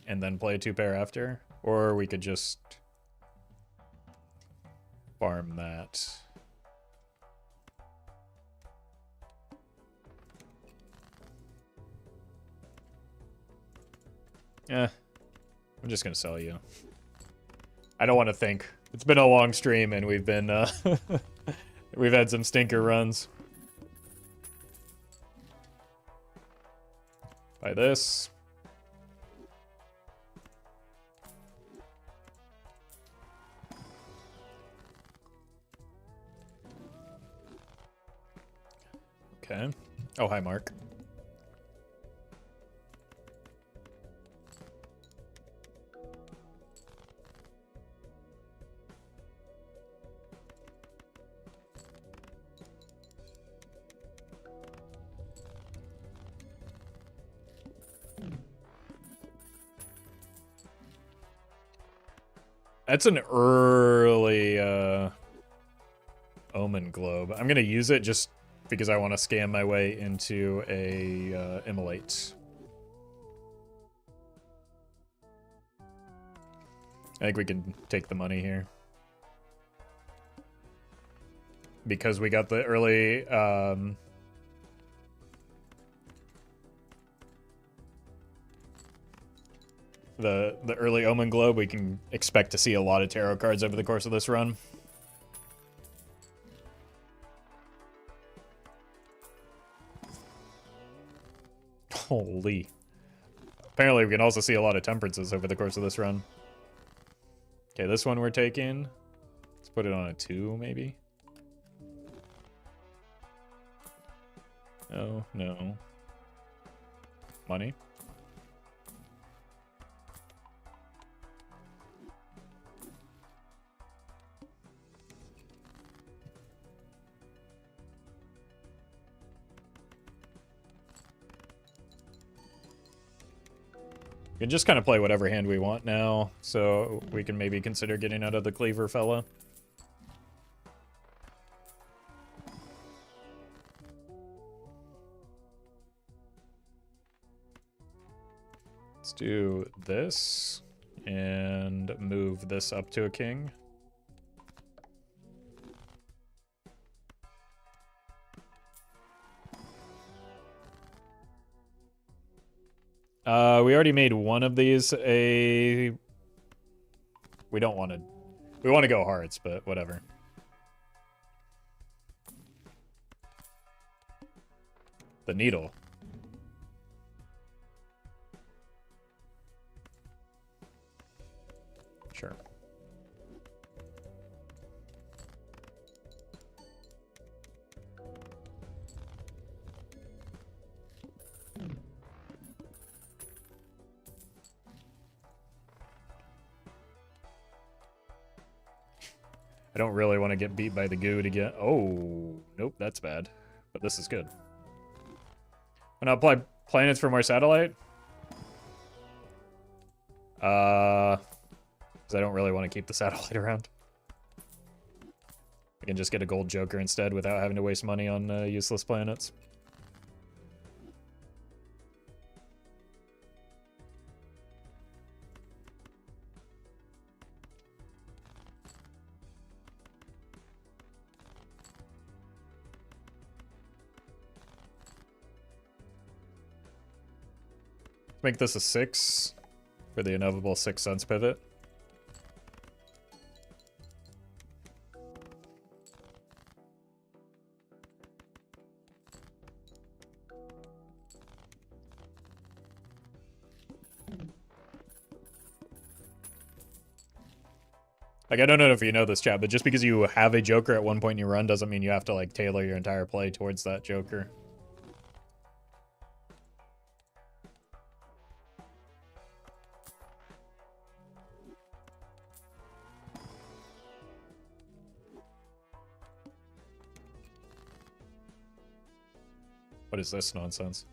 and then play a two pair after, or we could just farm that. Yeah, I'm just gonna sell you. I don't want to think. It's been a long stream and we've been we've had some stinker runs. Buy this. Okay. Oh, hi, Mark. That's an early Omen Globe. I'm going to use it just because I want to scam my way into a Immolate. I think we can take the money here. Because we got the early... the early Omen Globe, we can expect to see a lot of tarot cards over the course of this run. Holy. Apparently we can also see a lot of temperances over the course of this run. Okay, this one we're taking. Let's put it on a 2, maybe. Oh, no. Money. We can just kind of play whatever hand we want now, so we can maybe consider getting out of the Cleaver fella. Let's do this and move this up to a king. We already made one of these a... We don't want to... We want to go hearts, but whatever. The needle. Sure. I don't really want to get beat by the goo to get... Oh, nope, that's bad. But this is good. Wanna apply planets for more satellite? Because I don't really want to keep the satellite around. I can just get a gold joker instead without having to waste money on useless planets. Make this a 6 for the inevitable 6 cents pivot. Like, I don't know if you know this, chat, but just because you have a joker at one point in your run doesn't mean you have to, like, tailor your entire play towards that joker. What is this nonsense?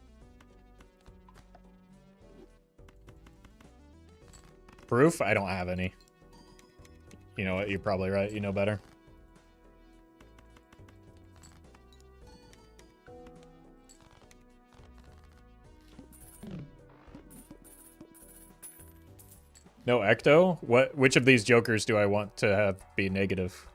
Proof? I don't have any. You know what? You're probably right. You know better. No Ecto? Which of these jokers do I want to have be negative?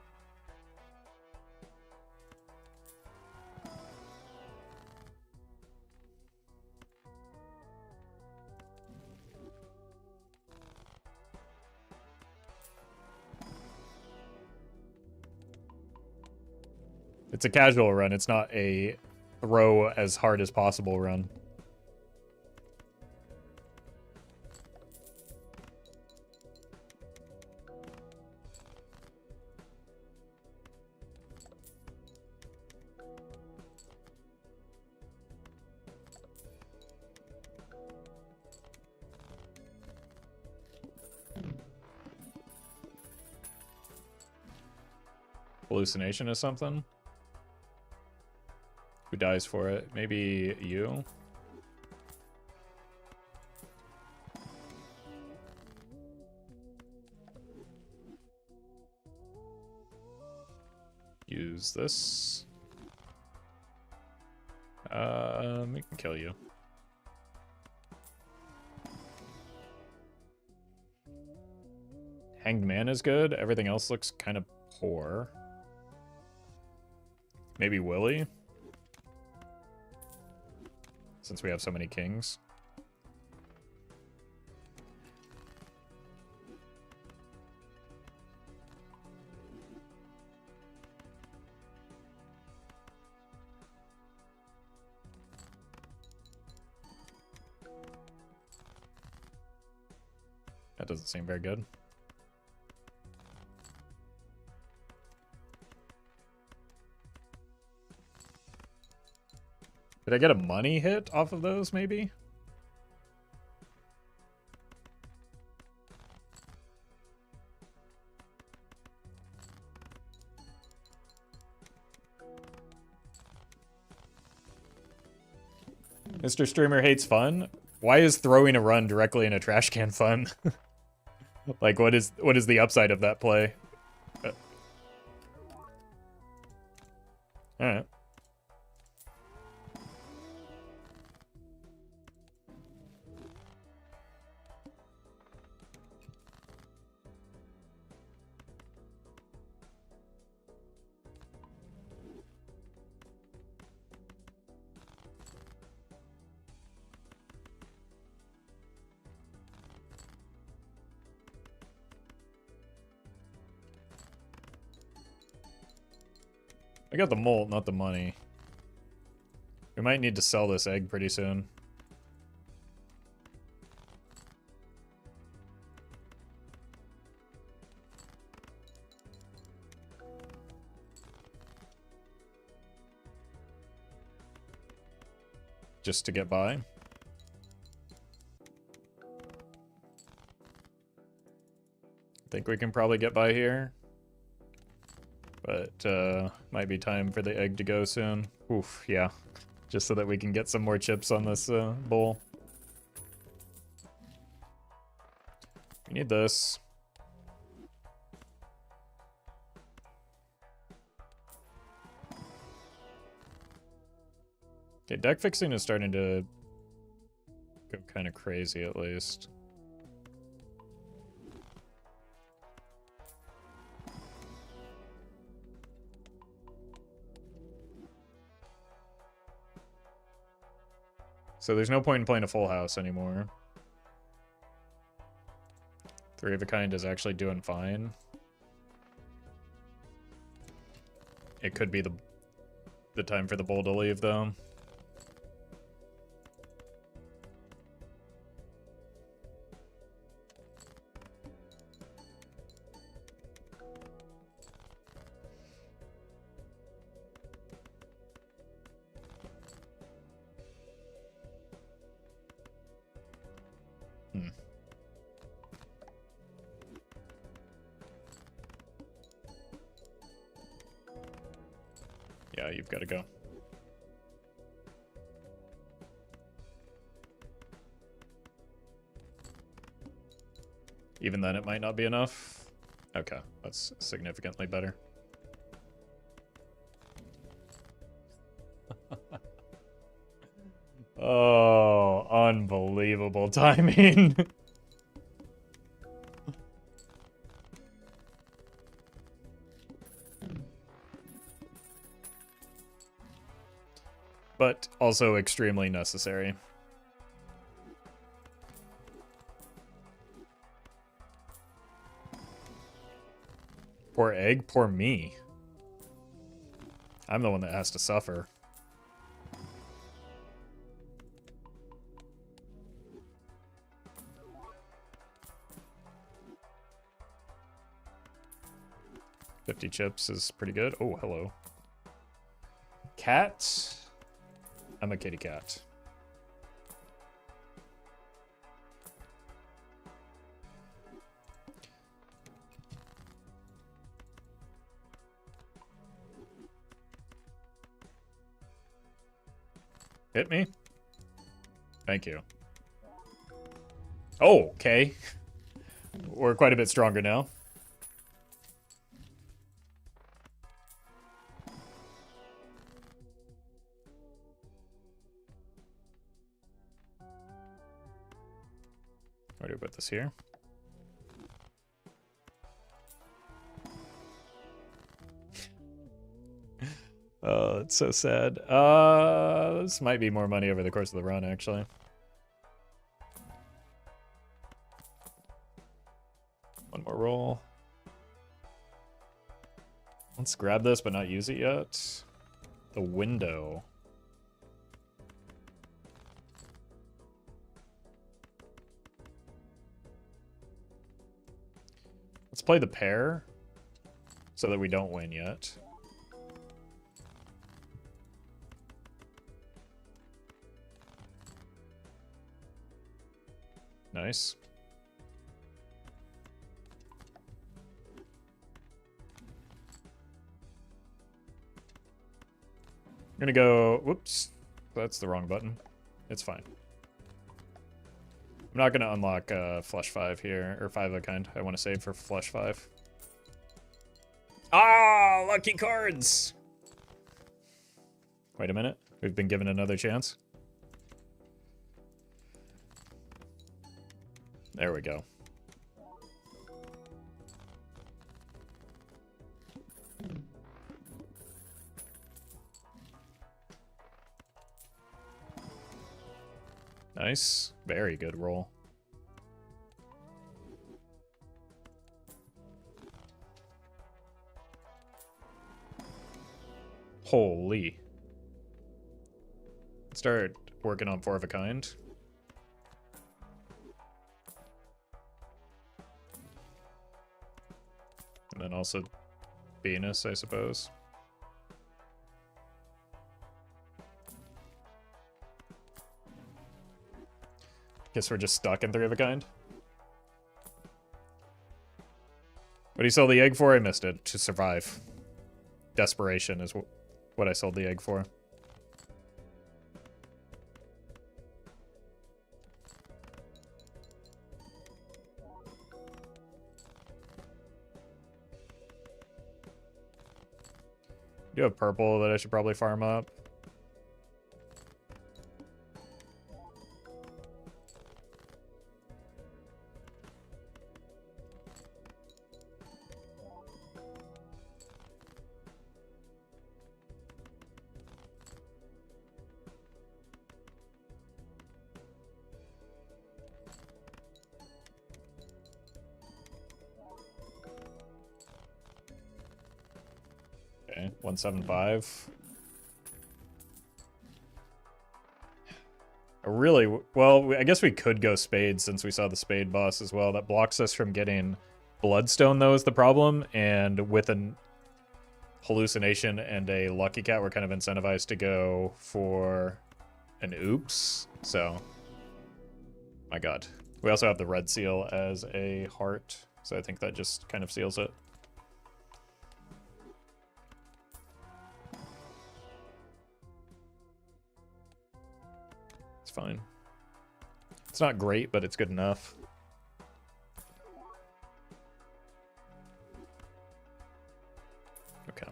It's a casual run. It's not a throw as hard as possible run. Hallucination is something? Who dies for it? Maybe you? Use this. We can kill you. Hanged Man is good. Everything else looks kind of poor. Maybe Willy? Since we have so many kings. That doesn't seem very good. Did I get a money hit off of those, maybe? Mr. Streamer hates fun. Why is throwing a run directly in a trash can fun? Like, what is the upside of that play? Alright. I got the molt, not the money. We might need to sell this egg pretty soon. Just to get by. Think we can probably get by here. But, might be time for the egg to go soon. Oof, yeah. Just so that we can get some more chips on this, bowl. We need this. Okay, deck fixing is starting to go kind of crazy, at least. So there's no point in playing a full house anymore. Three of a kind is actually doing fine. It could be the time for the bull to leave, though. Yeah, you've got to go. Even then, it might not be enough. Okay, that's significantly better. Oh, unbelievable timing. But also extremely necessary. Poor egg, poor me. I'm the one that has to suffer. $50 chips is pretty good. Oh, hello. Cat. I'm a kitty cat. Hit me? Thank you. Oh, okay. We're quite a bit stronger now. Where do we put this here? Oh, it's so sad. This might be more money over the course of the run, actually. One more roll. Let's grab this, but not use it yet. The window. Let's play the pair so that we don't win yet. Nice. I'm gonna go, whoops, that's the wrong button. It's fine. I'm not going to unlock Flush 5 here, or 5 of a kind. I want to save for Flush 5. Ah, lucky cards! Wait a minute. We've been given another chance. There we go. Nice. Very good roll. Holy. Start working on 4 of a kind. And then also Venus, I suppose. Guess we're just stuck in 3 of a kind. What do you sell the egg for? I missed it. To survive. Desperation is what I sold the egg for. You have purple that I should probably farm up. Okay, 175. Well, I guess we could go spade since we saw the spade boss as well. That blocks us from getting bloodstone, though, is the problem. And with an hallucination and a lucky cat, we're kind of incentivized to go for an oops. So, my god. We also have the red seal as a heart, so I think that just kind of seals it. It's fine. It's not great, but it's good enough. Okay.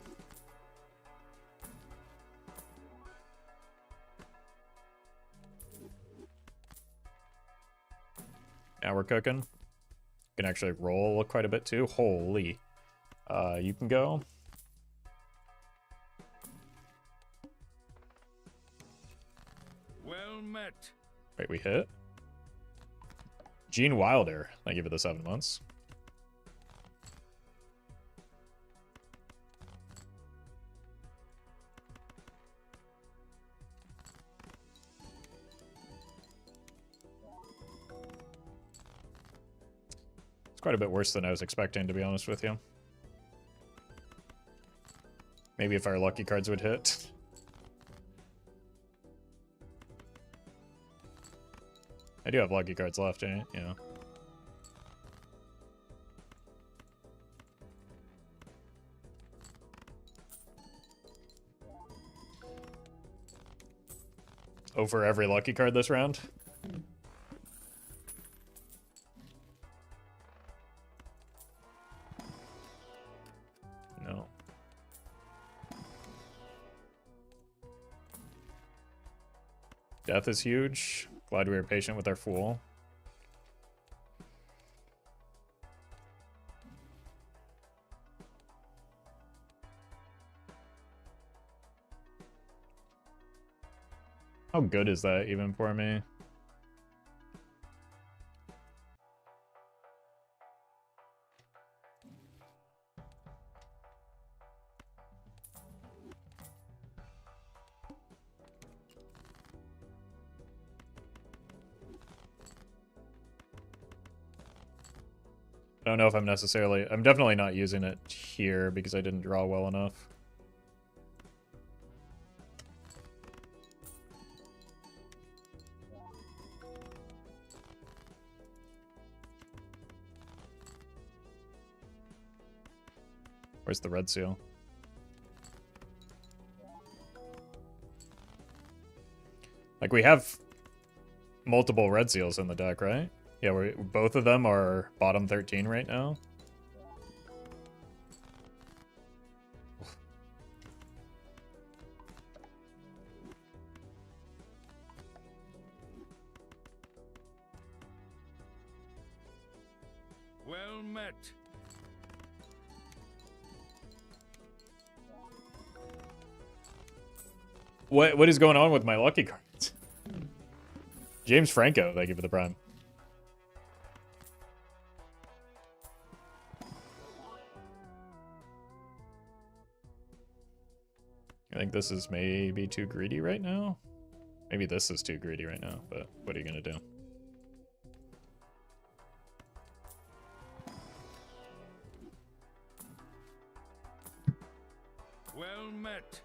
Now we're cooking. Can actually roll quite a bit too. Holy. You can go. Well met. Wait, we hit? Gene Wilder. Thank you for the 7 months. It's quite a bit worse than I was expecting, to be honest with you. Maybe if our lucky cards would hit. I do have lucky cards left, eh? Yeah. Over every lucky card this round. No. Death is huge. Glad we were patient with our fool. How good is that even for me? I don't know if I'm definitely not using it here because I didn't draw well enough. Where's the red seal? Like, we have multiple red seals in the deck, right? Yeah, both of them are bottom 13 right now. Well met. What is going on with my lucky cards? James Franco, thank you for the prime. I think this is maybe too greedy right now. Maybe this is too greedy right now, but what are you gonna do? Well met.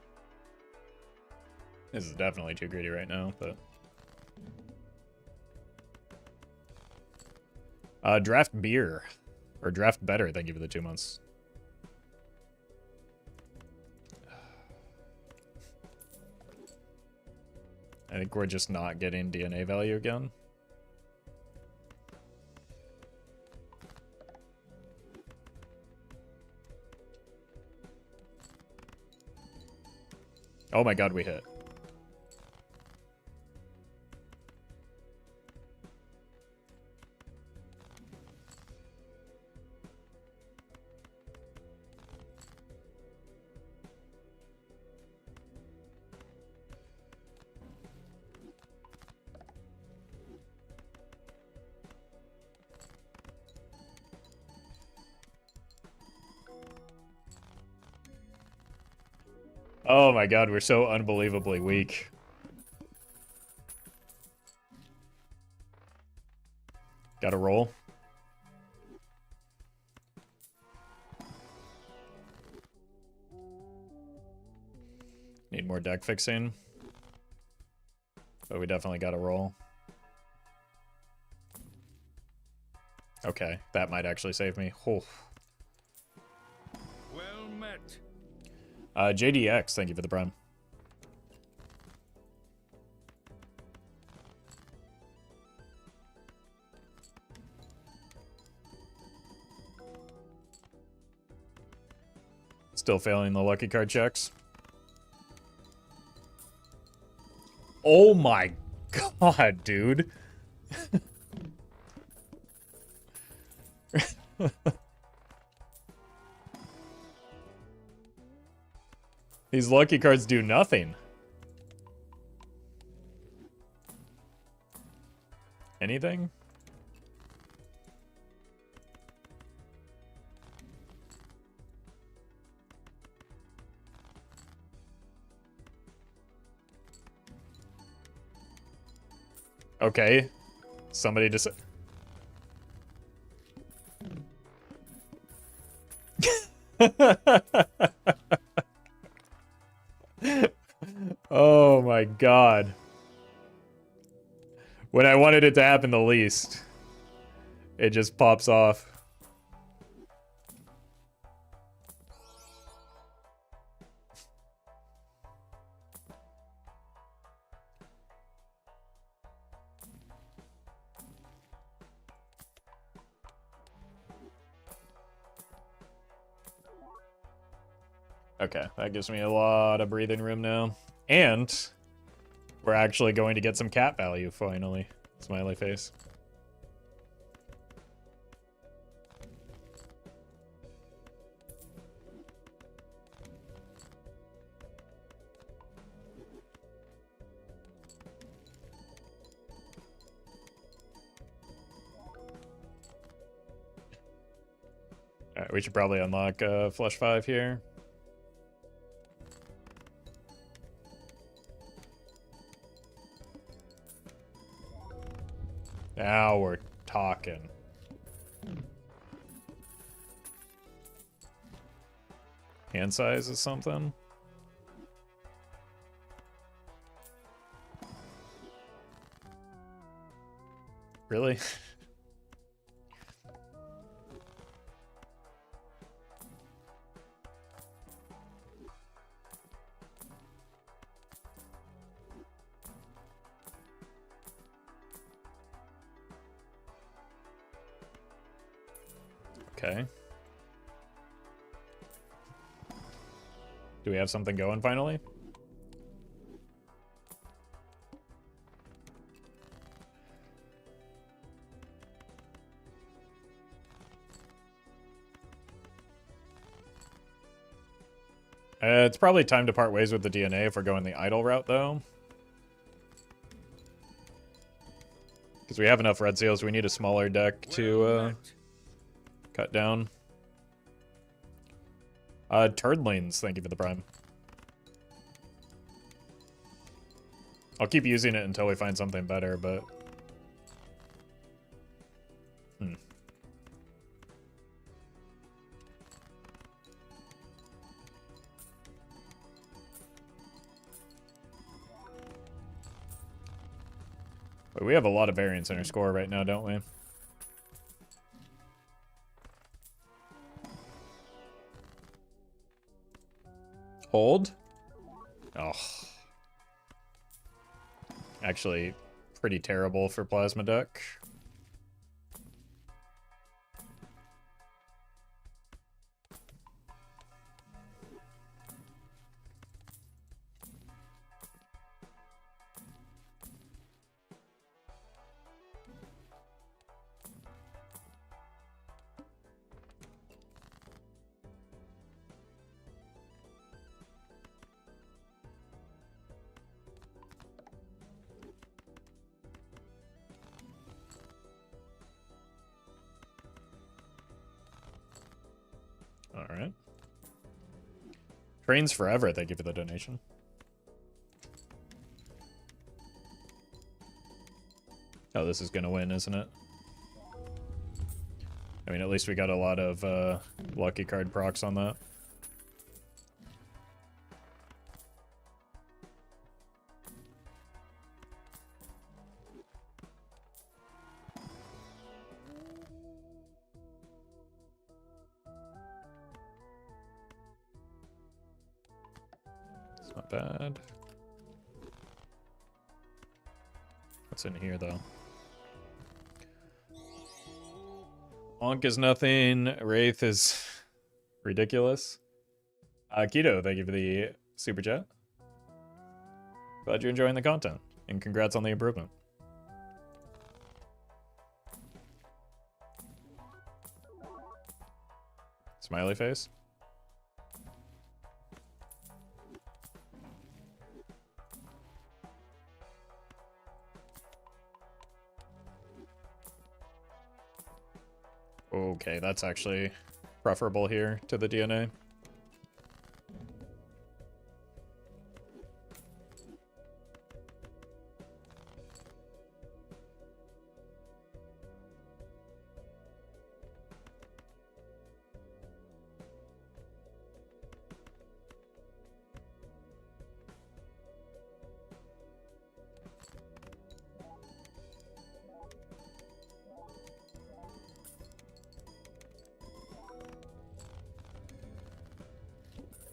This is definitely too greedy right now, but... draft beer. Or draft better, thank you for the 2 months. I think we're just not getting DNA value again. Oh my god, we hit. Oh my god, we're so unbelievably weak. Gotta roll. Need more deck fixing. But we definitely gotta roll. Okay, that might actually save me. Oh. Well met. JDX, thank you for the prime. Still failing the lucky card checks. Oh my god, dude. These lucky cards do nothing. Anything? Okay. Somebody just... Oh my god. When I wanted it to happen the least, it just pops off. Okay, that gives me a lot of breathing room now. And we're actually going to get some cat value, finally. Smiley face. Alright, we should probably unlock Flush 5 here. Now we're talking. Hand size is something? Really? Okay. Do we have something going finally? It's probably time to part ways with the DNA if we're going the idle route, though. Because we have enough red seals. We need a smaller deck to cut down. Turdlings, thank you for the prime. I'll keep using it until we find something better, but... But we have a lot of variance in our score right now, don't we? Hold? Oh. Actually, pretty terrible for Plasma Deck. Alright. Trains forever, thank you for the donation. Oh, this is gonna win, isn't it? I mean, at least we got a lot of lucky card procs on that. It's not bad. What's in here, though? Onk is nothing. Wraith is ridiculous. Keto, thank you for the super chat. Glad you're enjoying the content, and congrats on the improvement. Smiley face. Okay, that's actually preferable here to the DNA.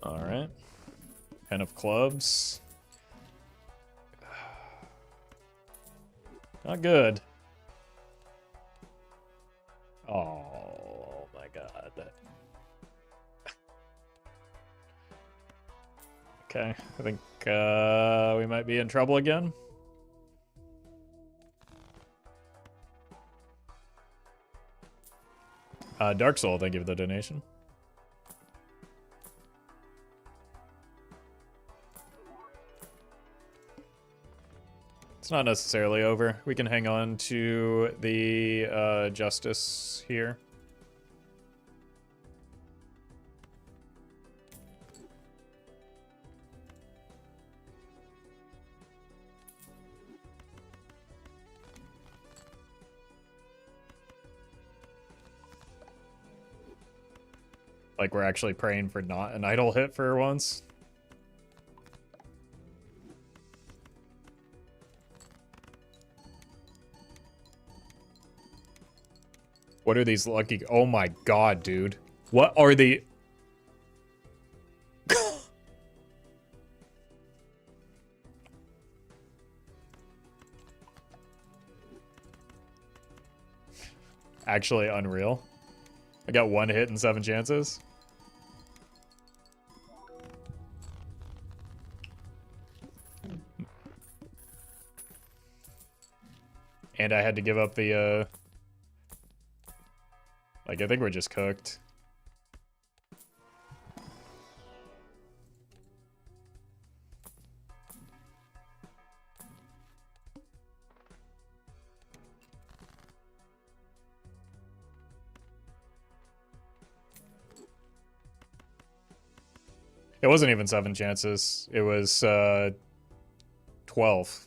Alright. 10 of clubs. Not good. Oh my god. Okay, I think we might be in trouble again. Dark Soul, thank you for the donation. It's not necessarily over. We can hang on to the Justice here. Like we're actually praying for not an idle hit for once. What are these lucky... Oh my god, dude. What are the... Actually unreal. I got 1 hit and 7 chances. And I had to give up the, like, I think we're just cooked. It wasn't even 7 chances. It was 12.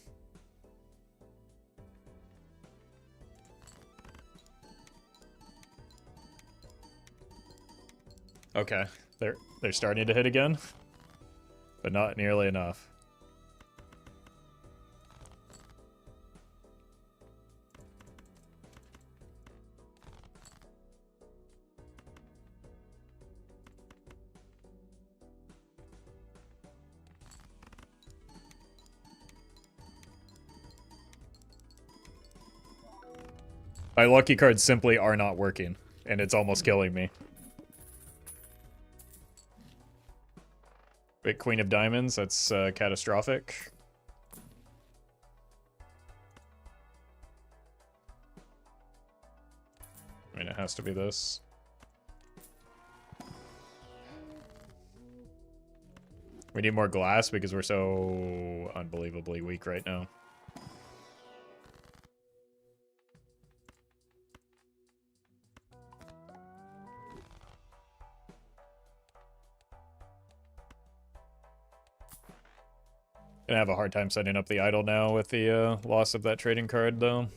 Okay, they're starting to hit again, but not nearly enough. My lucky cards simply are not working, and it's almost killing me. Wait, Queen of Diamonds, that's catastrophic. I mean, it has to be this. We need more glass because we're so unbelievably weak right now. Gonna have a hard time setting up the idol now with the loss of that trading card, though.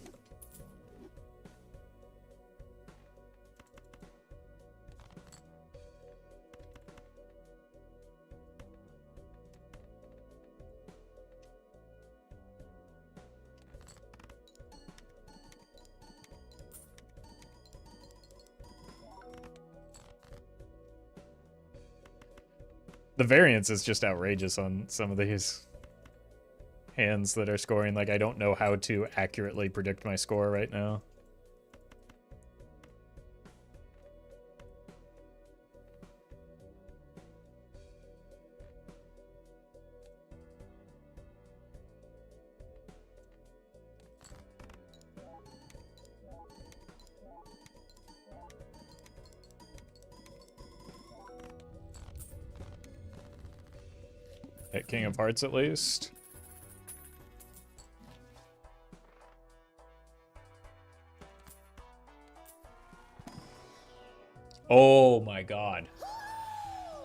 The variance is just outrageous on some of these hands that are scoring. Like, I don't know how to accurately predict my score right now. Hit King of Hearts at least. Oh my god.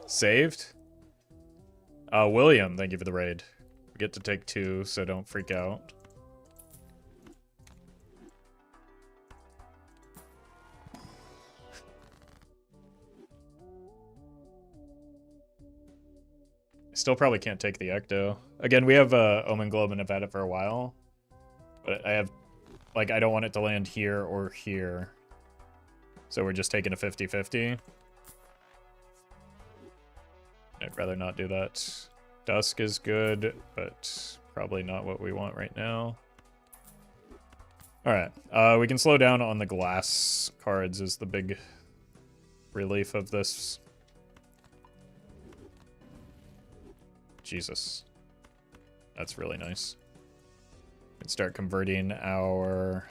Saved? William, thank you for the raid. We get to take 2, so don't freak out. Still probably can't take the Ecto. Again, we have Omen Globe and have had it for a while. But I have, like, I don't want it to land here or here. So we're just taking a 50-50. I'd rather not do that. Dusk is good, but probably not what we want right now. Alright, we can slow down on the glass cards is the big relief of this. Jesus. That's really nice. We can start converting our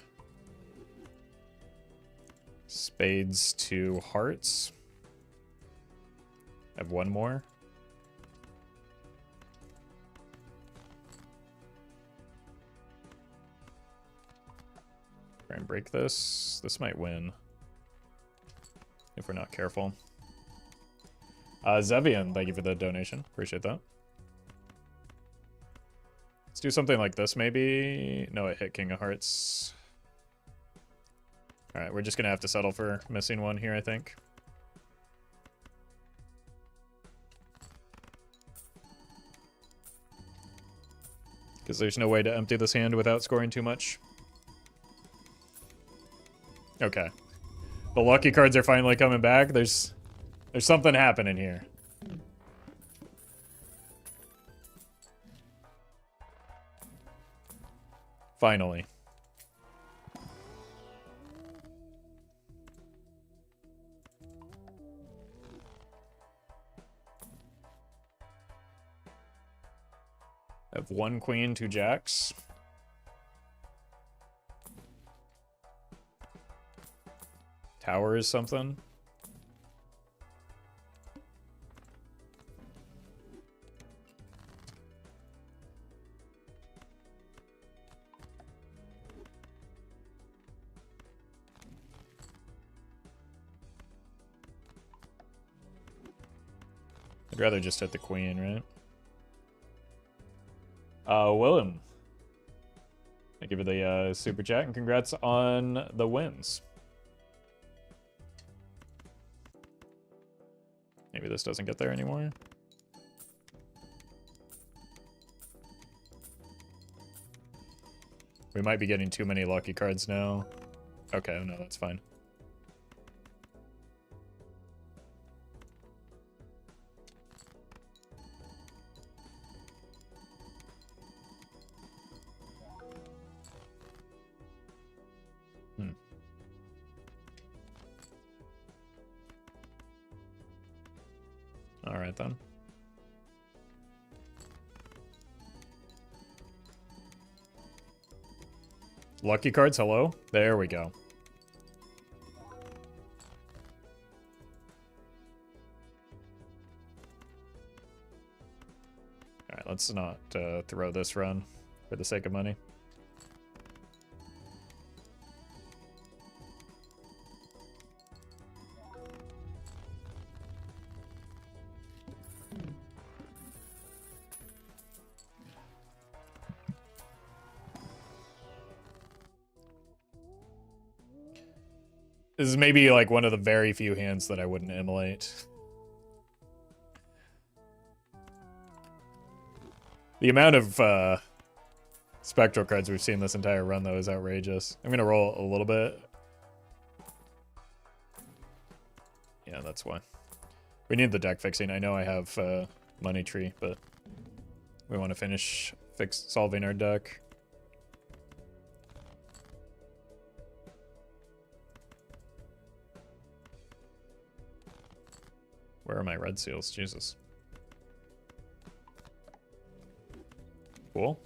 spades to hearts. I have 1 more. Try and break this. This might win. If we're not careful. Zevian, thank you for the donation. Appreciate that. Let's do something like this, maybe. No, it hit King of Hearts. Alright, we're just gonna have to settle for missing 1 here, I think. Because there's no way to empty this hand without scoring too much. Okay. The lucky cards are finally coming back. There's something happening here. Finally. I have 1 queen, 2 jacks. Tower is something. I'd rather just hit the queen, right? Willem. Thank you for the super chat and congrats on the wins. Maybe this doesn't get there anymore. We might be getting too many lucky cards now. Okay, no, that's fine. All right, then. Lucky cards, hello? There we go. All right, let's not throw this run for the sake of money. This is maybe like one of the very few hands that I wouldn't immolate. The amount of spectral cards we've seen this entire run, though, is outrageous. I'm going to roll a little bit. Yeah, that's why. We need the deck fixing. I know I have Money Tree, but we want to finish solving our deck. Where are my red seals? Jesus. Cool.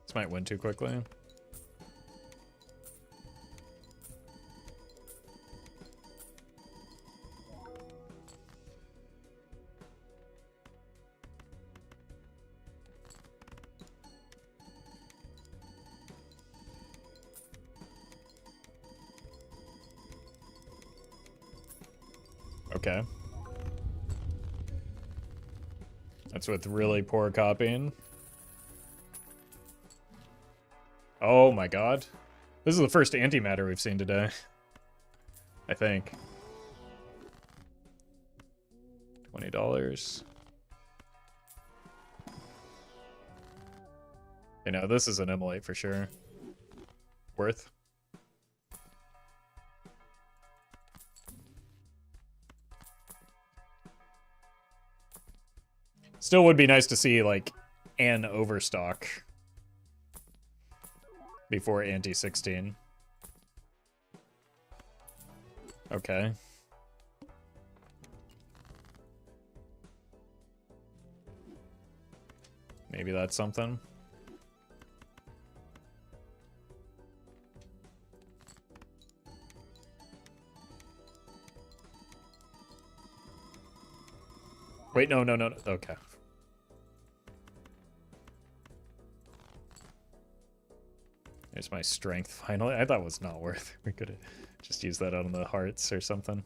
This might win too quickly. Okay. That's with really poor copying. Oh my god. This is the first antimatter we've seen today. I think. $20. You know, this is an immolate for sure. Worth. Still would be nice to see, like, an overstock before anti-16. Okay. Maybe that's something. Wait, no. Okay. There's my strength, finally. I thought it was not worth it. We could have just used that on the hearts or something.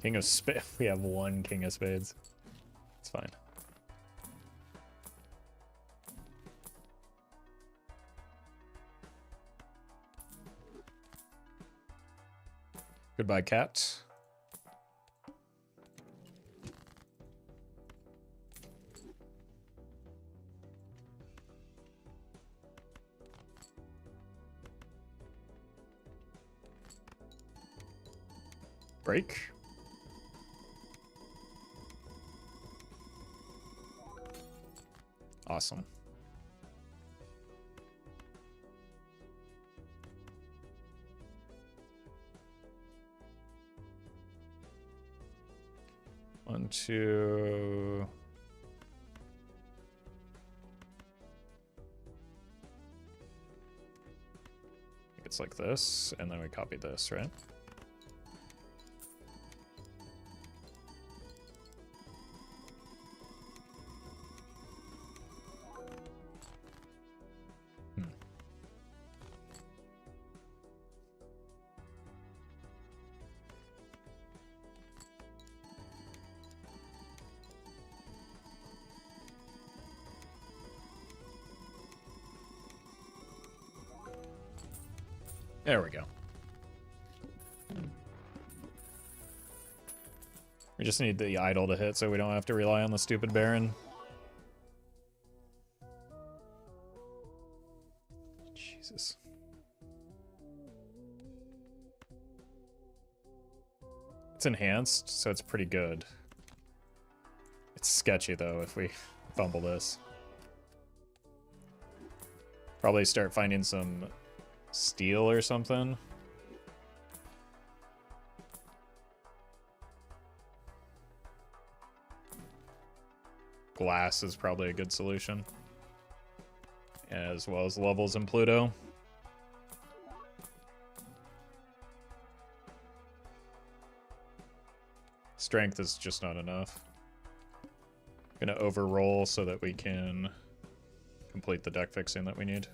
King of Spades. We have 1 King of Spades. It's fine. Goodbye, cat. Break. Awesome. One, two. It's like this, and then we copy this, right? There we go. We just need the idol to hit so we don't have to rely on the stupid Baron. Jesus. It's enhanced, so it's pretty good. It's sketchy, though, if we fumble this. Probably start finding some steel or something. Glass is probably a good solution. As well as levels in Pluto. Strength is just not enough. Gonna overroll so that we can complete the deck fixing that we need.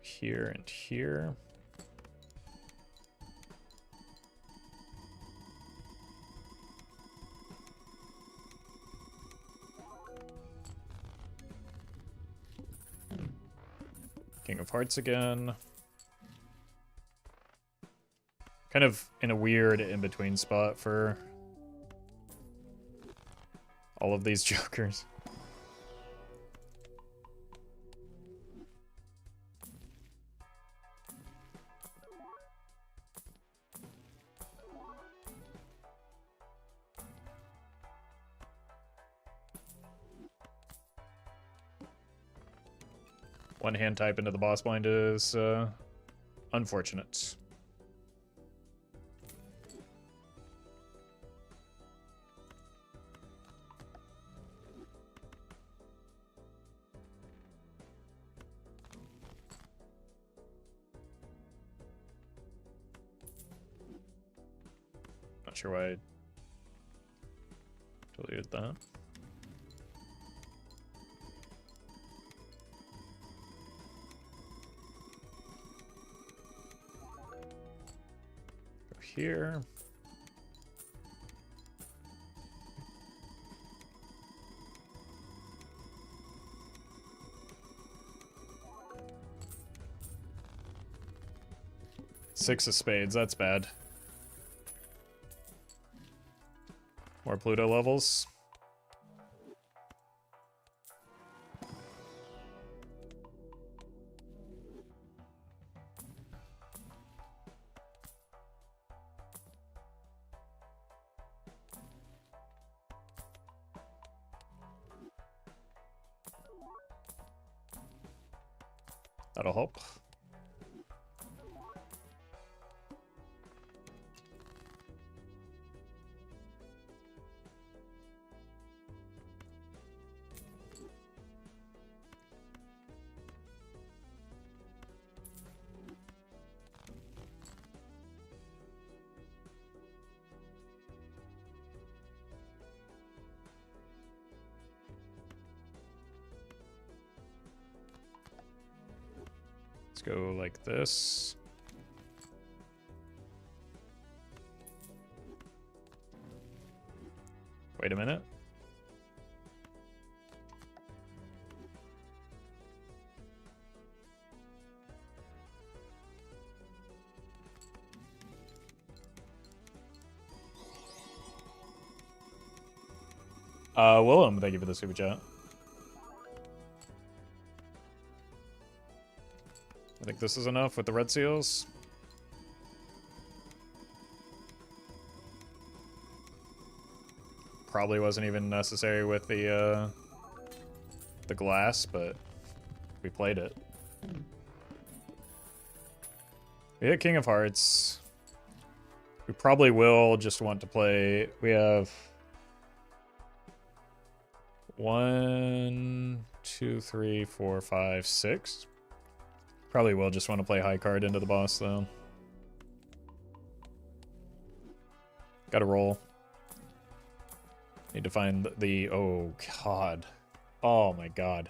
Here and here. King of Hearts again. Kind of in a weird in-between spot for all of these jokers. One hand type into the boss blind is unfortunate. Not sure why I deleted that. Here. Six of spades, that's bad. More Pluto levels. That'll help. Let's go like this. Wait a minute. Willem, thank you for the super chat. I think this is enough with the red seals. Probably wasn't even necessary with the glass, but we played it. We hit King of Hearts. We probably will just want to play. We have 1, 2, 3, 4, 5, 6. Probably will just want to play high card into the boss though. Gotta roll. Need to find the oh god. Oh my god.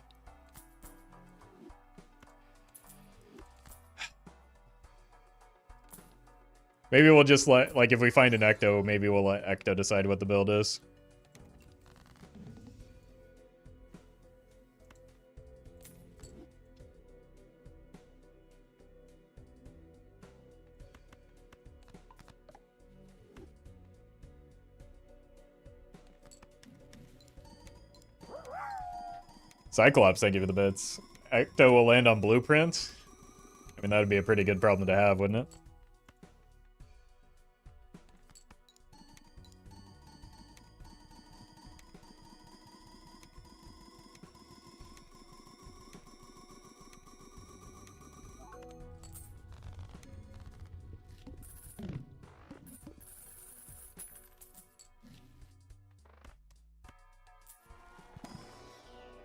Maybe we'll just let, like, if we find an Ecto, maybe we'll let Ecto decide what the build is. Cyclops, thank you for the bits. Ecto will land on Blueprint. I mean, that would be a pretty good problem to have, wouldn't it?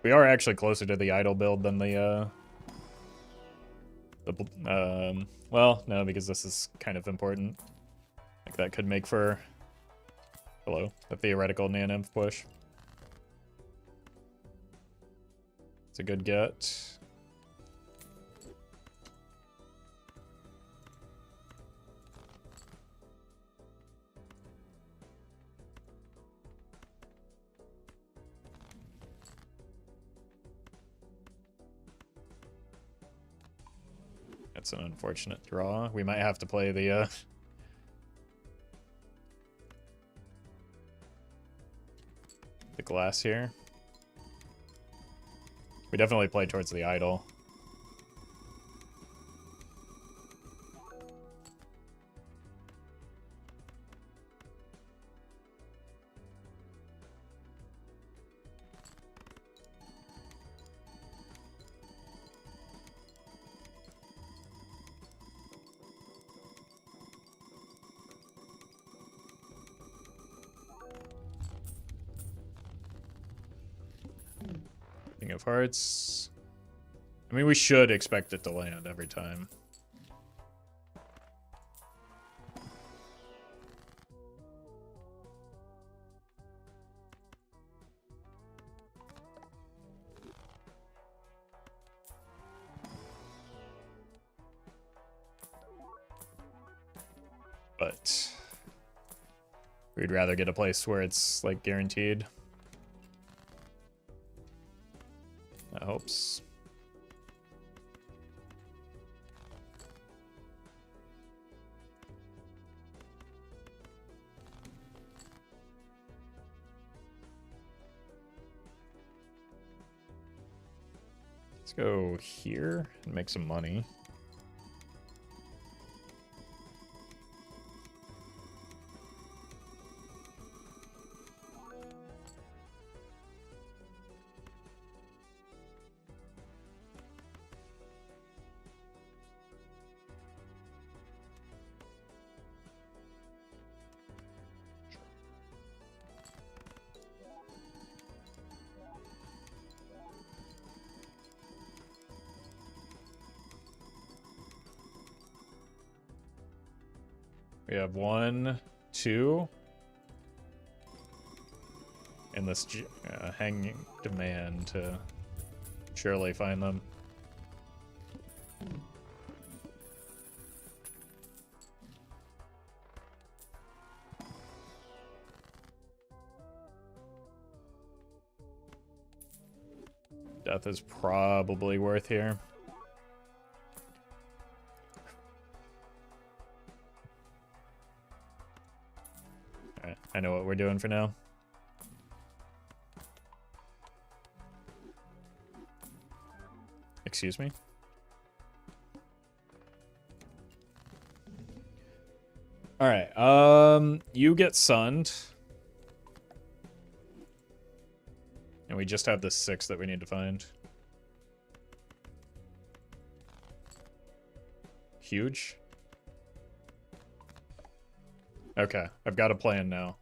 We are actually closer to the idol build than well, no, because this is kind of important. Like that could make for, hello, the theoretical Naninf push. It's a good get. That's an unfortunate draw. We might have to play the glass here. We definitely play towards the idol. King of Hearts. I mean, we should expect it to land every time. But we'd rather get a place where it's like guaranteed. That helps. Let's go here and make some money. We have 1, 2. And this hanging demand to surely find them. Death is probably worth here. Alright, I know what we're doing for now. Excuse me? Alright, you get sunned. And we just have the 6 that we need to find. Huge. Okay, I've got a plan now.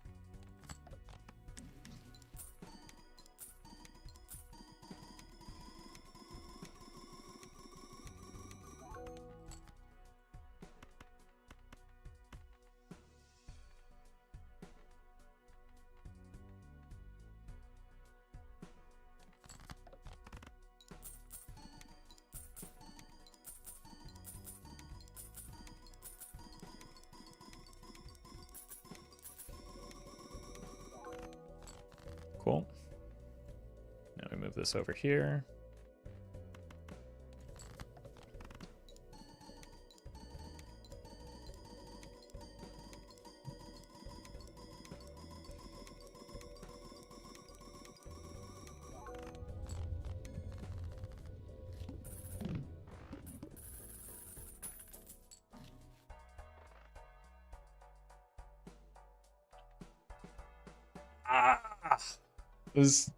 Cool. Now we move this over here. Ah! This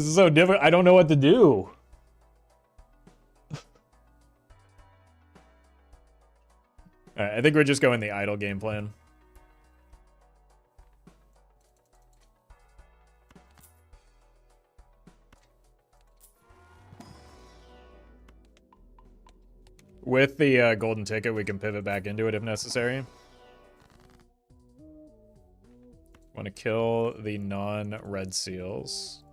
is so different. I don't know what to do. Alright, I think we're just going the idle game plan. With the golden ticket, we can pivot back into it if necessary. Want to kill the non-red seals.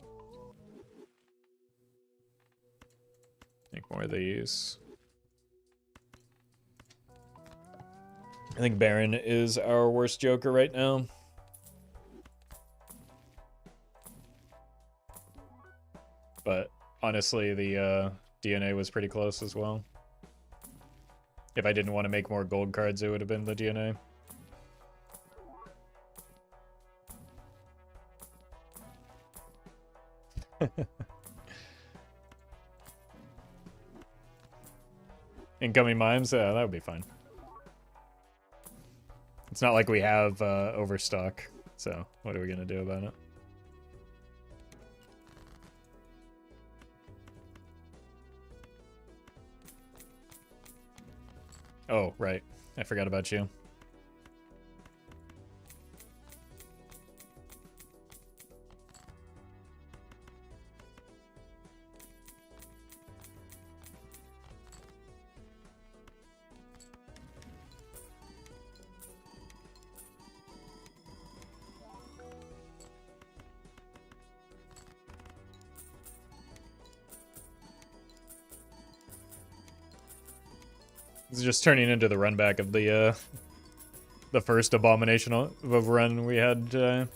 Make more of these. I think Baron is our worst Joker right now. But honestly, the DNA was pretty close as well. If I didn't want to make more gold cards, it would have been the DNA. Incoming mimes? That would be fine. It's not like we have overstock, so what are we going to do about it? Oh, right. I forgot about you. It's just turning into the run back of the first abomination of run we had.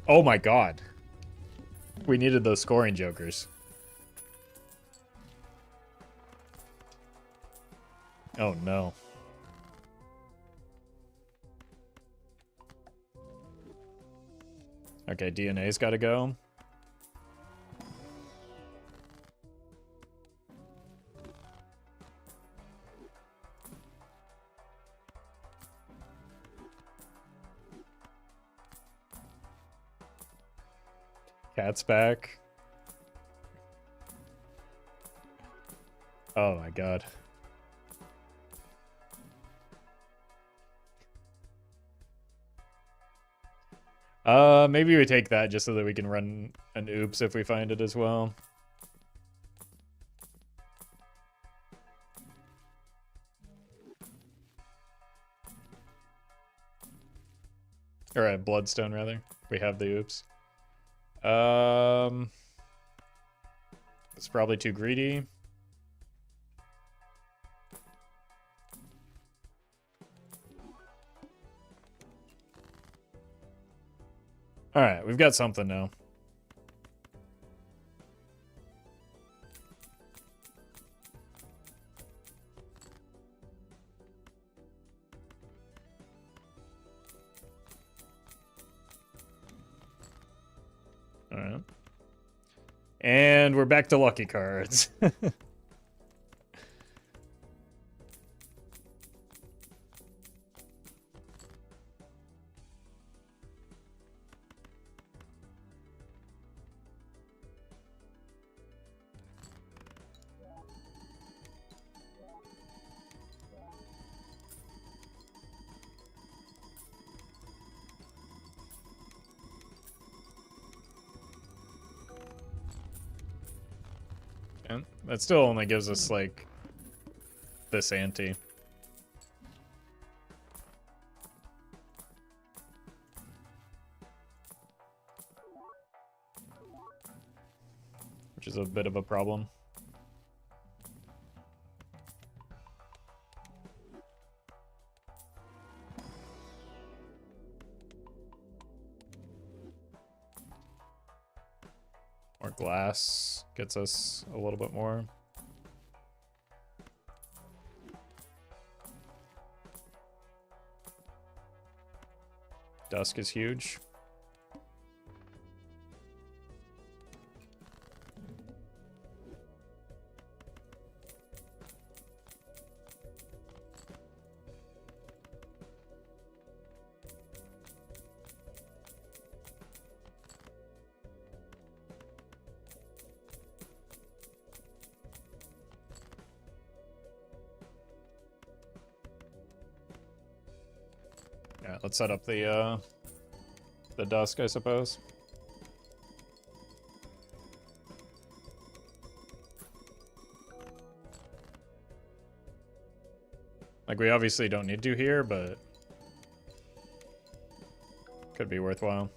Oh my god. We needed those scoring jokers. Oh no. Okay, DNA's gotta go. Cat's back. Oh my god. Maybe we take that just so that we can run an oops if we find it as well. Or a bloodstone rather. We have the oops. It's probably too greedy. Alright, we've got something now. Alright. And we're back to lucky cards. And that still only gives us, like, this ante. Which is a bit of a problem. More glass gets us a little bit more. Dusk is huge. Yeah, let's set up the dusk, I suppose. Like, we obviously don't need to here, but could be worthwhile.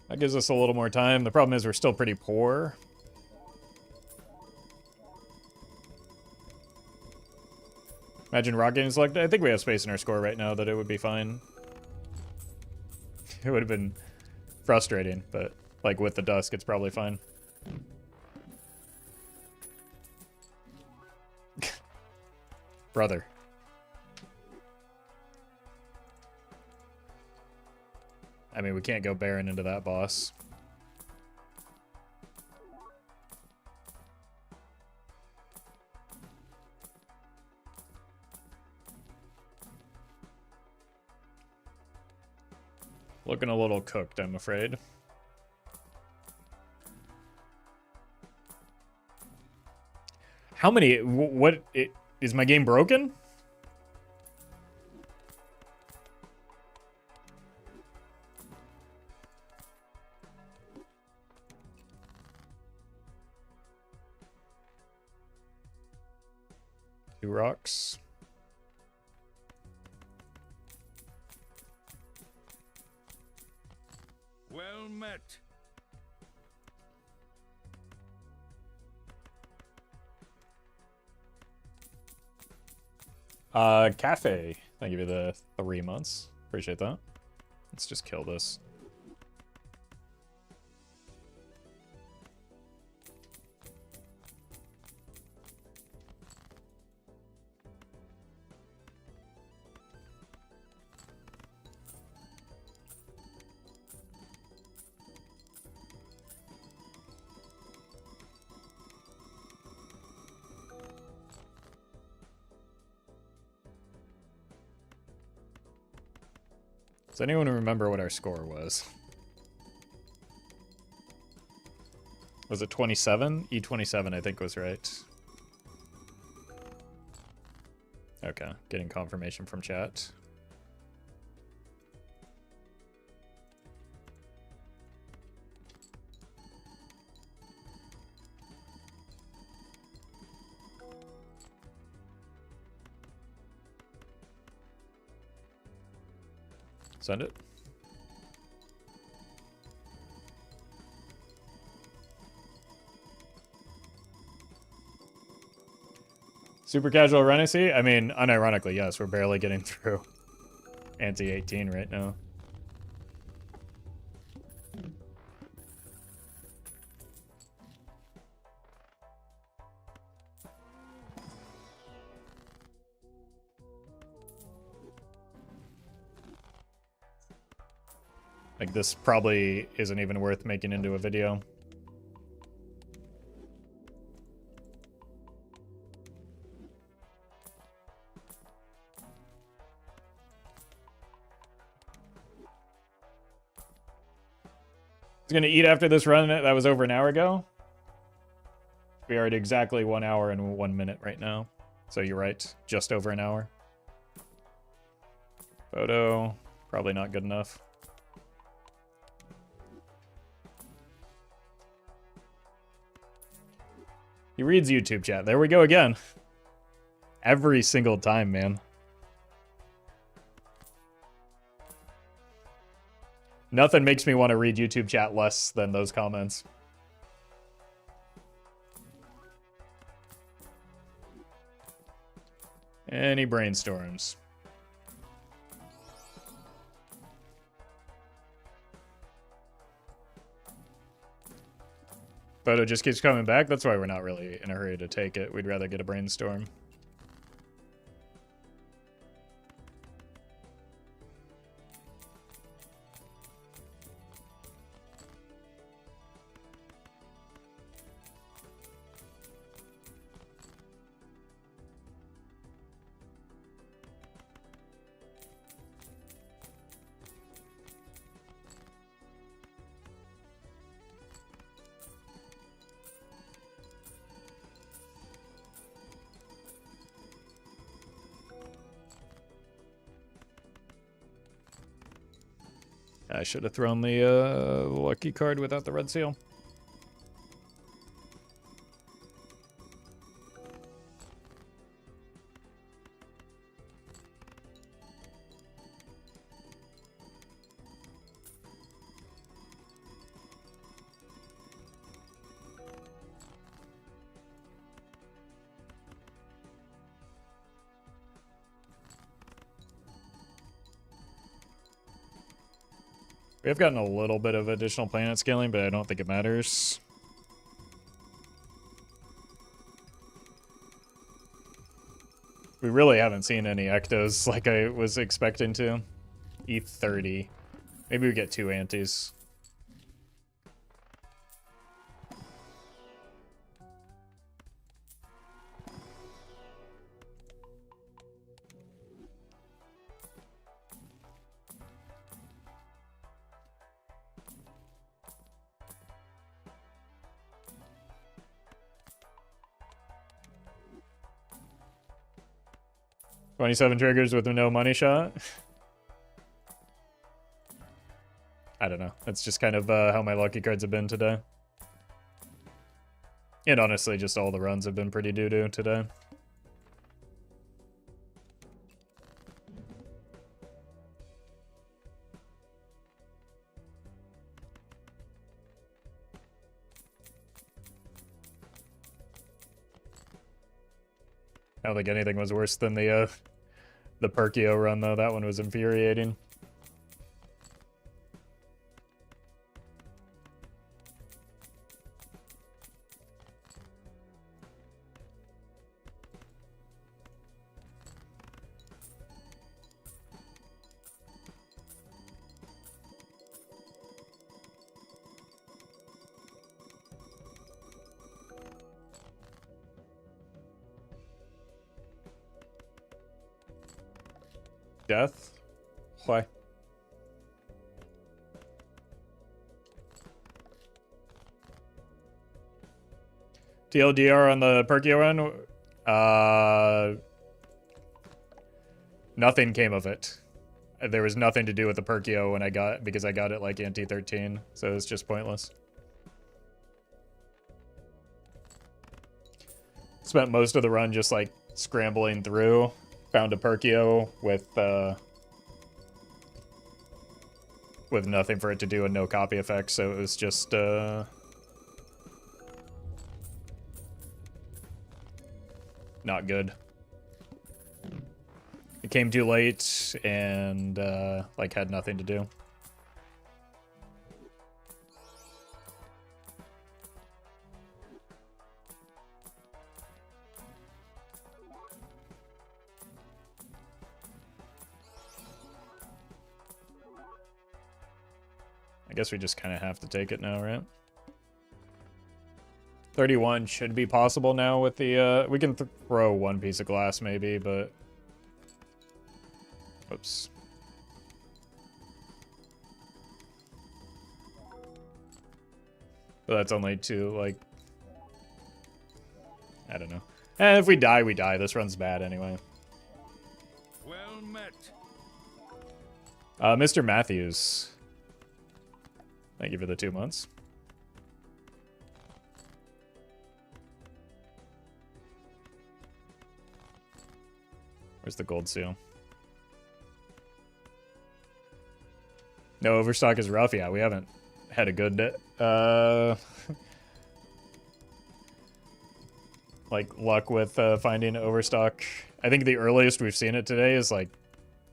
That gives us a little more time. The problem is we're still pretty poor. Imagine Rock getting selected. I think we have space in our score right now that it would be fine. It would have been frustrating, but like with the dusk, it's probably fine. Brother. I mean, we can't go Baron into that boss. Looking a little cooked, I'm afraid. How many? What? Is my game broken? Two rocks. Well met. Cafe. Thank you for the 3 months. Appreciate that. Let's just kill this. Does anyone remember what our score was? Was it 27? E27, I think, was right. Okay, getting confirmation from chat. Send it. Super casual Renaissance? I mean, unironically, yes, we're barely getting through anti-18 right now. Like, this probably isn't even worth making into a video. I was gonna eat after this run that was over an hour ago. We are at exactly 1 hour and 1 minute right now. So you're right, just over an hour. Photo, probably not good enough. He reads YouTube chat. There we go again. Every single time, man. Nothing makes me want to read YouTube chat less than those comments. Any brainstorms? Photo just keeps coming back. That's why we're not really in a hurry to take it. We'd rather get a brainstorm. I should have thrown the lucky card without the red seal. We have gotten a little bit of additional planet scaling, but I don't think it matters. We really haven't seen any ectos like I was expecting to. E30. Maybe we get 2 antis. $27 triggers with no money shot. I don't know. That's just kind of how my lucky cards have been today. And honestly, just all the runs have been pretty doo-doo today. I don't think anything was worse than the Perkio run, though. That one was infuriating. Death? Why? TLDR on the Perkio run? Nothing came of it. There was nothing to do with the Perkio when because I got it like anti-13, so it's just pointless. Spent most of the run just like scrambling through. Found a Perkio with with nothing for it to do and no copy effect, so it was just, not good. It came too late and, like, had nothing to do. I guess we just kind of have to take it now, right? 31 should be possible now with the, we can throw one piece of glass maybe, but... Oops. But that's only two, like... I don't know. If we die, we die. This run's bad anyway. Well met. Mr. Matthews. Thank you for the 2 months. Where's the gold seal? No, overstock is rough. Yeah, we haven't had a good, like, luck with finding overstock. I think the earliest we've seen it today is, like,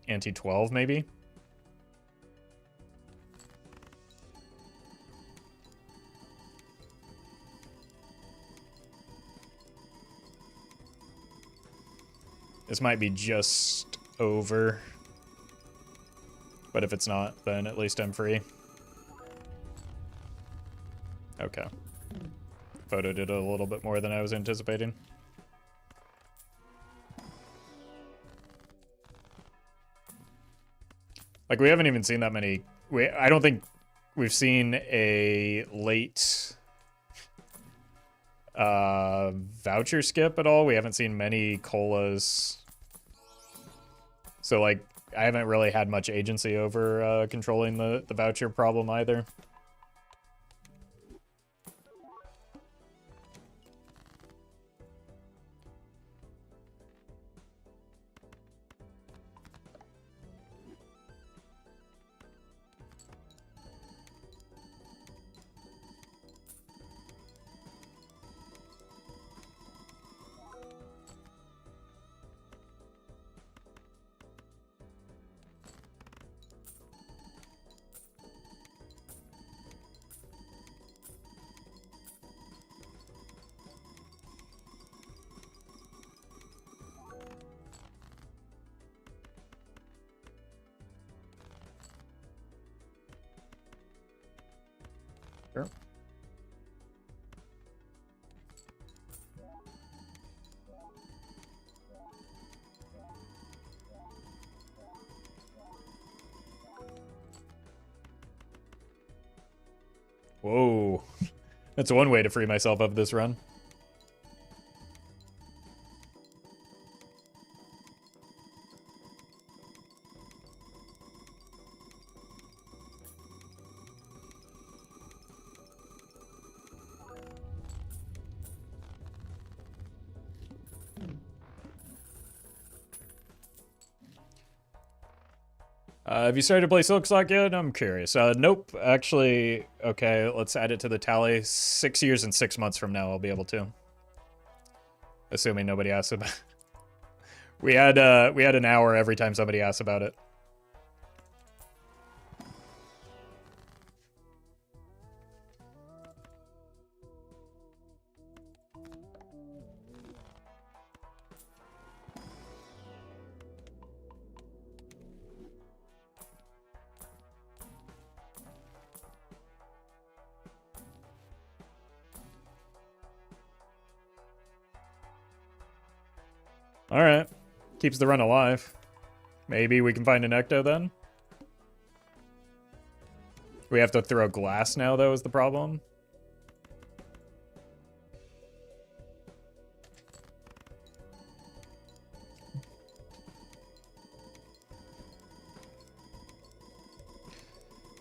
ante 12, maybe? This might be just over. But if it's not, then at least I'm free. Okay. Photo did a little bit more than I was anticipating. Like, we haven't even seen that many... I don't think we've seen a late... voucher skip at all. We haven't seen many colas. So, like, I haven't really had much agency over controlling the voucher problem either. Sure. Whoa. That's one way to free myself of this run. Have you started to play Silksong yet? I'm curious. Nope. Actually, okay, let's add it to the tally. 6 years and 6 months from now, I'll be able to. Assuming nobody asks about we had an hour every time somebody asked about it. Alright. Keeps the run alive. Maybe we can find an Ecto then? We have to throw glass now, though, is the problem.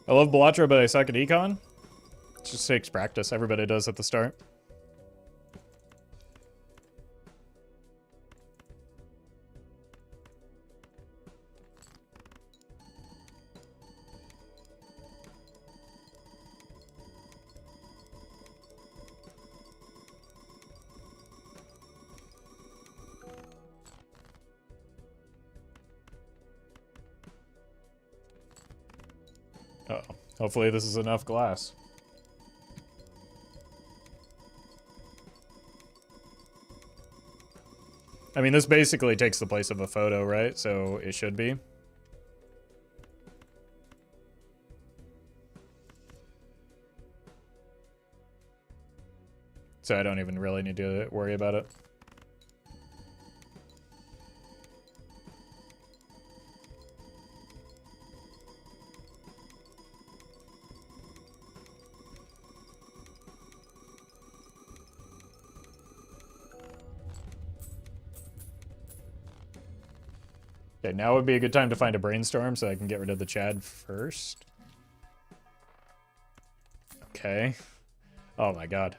I love Belatra, but I suck at Econ. It just takes practice. Everybody does at the start. Hopefully this is enough glass. I mean, this basically takes the place of a photo, right? So it should be. So I don't even really need to worry about it. Okay, now would be a good time to find a brainstorm so I can get rid of the Chad first. Okay. Oh my god.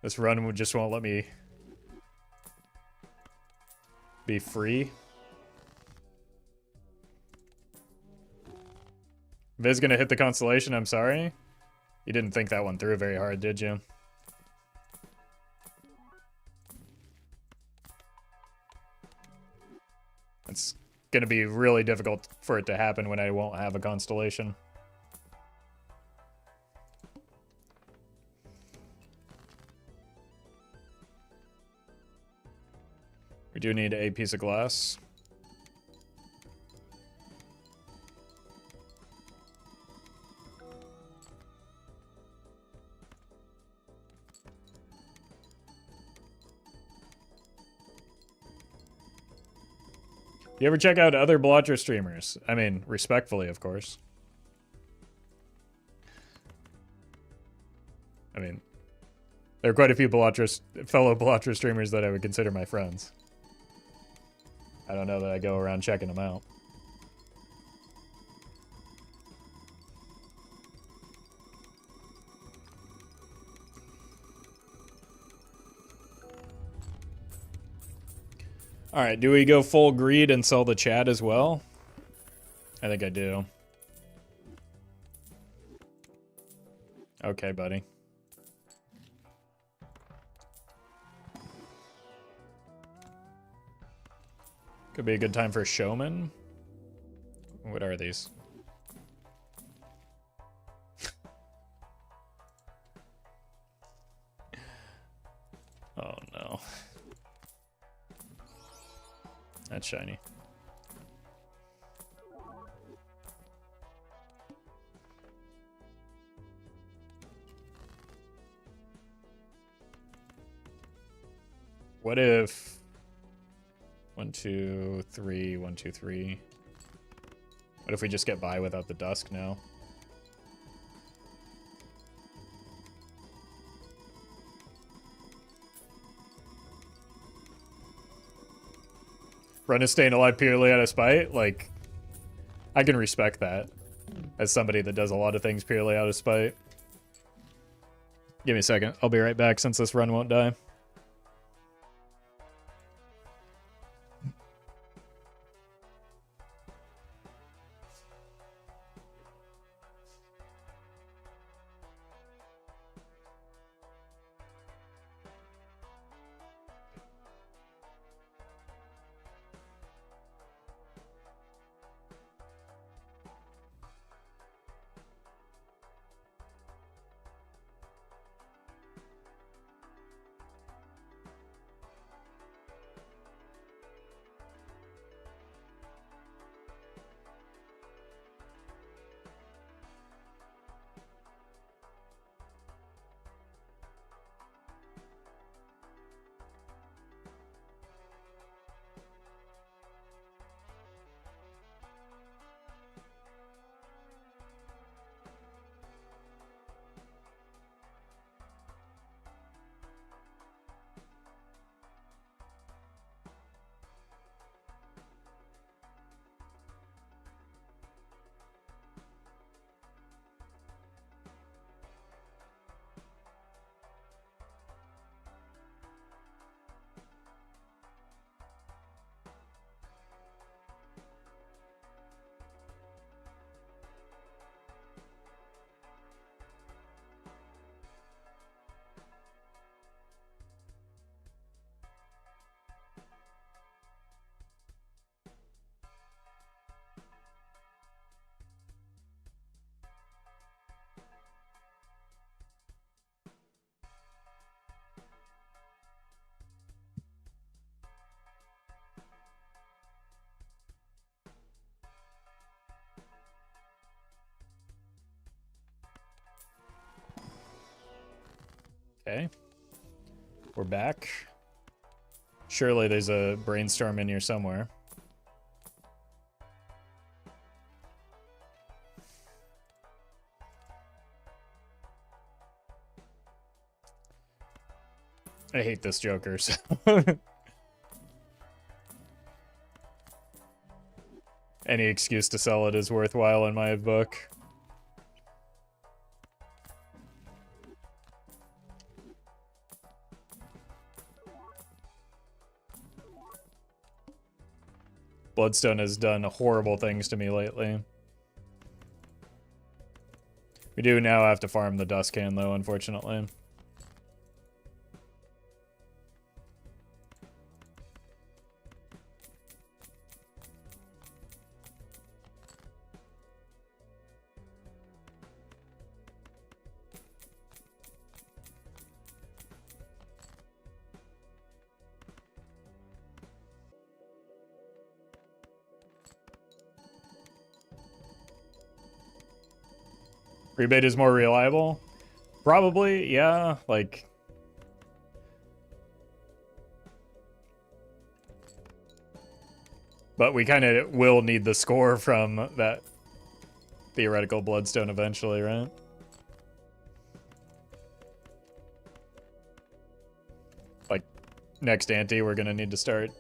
This run just won't let me be free. Viz gonna hit the constellation, I'm sorry. You didn't think that one through very hard, did you? It's gonna be really difficult for it to happen when I won't have a constellation. We do need a piece of glass. You ever check out other Blotcher streamers? I mean, respectfully, of course. I mean, there are quite a few fellow Blotcher streamers that I would consider my friends. I don't know that I go around checking them out. Alright, do we go full greed and sell the Chad as well? I think I do. Okay, buddy. Could be a good time for a showman. What are these? Oh no. That's shiny. What if 1, 2, 3, 1, 2, 3? What if we just get by without the dusk now? Run is staying alive purely out of spite? Like, I can respect that as somebody that does a lot of things purely out of spite. Give me a second. I'll be right back since this run won't die. Okay. We're back. Surely there's a brainstorm in here somewhere. I hate this Joker, so... Any excuse to sell it is worthwhile in my book. Bloodstone has done horrible things to me lately. We do now have to farm the dust can, though, unfortunately. Rebate is more reliable? Probably, yeah, like... But we kind of will need the score from that theoretical Bloodstone eventually, right? Like, next ante, we're gonna need to start,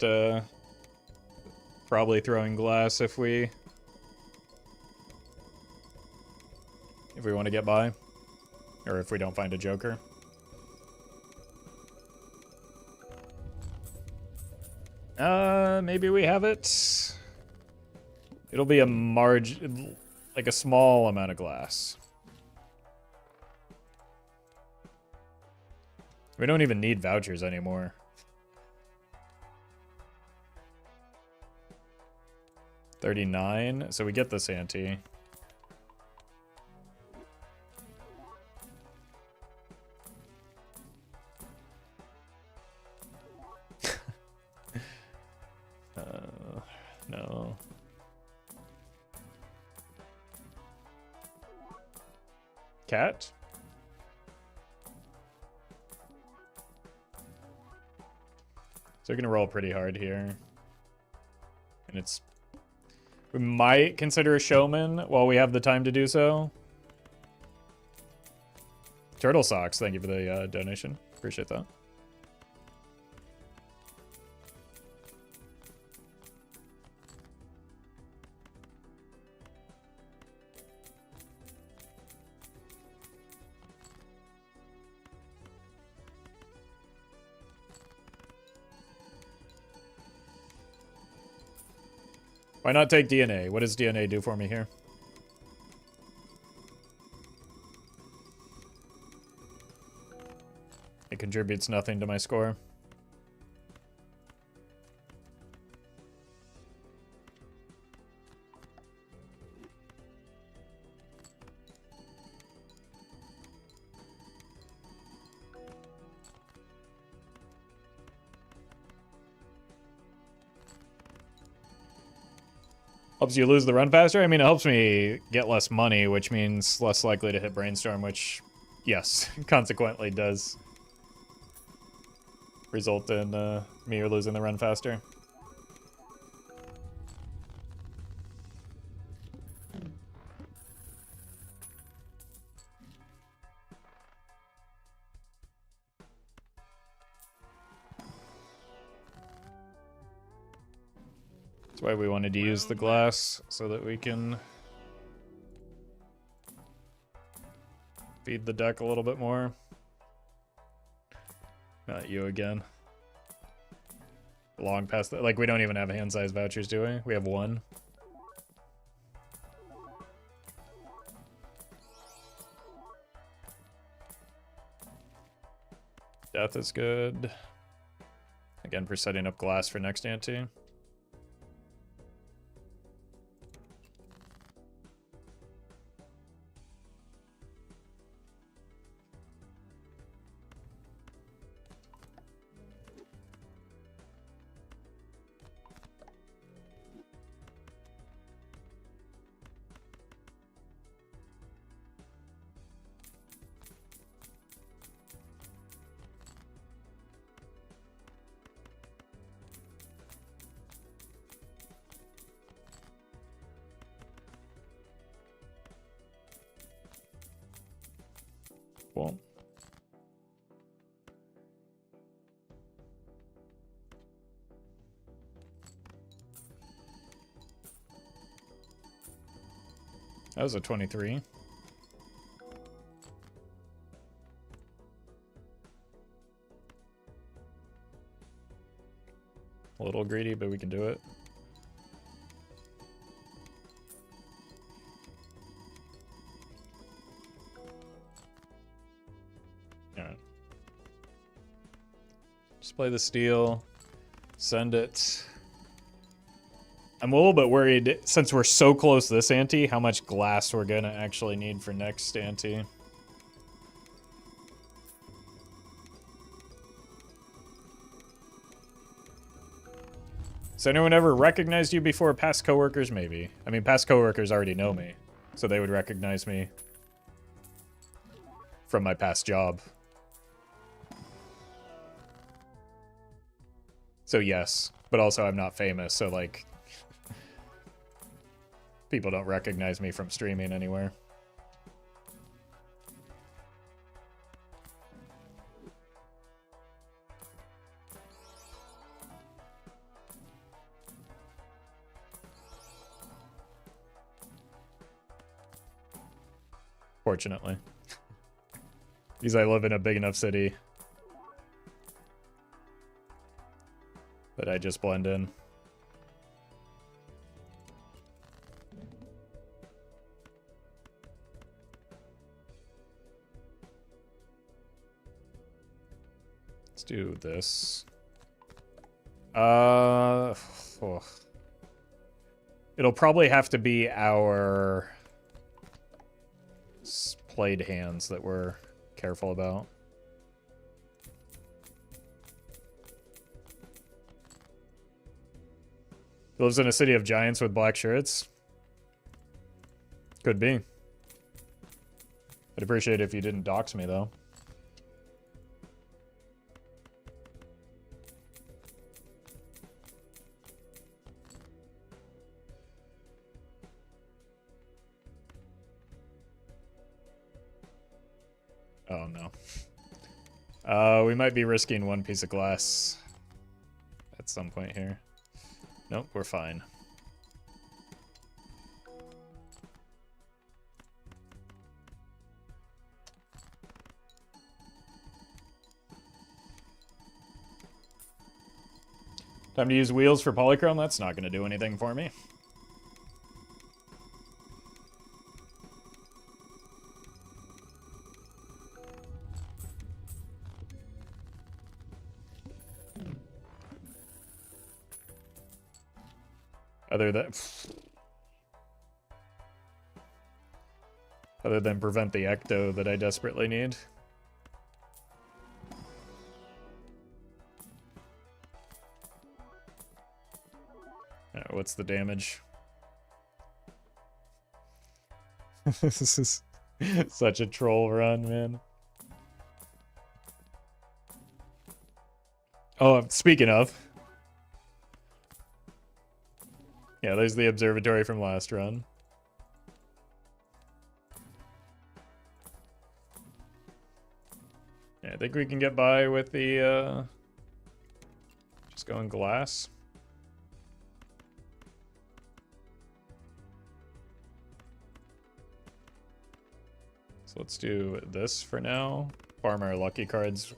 probably throwing glass if we want to get by. Or if we don't find a Joker. Maybe we have it. It'll be a margin, like a small amount of glass. We don't even need vouchers anymore. $39, so we get this ante. No. Cat? So we're gonna roll pretty hard here. And it's... We might consider a showman while we have the time to do so. Turtle Socks, thank you for the donation. Appreciate that. Why not take DNA? What does DNA do for me here? It contributes nothing to my score. Helps you lose the run faster? I mean, it helps me get less money, which means less likely to hit Brainstorm, which, yes, consequently does result in me losing the run faster. That's why we wanted to use the glass, so that we can feed the deck a little bit more. Not you again. Long past that. Like, we don't even have hand size vouchers, do we? We have one. Death is good. Again, for setting up glass for next ante. Cool. That was a 23. A little greedy, but we can do it. Alright. Just play the steel. Send it. I'm a little bit worried, since we're so close to this ante, how much glass we're gonna actually need for next ante. Has anyone ever recognized you before? Past coworkers, maybe. I mean, past coworkers already know me, so they would recognize me from my past job. So yes, but also I'm not famous, so like, people don't recognize me from streaming anywhere. Fortunately. Because I live in a big enough city that I just blend in. Let's do this. Oh. It'll probably have to be our played hands that we're careful about. He lives in a city of giants with black shirts. Could be. I'd appreciate it if you didn't dox me, though. Oh, no. We might be risking one piece of glass at some point here. Nope, we're fine. Time to use wheels for polychrome? That's not going to do anything for me. Other than prevent the ecto that I desperately need. What's the damage? This is such a troll run, man. Oh, speaking of. Yeah, there's the observatory from last run. Yeah, I think we can get by with the, just going glass. So let's do this for now. Farm our lucky cards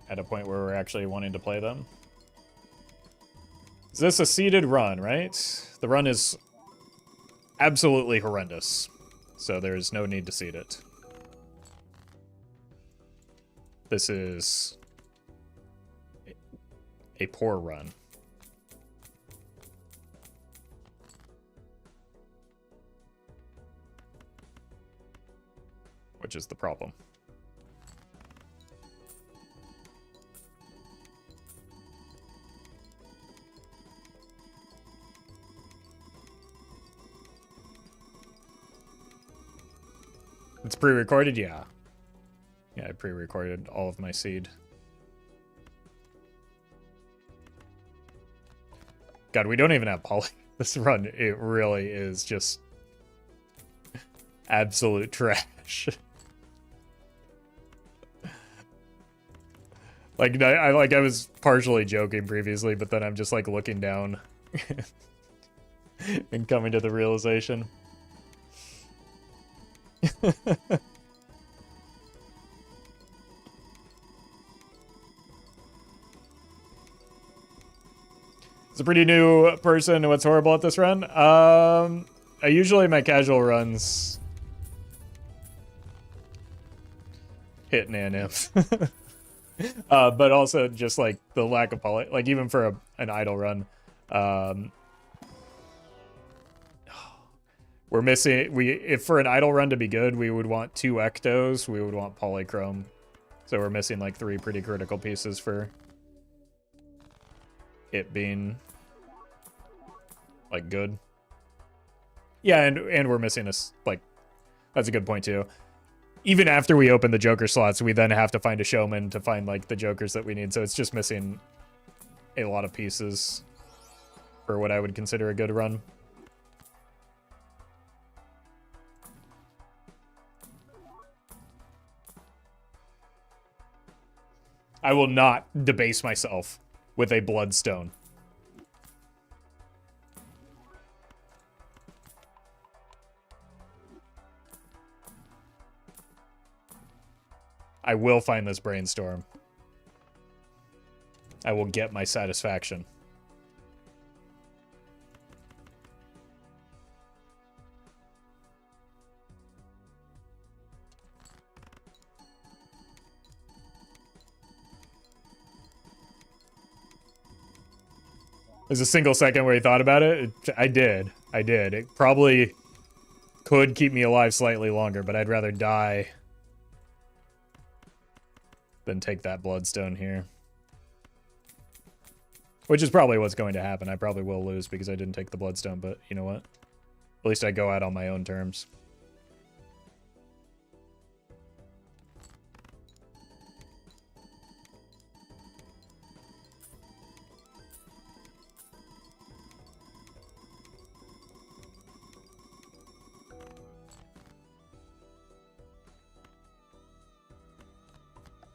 at a point where we're actually wanting to play them. Is this a seeded run, right? The run is absolutely horrendous, so there's no need to seed it. This is a poor run. Which is the problem. It's pre-recorded? Yeah. Yeah, I pre-recorded all of my seed. God, we don't even have poly. This run, it really is just absolute trash. Like I was partially joking previously, but then I'm just like looking down and coming to the realization. It's a pretty new person. What's horrible at this run? I usually my casual runs hit nanimps. But also just like the lack of poly, like even for an idle run, we're missing. If for an idle run to be good, we would want 2 ectos. We would want polychrome, so we're missing like 3 pretty critical pieces for it being like good. Yeah, and we're missing this, like, that's a good point too. Even after we open the Joker slots, we then have to find a showman to find like the Jokers that we need. So it's just missing a lot of pieces for what I would consider a good run. I will not debase myself with a bloodstone. I will find this brainstorm. I will get my satisfaction. There's a single second where he thought about it. I did. It probably could keep me alive slightly longer, but I'd rather die than take that bloodstone here. Which is probably what's going to happen. I probably will lose because I didn't take the bloodstone, but you know what? At least I go out on my own terms.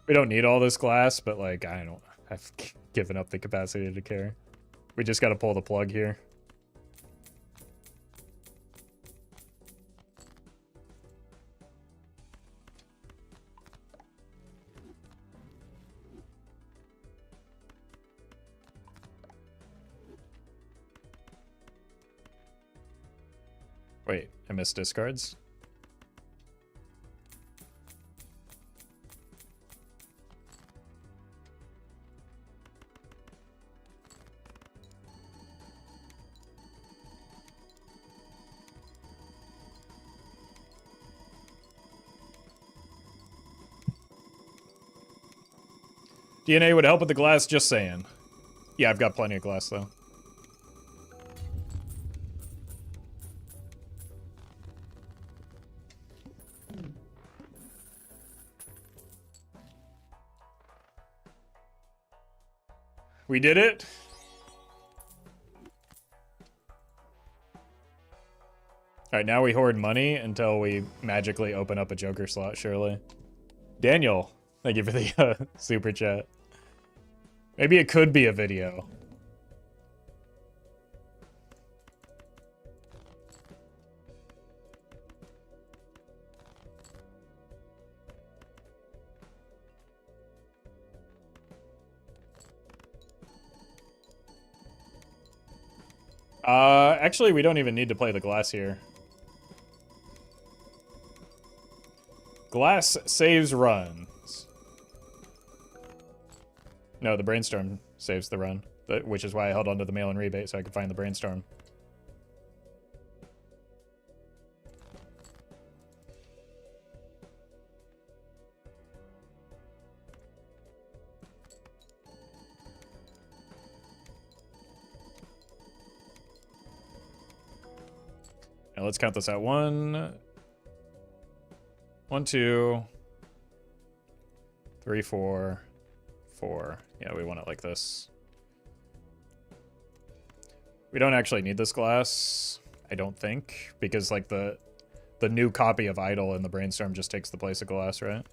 We don't need all this glass, but like, I don't, I've given up the capacity to care. We just got to pull the plug here. Wait, I missed discards? DNA would help with the glass, just saying. Yeah, I've got plenty of glass, though. We did it. All right, now we hoard money until we magically open up a Joker slot, surely. Daniel, thank you for the super chat. Maybe it could be a video. Actually, we don't even need to play the glass here. Glass saves runs. No, the brainstorm saves the run, which is why I held onto the mail-in rebate so I could find the brainstorm. Now let's count this out. 1, 2, 3, 4, 4. Yeah, we want it like this. We don't actually need this glass, I don't think, because like the new copy of Idle in the brainstorm just takes the place of glass, right?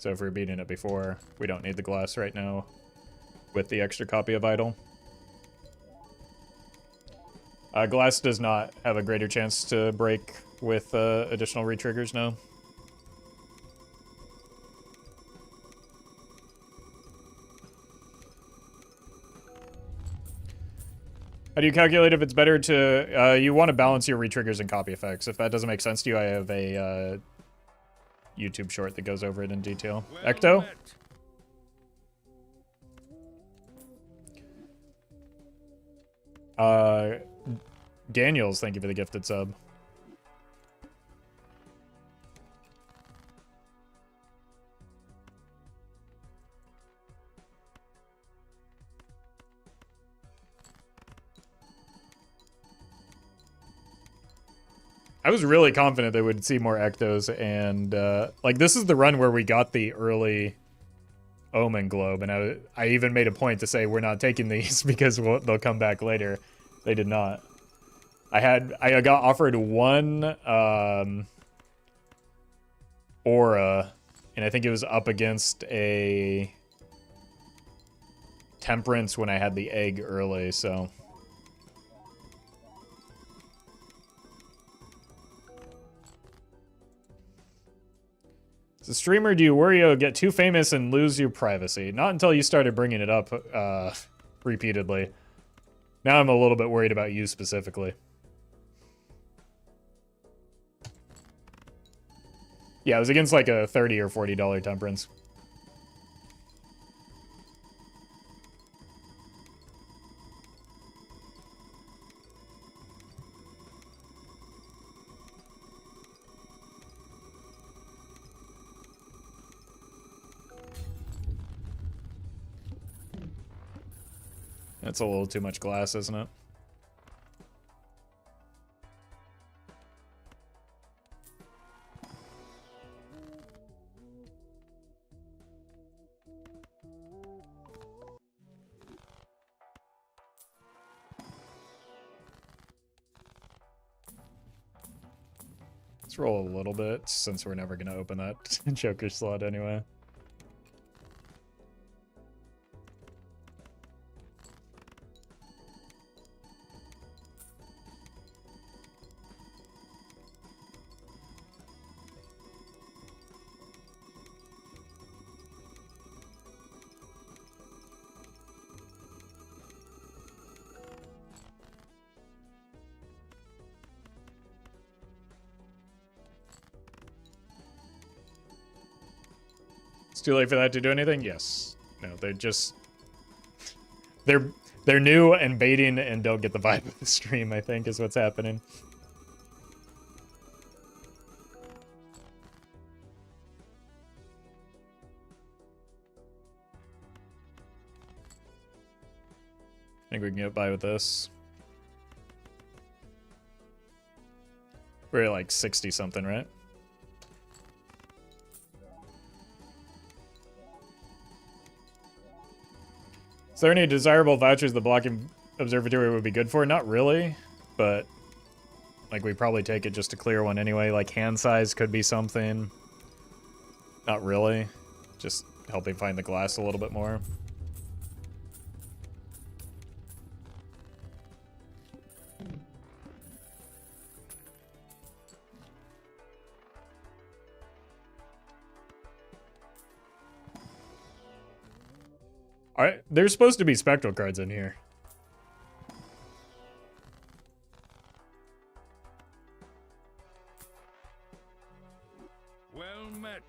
So if we're beating it before, we don't need the glass right now with the extra copy of Idol. Glass does not have a greater chance to break with additional retriggers now. How do you calculate if it's better to... you want to balance your retriggers and copy effects. If that doesn't make sense to you, I have a YouTube short that goes over it in detail. Well Ecto? met. Daniels, thank you for the gifted sub. I was really confident they would see more Ectos, and like this is the run where we got the early Omen Globe, and I even made a point to say we're not taking these because they'll come back later. They did not. I got offered one Aura, and I think it was up against a Temperance when I had the egg early, so... As a streamer, do you worry you'll get too famous and lose your privacy? Not until you started bringing it up repeatedly. Now I'm a little bit worried about you specifically. Yeah, it was against like a $30 or $40 Temperance. That's a little too much glass, isn't it? Let's roll a little bit, since we're never going to open that Joker slot anyway. It's too late for that to do anything? Yes. No, they're just... They're new and baiting and don't get the vibe of the stream, I think, is what's happening. I think we can get by with this. We're at like 60 something, right? Is there any desirable vouchers the blocking observatory would be good for? Not really, but like we probably take it just to clear one anyway. Like hand size could be something. Not really. Just helping find the glass a little bit more. Alright, there's supposed to be spectral cards in here. Well met.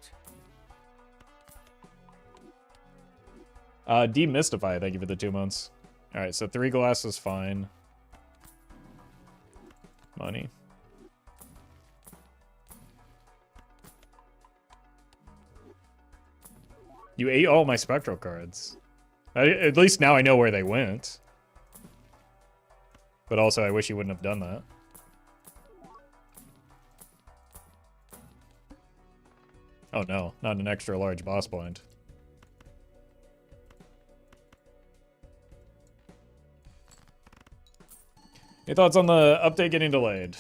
Demystify, thank you for the 2 months. Alright, so 3 glass is fine. Money. You ate all my spectral cards. At least now I know where they went. But also, I wish you wouldn't have done that. Oh no, not an extra large boss blind. Any thoughts on the update getting delayed?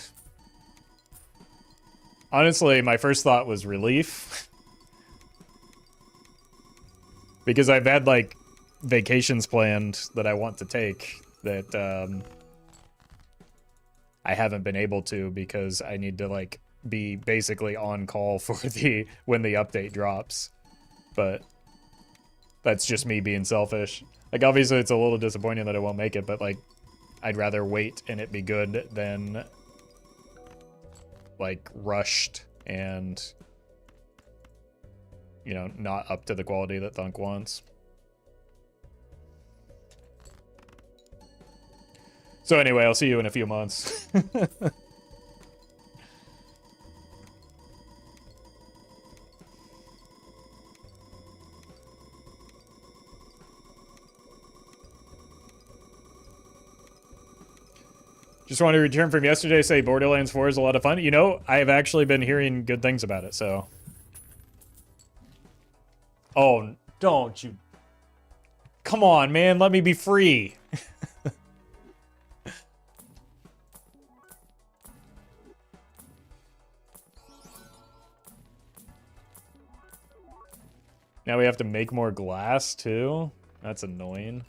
Honestly, my first thought was relief. Because I've had, like, vacations planned that I want to take that, I haven't been able to because I need to, like, be basically on call for when the update drops. But that's just me being selfish. Like, obviously it's a little disappointing that I won't make it, but, like, I'd rather wait and it be good than, like, rushed and, you know, not up to the quality that Thunk wants. So anyway, I'll see you in a few months. Just want to return from yesterday, say Borderlands 4 is a lot of fun. You know, I've actually been hearing good things about it, so. Oh, don't you. Come on, man, let me be free. Now we have to make more glass, too? That's annoying.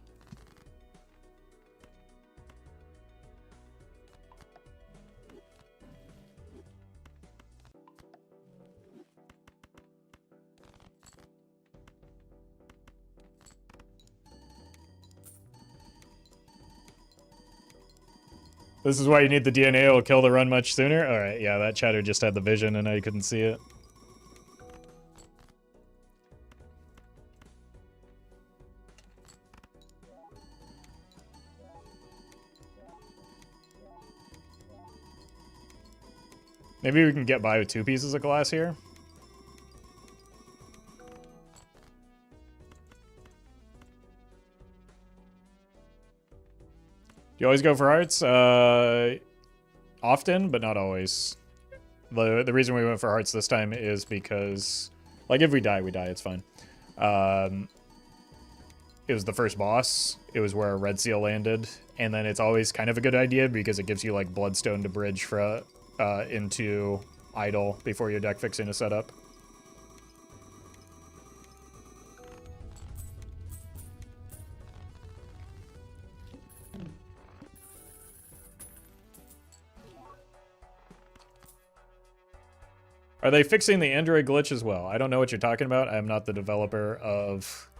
This is why you need the DNA. It'll kill the run much sooner. All right, yeah, that chatter just had the vision and I couldn't see it. Maybe we can get by with 2 pieces of glass here. Do you always go for hearts? Often, but not always. The reason we went for hearts this time is because, like, if we die, we die. It's fine. It was the first boss. It was where a red seal landed, and then it's always kind of a good idea because it gives you, like, bloodstone to bridge for into idle before your deck fixing a setup. Are they fixing the Android glitch as well? I don't know what you're talking about. I'm not the developer of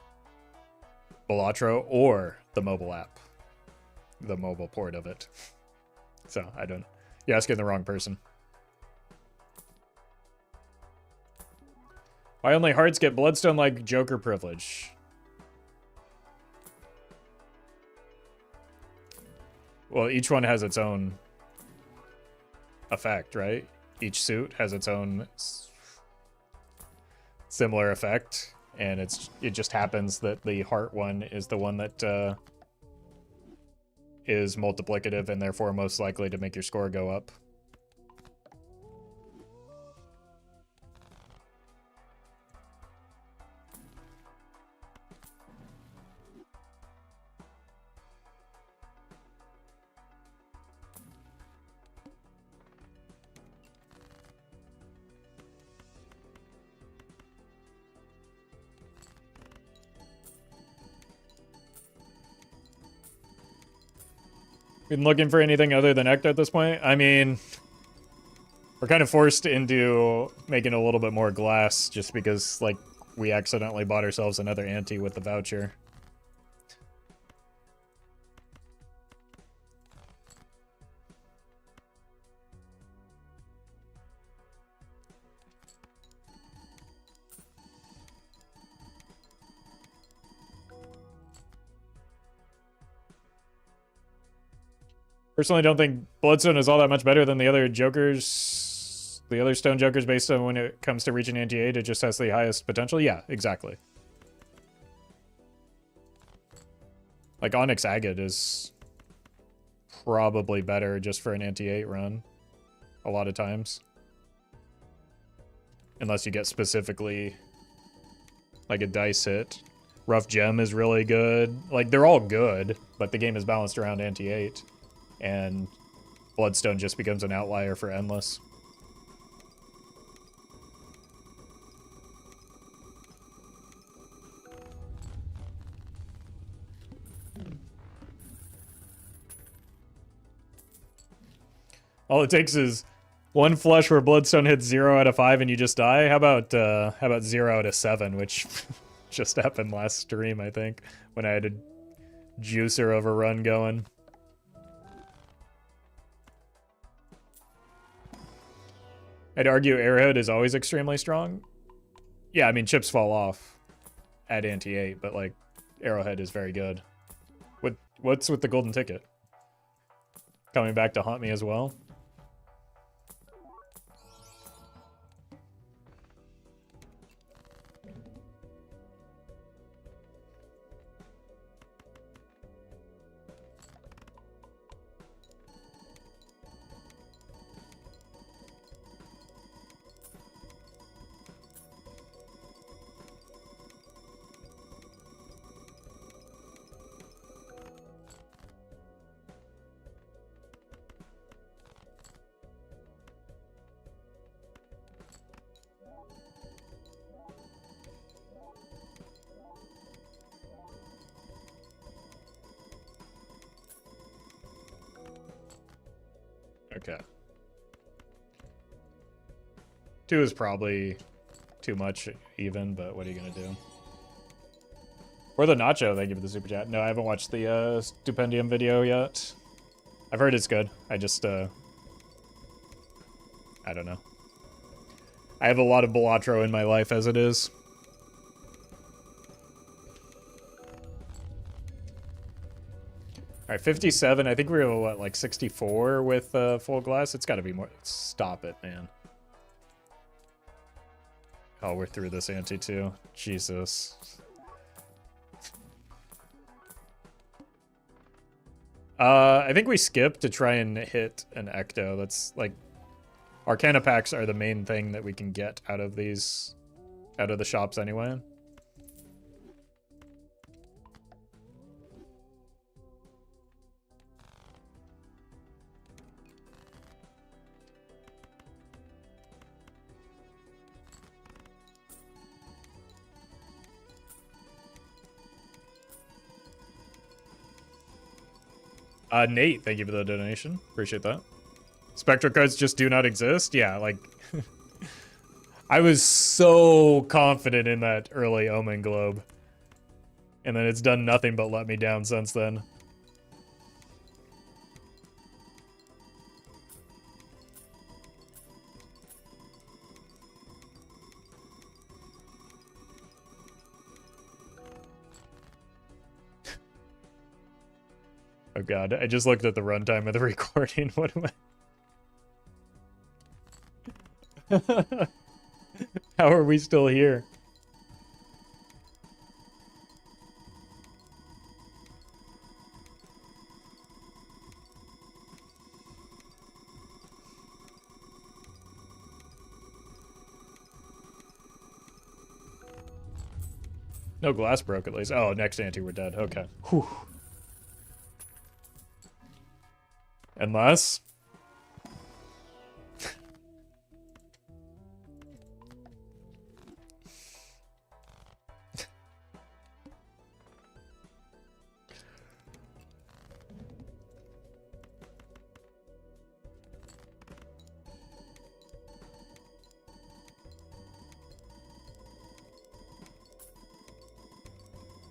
Balatro or the mobile app. The mobile port of it. So, I don't... You're asking the wrong person. Why only hearts get bloodstone like Joker privilege? Well, each one has its own effect, right? Each suit has its own similar effect, and it just happens that the heart one is the one that is multiplicative and therefore most likely to make your score go up. Been looking for anything other than Ecto at this point? I mean, we're kind of forced into making a little bit more glass just because, like, we accidentally bought ourselves another ante with the voucher. Personally, don't think Bloodstone is all that much better than the other Jokers. The other Stone Jokers based on when it comes to reaching anti-8, it just has the highest potential. Yeah, exactly. Like, Onyx Agate is probably better just for an anti-8 run. A lot of times. Unless you get specifically, like, a dice hit. Rough Gem is really good. Like, they're all good, but the game is balanced around anti-8. And Bloodstone just becomes an outlier for Endless. All it takes is one flush where Bloodstone hits 0 out of 5 and you just die. How about 0 out of 7, which just happened last stream, I think, when I had a juicer overrun going. I'd argue Arrowhead is always extremely strong. Yeah, I mean, chips fall off at anti-8, but, like, Arrowhead is very good. What's with the golden ticket? Coming back to haunt me as well? Okay. 2 is probably too much even, but what are you gonna do? Or the Nacho, thank you for the super chat. No, I haven't watched the Stupendium video yet. I've heard it's good. I just, I don't know. I have a lot of Balatro in my life as it is. Alright, 57. I think we were, what, like 64 with full glass? It's gotta be more. Stop it, man. Oh, we're through this ante too. Jesus. I think we skipped to try and hit an Ecto. That's like... Arcana packs are the main thing that we can get out of these... out of the shops anyway. Nate, thank you for the donation. Appreciate that. Spectral cards just do not exist? Yeah, like... I was so confident in that early Omen Globe. And then it's done nothing but let me down since then. Oh god, I just looked at the runtime of the recording. What am I... How are we still here? No glass broke at least. Oh, next ante we're dead. Okay. Whew. Unless...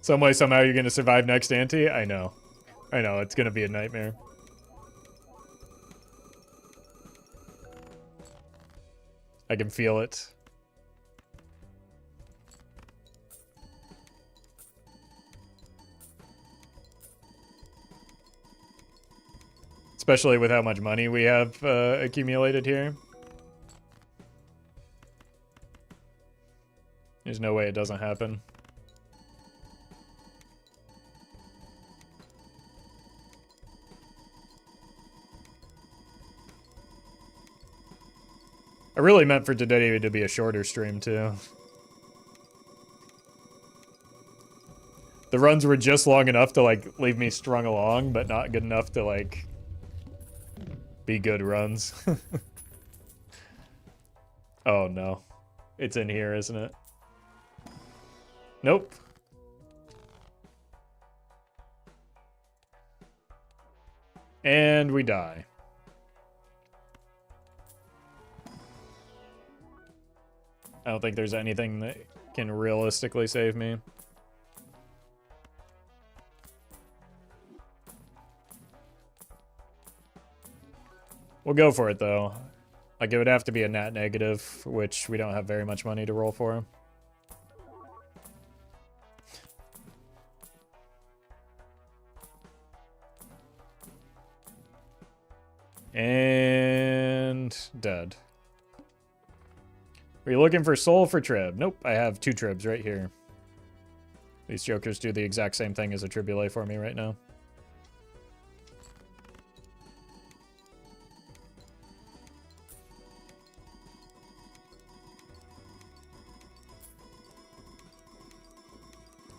Some way, somehow you're gonna survive next ante? I know. I know, it's gonna be a nightmare. I can feel it. Especially with how much money we have accumulated here. There's no way it doesn't happen. I really meant for today to be a shorter stream, too. The runs were just long enough to, like, leave me strung along, but not good enough to, like, be good runs. Oh, no. It's in here, isn't it? Nope. And we die. I don't think there's anything that can realistically save me. We'll go for it, though. Like, it would have to be a net negative, which we don't have very much money to roll for. And dead. Are you looking for soul for trib? Nope, I have 2 tribs right here. These jokers do the exact same thing as a tribulate for me right now.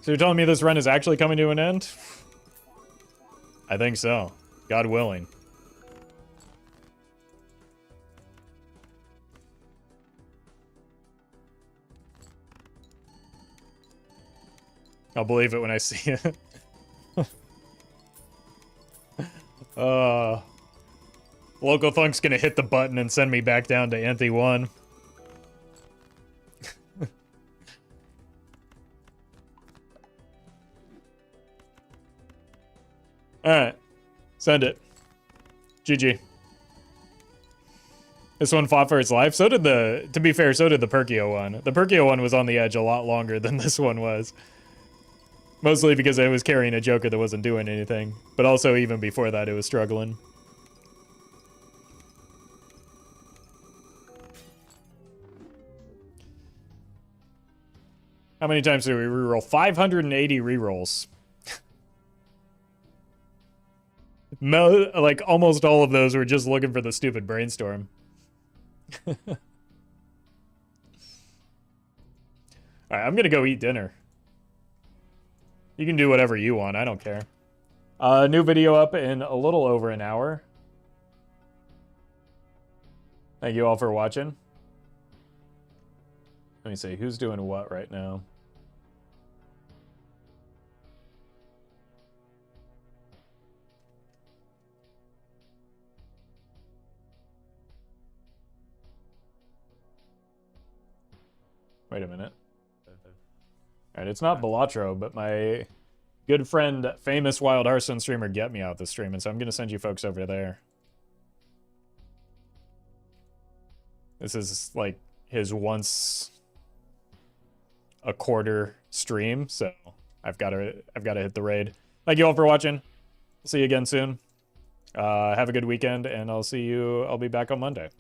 So you're telling me this run is actually coming to an end? I think so. God willing. I'll believe it when I see it. Local Thunk's gonna hit the button and send me back down to Anthe 1. Alright. Send it. GG. This one fought for its life. So did the, to be fair, so did the Perkio one. The Perkio one was on the edge a lot longer than this one was. Mostly because I was carrying a Joker that wasn't doing anything. But also, even before that, it was struggling. How many times did we reroll? 580 rerolls. Like, almost all of those were just looking for the stupid brainstorm. Alright, I'm gonna go eat dinner. You can do whatever you want, I don't care. New video up in a little over an hour. Thank you all for watching. Let me see, who's doing what right now? Wait a minute. Alright, it's not Balatro, but my good friend, famous Wild Hearthstone streamer, Get Me Out this stream, and so I'm going to send you folks over there. This is, like, his once a quarter stream, so I've got to hit the raid. Thank you all for watching. See you again soon. Have a good weekend, and I'll be back on Monday.